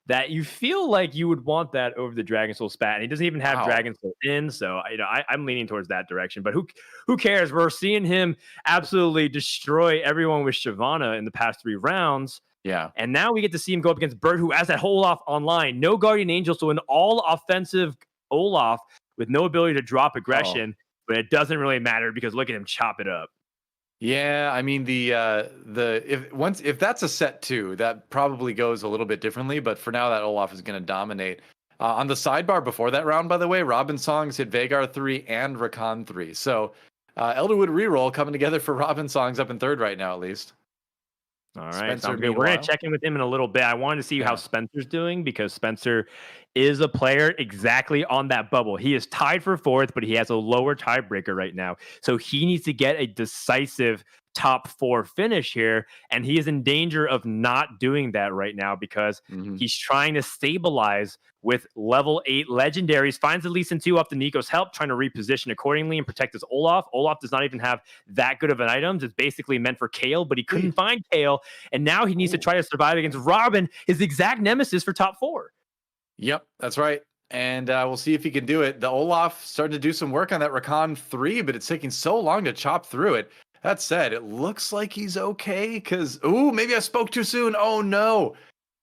that you feel like you would want that over the Dragon Soul spat. And he doesn't even have Wow. Dragon Soul in, so I'm leaning towards that direction. But who cares? We're seeing him absolutely destroy everyone with Shyvana in the past 3 rounds. Yeah. And now we get to see him go up against Bert, who has that whole Olaf online. No Guardian Angel, so an all offensive Olaf with no ability to drop aggression. But it doesn't really matter because look at him chop it up. Yeah, I mean if that's a set 2, that probably goes a little bit differently. But for now, that Olaf is going to dominate. On the sidebar before that round, by the way, Robin Songs hit Vagar 3 and Rakan 3. So Elderwood reroll coming together for Robin Songs up in 3rd right now, at least. All right, Spencer, sounds good. We're going meanwhile? to check in with him in a little bit. I wanted to see how Yeah. Spencer's doing because Spencer is a player exactly on that bubble. He is tied for 4th, but he has a lower tiebreaker right now. So he needs to get a decisive top 4 finish here, and he is in danger of not doing that right now because Mhm. he's trying to stabilize with level 8 legendaries, finds the Lee Sin 2 off the Nico's help, trying to reposition accordingly and protect his Olaf. Olaf does not even have that good of an item. It's basically meant for Kale, but he couldn't find Kale, and now he needs to try to survive against Robin, his exact nemesis for top 4. Yep, that's right. And we'll see if he can do it. The Olaf starting to do some work on that Rakan 3, but it's taking so long to chop through it. That said, it looks like he's okay because, maybe I spoke too soon. Oh no.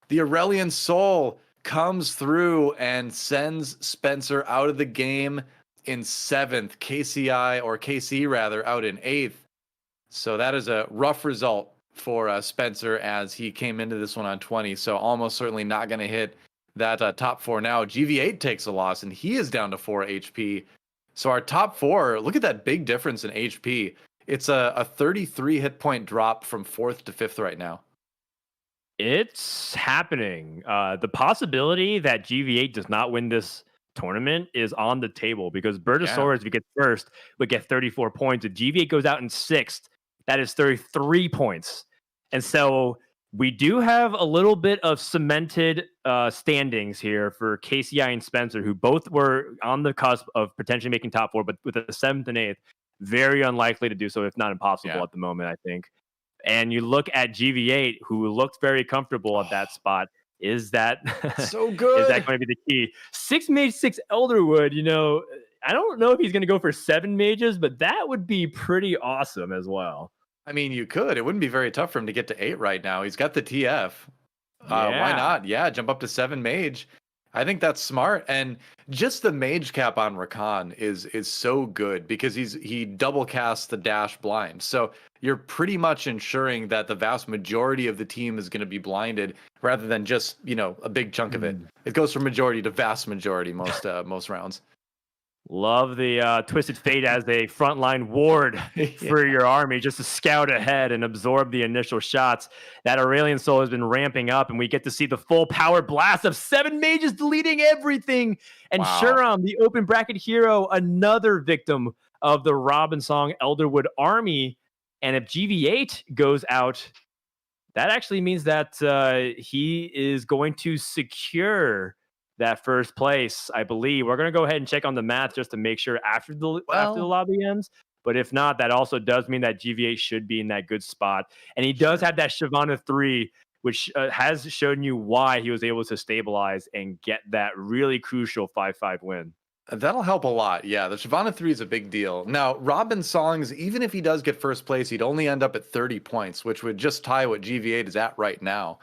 The Aurelian Soul comes through and sends Spencer out of the game in 7th, KC rather, out in 8th. So that is a rough result for Spencer as he came into this one on 20. So almost certainly not going to hit that top 4 now. GV8 takes a loss and he is down to 4 HP. So our top 4, look at that big difference in HP. It's a 33 hit point drop from 4th to 5th right now. It's happening. The possibility that GV8 does not win this tournament is on the table because Bertosaurus, if he gets 1st, would get 34 points. If GV8 goes out in 6th, that is 33 points. And so we do have a little bit of cemented standings here for KCI and Spencer, who both were on the cusp of potentially making top 4, but with the 7th and 8th, very unlikely to do so, if not impossible at the moment, I think. And you look at GV8, who looked very comfortable at that spot. Is that so good? Is that going to be the key? 6 mage, 6 Elderwood. I don't know if he's going to go for 7 mages, but that would be pretty awesome as well. I mean, you could. It wouldn't be very tough for him to get to 8 right now. He's got the TF. Why not? Yeah, jump up to 7 mage. I think that's smart. And just the mage cap on Rakan is so good because he double casts the dash blind. So you're pretty much ensuring that the vast majority of the team is going to be blinded rather than just, a big chunk of it. It goes from majority to vast majority most rounds. Love the Twisted Fate as a frontline ward for your army, just to scout ahead and absorb the initial shots. That Aurelian Soul has been ramping up, and we get to see the full power blast of 7 mages deleting everything. And Shuram, the open bracket hero, another victim of the Robin Song Elderwood army. And if GV8 goes out, that actually means that he is going to secure that 1st place, I believe. We're going to go ahead and check on the math just to make sure after the lobby ends. But if not, that also does mean that GV8 should be in that good spot. And he does have that Shyvana 3, which has shown you why he was able to stabilize and get that really crucial 5-5 win. That'll help a lot. Yeah, the Shyvana 3 is a big deal. Now, Robin Songs, even if he does get 1st place, he'd only end up at 30 points, which would just tie what GV8 is at right now.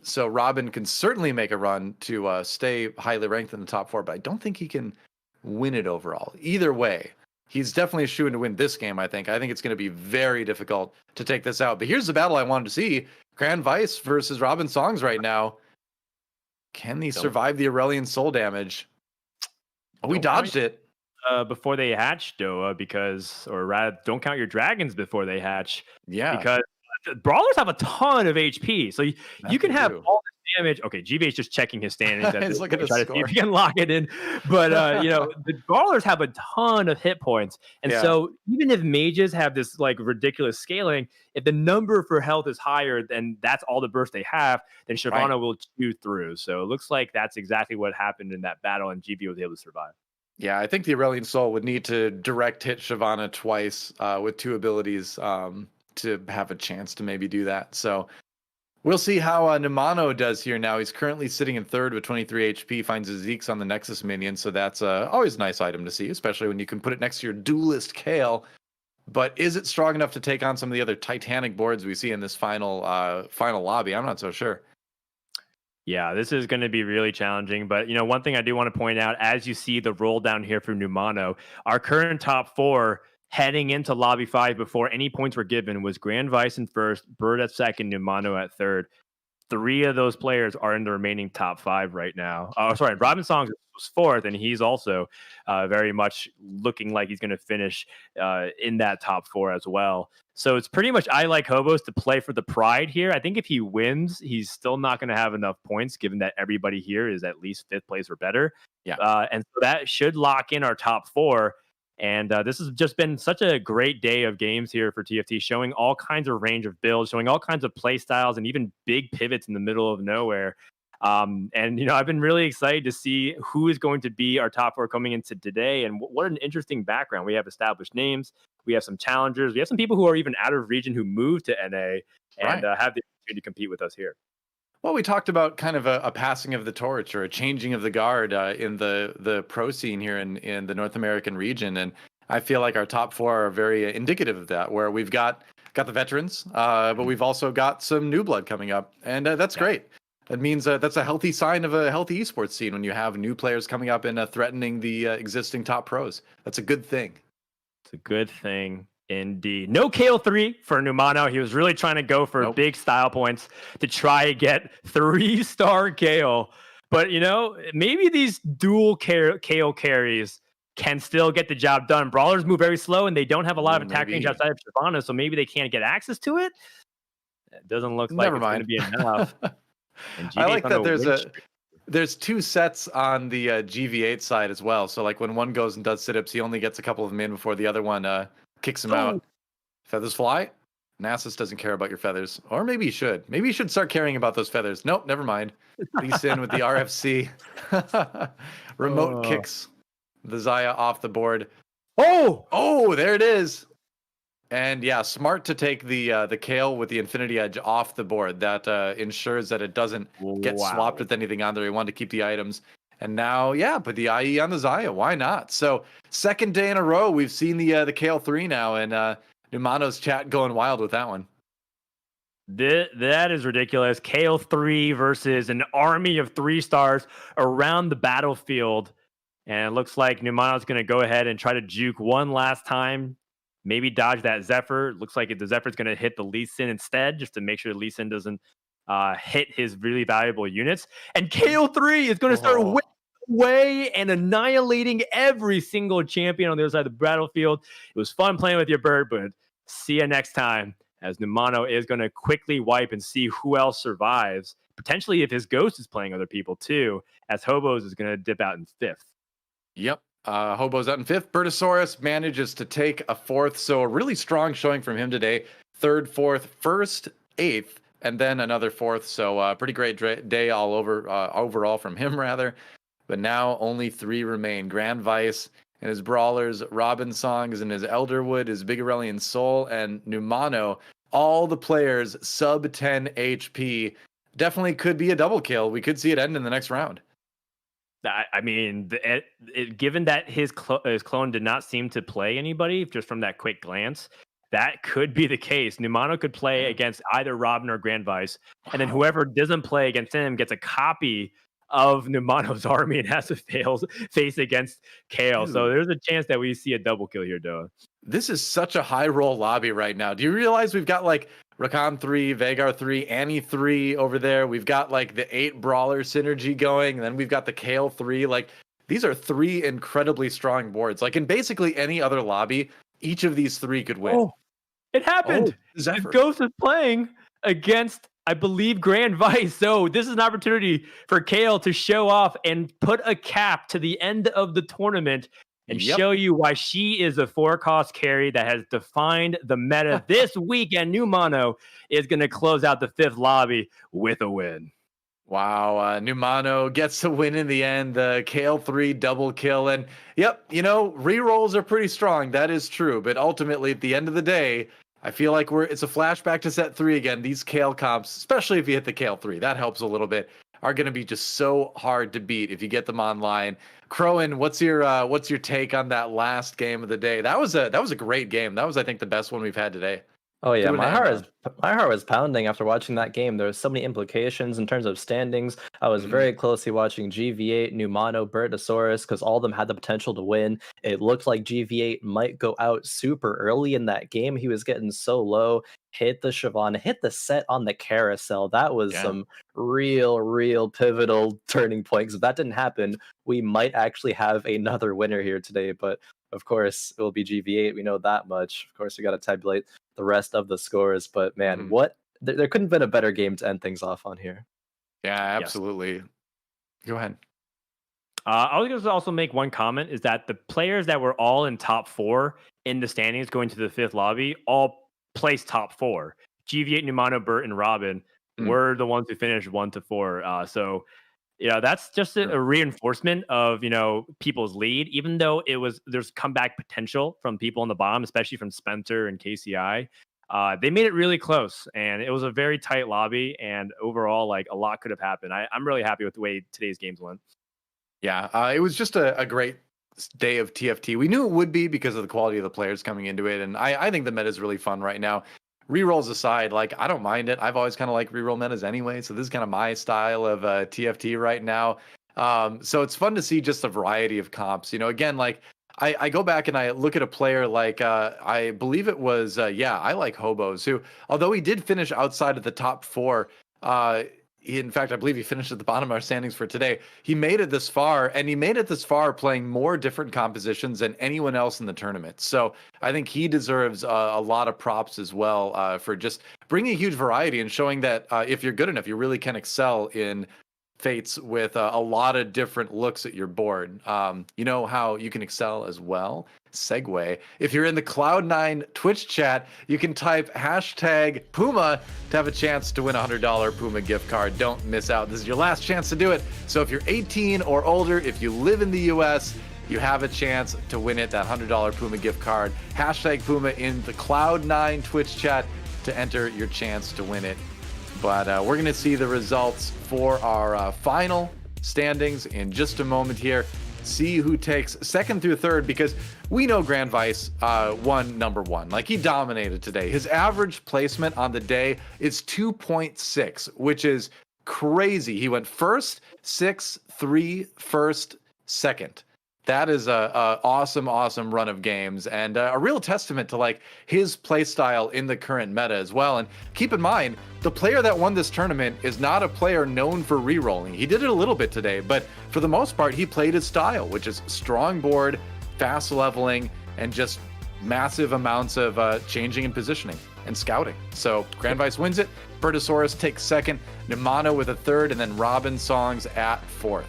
So Robin can certainly make a run to stay highly ranked in the top 4, but I don't think he can win it overall. Either way, he's definitely a shoo-in to win this game, I think. I think it's going to be very difficult to take this out. But here's the battle I wanted to see. Grand Vice versus Robin Songs right now. Can he survive the Aurelian Soul damage? Oh, we dodged it. before they hatch, Doa, because, or rather, don't count your dragons before they hatch, Yeah, because the brawlers have a ton of HP. So you that can they have do. all this damage. Okay, GBH just checking his standings at He's this looking point, at try his to see if score. he can lock it in. But the brawlers have a ton of hit points, and Yeah. so even if mages have this like ridiculous scaling, if the number for health is higher, then that's all the burst they have. Then Right. Shyvana will chew through. So it looks like that's exactly what happened in that battle, and GB was able to survive. Yeah, I think the Aurelian Soul would need to direct hit Shyvana twice with 2 abilities to have a chance to maybe do that. So we'll see how Numano does here now. He's currently sitting in 3rd with 23 HP, finds his Zeke's on the Nexus minion, so that's always a nice item to see, especially when you can put it next to your duelist Kale. But is it strong enough to take on some of the other Titanic boards we see in this final lobby? I'm not so sure. Yeah, this is going to be really challenging. But, one thing I do want to point out, as you see the roll down here for Numano, our current top 4 heading into Lobby 5 before any points were given was Grand Vice in 1st, Bird at 2nd, Numano at 3rd. 3 of those players are in the remaining top 5 right now. Oh, sorry, Robin Songs was 4th, and he's also very much looking like he's going to finish in that top 4 as well. So it's pretty much I like Hobos to play for the pride here. I think if he wins, he's still not going to have enough points, given that everybody here is at least 5th place or better. Yeah. And so that should lock in our top 4. And this has just been such a great day of games here for TFT, showing all kinds of range of builds, showing all kinds of play styles, and even big pivots in the middle of nowhere. And I've been really excited to see who is going to be our top 4 coming into today. And what an interesting background. We have established names. We have some challengers. We have some people who are even out of region who moved to NA and have the opportunity to compete with us here. Well, we talked about kind of a passing of the torch or a changing of the guard in the pro scene here in the North American region, and I feel like our top 4 are very indicative of that. Where we've got the veterans, but we've also got some new blood coming up, and that's great. That means that's a healthy sign of a healthy esports scene when you have new players coming up and threatening the existing top pros. That's a good thing. It's a good thing. Indeed. No KO3 for Numano. He was really trying to go for big style points to try to get 3-star KO. But, maybe these dual KO carries can still get the job done. Brawlers move very slow, and they don't have a lot of attack range outside of Shyvana, so maybe they can't get access to it. It doesn't look like it's going to be enough. I like that there's 2 sets on the GV8 side as well. So, like, when one goes and does sit-ups, he only gets a couple of them in before the other one kicks him out. Feathers fly. Nasus doesn't care about your feathers. Or maybe he should. Maybe he should start caring about those feathers. Nope, never mind. Lee Sin with the RFC. Remote kicks the Xayah off the board. Oh, there it is. And yeah, smart to take the Kale with the Infinity Edge off the board. That ensures that it doesn't get swapped with anything on there. He wanted to keep the items. And now, put the IE on the Xayah. Why not? So, 2nd day in a row, we've seen the Kale 3 now, and Numano's chat going wild with that one. That is ridiculous. Kale 3 versus an army of 3 stars around the battlefield. And it looks like Numano's going to go ahead and try to juke one last time. Maybe dodge that Zephyr. Looks like the Zephyr's going to hit the Lee Sin instead, just to make sure Lee Sin doesn't hit his really valuable units. And KO3 is going to start away and annihilating every single champion on the other side of the battlefield. It was fun playing with your bird, but see you next time, as Numano is going to quickly wipe and see who else survives. Potentially if his ghost is playing other people too, as Hobos is going to dip out in 5th. Yep. Hobos out in 5th. Bertosaurus manages to take a 4th, so a really strong showing from him today. 3rd, 4th, 1st, 8th, and then another 4th. So pretty great day all over overall from him, rather. But now only 3 remain. Grand Vice and his Brawlers, Robin Songs and his Elderwood, his Big Aurelian Soul, and Numano. All the players sub 10 HP. Definitely could be a double kill. We could see it end in the next round. I mean, given that his clone did not seem to play anybody, just from that quick glance, that could be the case. Numano could play against either Robin or Grand Vice, and then whoever doesn't play against him gets a copy of Numano's army and has to face against Kale. Dude. So there's a chance that we see a double kill here, Doa. This is such a high roll lobby right now. Do you realize we've got like Rakan 3, Vagar 3, Annie 3 over there? We've got like the 8 Brawler synergy going, and then we've got the Kale 3. Like, these are 3 incredibly strong boards. Like in basically any other lobby, each of these 3 could win. Oh, it happened. Zephyr. Ghost is playing against, I believe, Grand Vice. So this is an opportunity for Kale to show off and put a cap to the end of the tournament and show you why she is a 4-cost carry that has defined the meta this week. And Numano is going to close out the 5th lobby with a win. Wow, Numano gets the win in the end, the Kale 3 double kill. And yep, you know, rerolls are pretty strong. That is true. But ultimately, at the end of the day, I feel like it's a flashback to set 3 again. These Kale comps, especially if you hit the Kale 3, that helps a little bit, are going to be just so hard to beat if you get them online. Khroen, what's your take on that last game of the day? That was a great game. That was, I think, the best one we've had today. Oh yeah, my heart was pounding after watching that game. There was so many implications in terms of standings. I was very closely watching GV8, Numano, Bertosaurus, because all of them had the potential to win. It looked like GV8 might go out super early in that game. He was getting so low, hit the Siobhan, hit the set on the carousel. That was some real pivotal turning points. If that didn't happen, we might actually have another winner here today. But of course, it will be GV8. We know that much. Of course, we got to tabulate the rest of the scores, but man, there couldn't have been a better game to end things off on here. Yeah, absolutely. Yes. Go ahead. I was going to also make one comment, is that the players that were all in top 4 in the standings going to the 5th lobby all placed top 4. GV8, Numano, Bert, and Robin were the ones who finished 1 to 4. So yeah, that's just a reinforcement of, you know, people's lead, even though there's comeback potential from people on the bottom, especially from Spencer and KCI. They made it really close, and it was a very tight lobby, and overall, like, a lot could have happened. I'm really happy with the way today's games went. Yeah, it was just a great day of TFT. We knew it would be because of the quality of the players coming into it, and I think the meta is really fun right now. Rerolls aside, like, I don't mind it. I've always kind of liked reroll metas anyway, so this is kind of my style of TFT right now. So it's fun to see just the variety of comps. You know, again, like, I go back and I look at a player like, I believe it was, I like Hobos, who, although he did finish outside of the top 4, in fact, I believe he finished at the bottom of our standings for today. He made it this far, and he made it this far playing more different compositions than anyone else in the tournament. So I think he deserves a lot of props as well for just bringing a huge variety and showing that if you're good enough, you really can excel in Fates with a lot of different looks at your board. You know how you can excel as well? Segue. If you're in the Cloud9 Twitch chat, you can type hashtag Puma to have a chance to win a $100 Puma gift card. Don't miss out. This is your last chance to do it. So if you're 18 or older, if you live in the US, you have a chance to win it, that $100 Puma gift card. Hashtag Puma in the Cloud9 Twitch chat to enter your chance to win it. But we're going to see the results for our final standings in just a moment here. See who takes 2nd through 3rd, because we know Grand Vice won number 1. Like, he dominated today. His average placement on the day is 2.6, which is crazy. He went 1st, 6th, 3, 1st, 2nd. That is a awesome run of games, and a real testament to, like, his play style in the current meta as well. And keep in mind, the player that won this tournament is not a player known for rerolling. He did it a little bit today, but for the most part, he played his style, which is strong board, fast leveling, and just massive amounts of changing and positioning and scouting. So Grand Vice wins it. Bertosaurus takes 2nd, Numano with a 3rd, and then Robin Songs at 4th.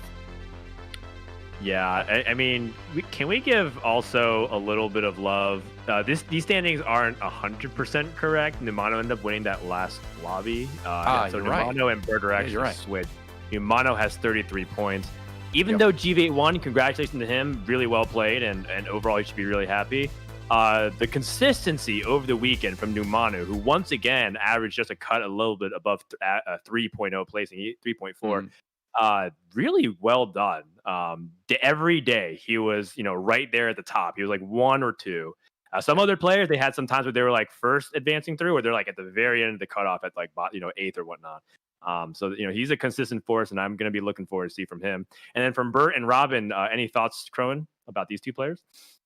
Yeah, I mean, can we give also a little bit of love? These standings aren't 100% correct. Numano ended up winning that last lobby. So Numano and Bird are actually switched. Numano has 33 points. Even though GV8 won, congratulations to him. Really well played, and overall, he should be really happy. The consistency over the weekend from Numano, who once again averaged just a cut a little bit above 3.0 placing, 3.4. Really well done. Every day he was, right there at the top. He was like 1 or 2. Some other players, they had some times where they were like first advancing through, or they're like at the very end of the cutoff at like 8th or whatnot. So he's a consistent force, and I'm going to be looking forward to see from him. And then from Bert and Robin, any thoughts, Khroen, about these two players?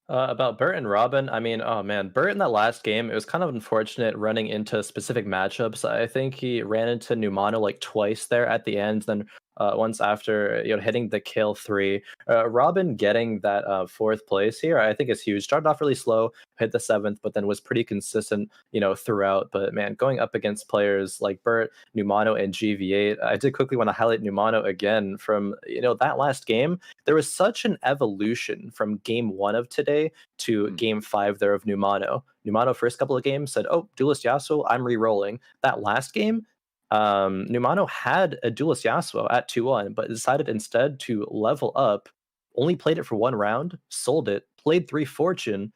About Bert and Robin, I mean, oh man, Bert in that last game, it was kind of unfortunate running into specific matchups. I think he ran into Numano like twice there at the end. Then once after hitting the kill 3. Robin getting that 4th place here, I think is huge. Started off really slow, hit the 7th, but then was pretty consistent, throughout. But man, going up against players like Bert, Numano, and GV8, I did quickly want to highlight Numano again from that last game. There was such an evolution from game 1 of today to game 5 there of Numano. Numano first couple of games said, "Oh, Duelist Yasuo, I'm re-rolling." That last game, Numano had a Duelist Yasuo at 2-1, but decided instead to level up, only played it for 1 round, sold it, played 3 Fortune,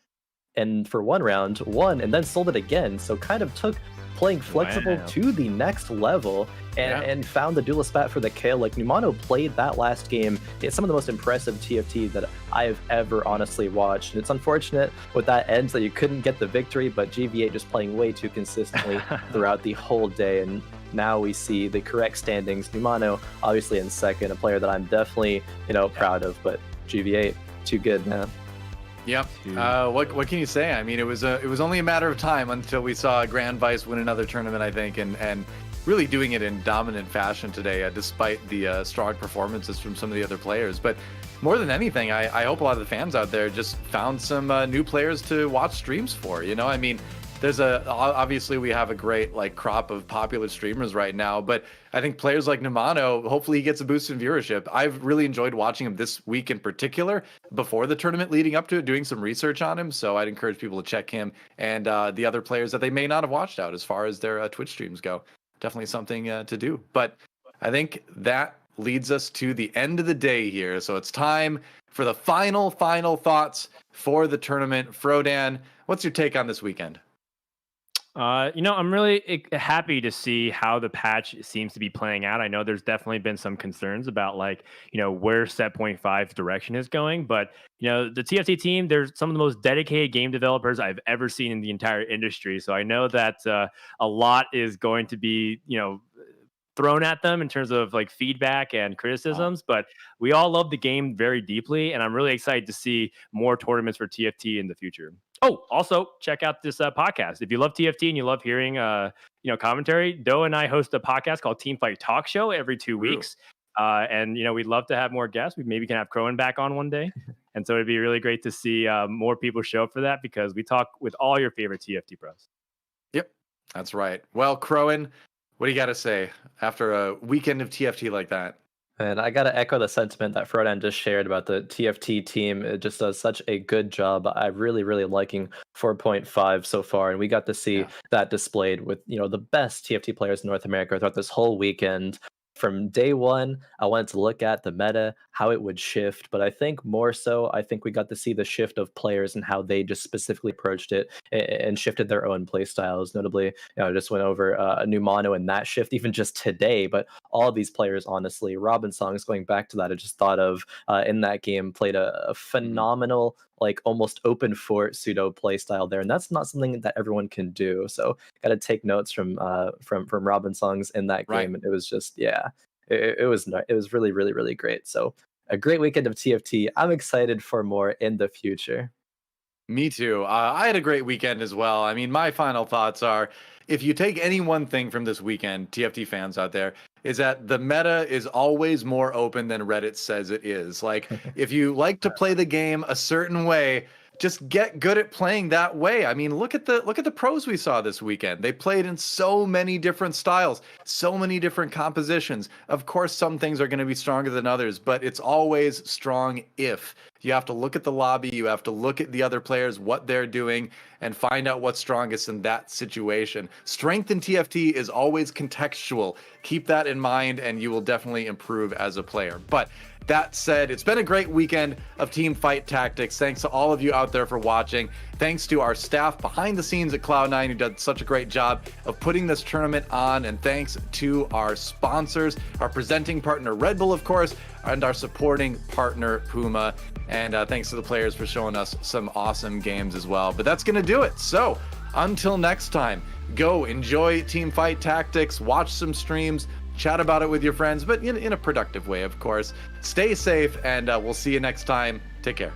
and for 1 round, won, and then sold it again. So kind of took playing flexible to the next level and found the duelist spat for the kill. Like, Numano played that last game. It's some of the most impressive TFT that I've ever honestly watched. And it's unfortunate with that ends that you couldn't get the victory, but GV8 just playing way too consistently throughout the whole day. And now we see the correct standings. Numano obviously in second, a player that I'm definitely, proud of, but GV8, too good, man. Yep. What can you say? I mean, it was only a matter of time until we saw Grand Vice win another tournament, I think, and really doing it in dominant fashion today, despite the strong performances from some of the other players. But more than anything, I hope a lot of the fans out there just found some new players to watch streams for. I mean, there's obviously we have a great crop of popular streamers right now, but I think players like Numano, hopefully he gets a boost in viewership. I've really enjoyed watching him this week in particular, before the tournament leading up to it, doing some research on him. So I'd encourage people to check him and the other players that they may not have watched out as far as their Twitch streams go. Definitely something to do. But I think that leads us to the end of the day here. So it's time for the final thoughts for the tournament. Frodan, what's your take on this weekend? I'm really happy to see how the patch seems to be playing out. I know there's definitely been some concerns about where Set.5's direction is going, but the TFT team, they're some of the most dedicated game developers I've ever seen in the entire industry. So I know that a lot is going to be, thrown at them in terms of feedback and criticisms, but we all love the game very deeply, and I'm really excited to see more tournaments for TFT in the future. Oh, also check out this podcast. If you love TFT and you love hearing commentary, Doe and I host a podcast called Teamfight Talk Show every 2 weeks. And we'd love to have more guests. We maybe can have Khroen back on one day. And so it'd be really great to see more people show up for that, because we talk with all your favorite TFT pros. Yep, that's right. Well, Khroen, what do you got to say after a weekend of TFT like that? And I got to echo the sentiment that Frodan just shared about the TFT team. It just does such a good job. I'm really, really liking 4.5 so far. And we got to see that displayed with, the best TFT players in North America throughout this whole weekend. From day one, I wanted to look at the meta, how it would shift, but I think more so, I think we got to see the shift of players and how they just specifically approached it and shifted their own play styles. Notably, I just went over a new mono and that shift even just today, but all of these players, honestly, Robin Songs, going back to that, I just thought of in that game, played a phenomenal, almost open fort pseudo play style there, and that's not something that everyone can do. So got to take notes from Robin Songs in that game, and it was just it was really, really, really great. So a great weekend of TFT. I'm excited for more in the future. Me too. I had a great weekend as well. I mean, my final thoughts are, if you take any one thing from this weekend, TFT fans out there, is that the meta is always more open than Reddit says it is. If you like to play the game a certain way, just get good at playing that way. I mean, look at the pros we saw this weekend. They played in so many different styles, so many different compositions. Of course, some things are going to be stronger than others, but it's always strong if. You have to look at the lobby, you have to look at the other players, what they're doing, and find out what's strongest in that situation. Strength in TFT is always contextual. Keep that in mind, and you will definitely improve as a player. But that said, it's been a great weekend of Teamfight Tactics. Thanks to all of you out there for watching. Thanks to our staff behind the scenes at Cloud9 who did such a great job of putting this tournament on. And thanks to our sponsors, our presenting partner Red Bull, of course, and our supporting partner Puma. And thanks to the players for showing us some awesome games as well. But that's going to do it. So until next time, go enjoy Teamfight Tactics, watch some streams, chat about it with your friends, but in a productive way, of course. Stay safe, and we'll see you next time. Take care.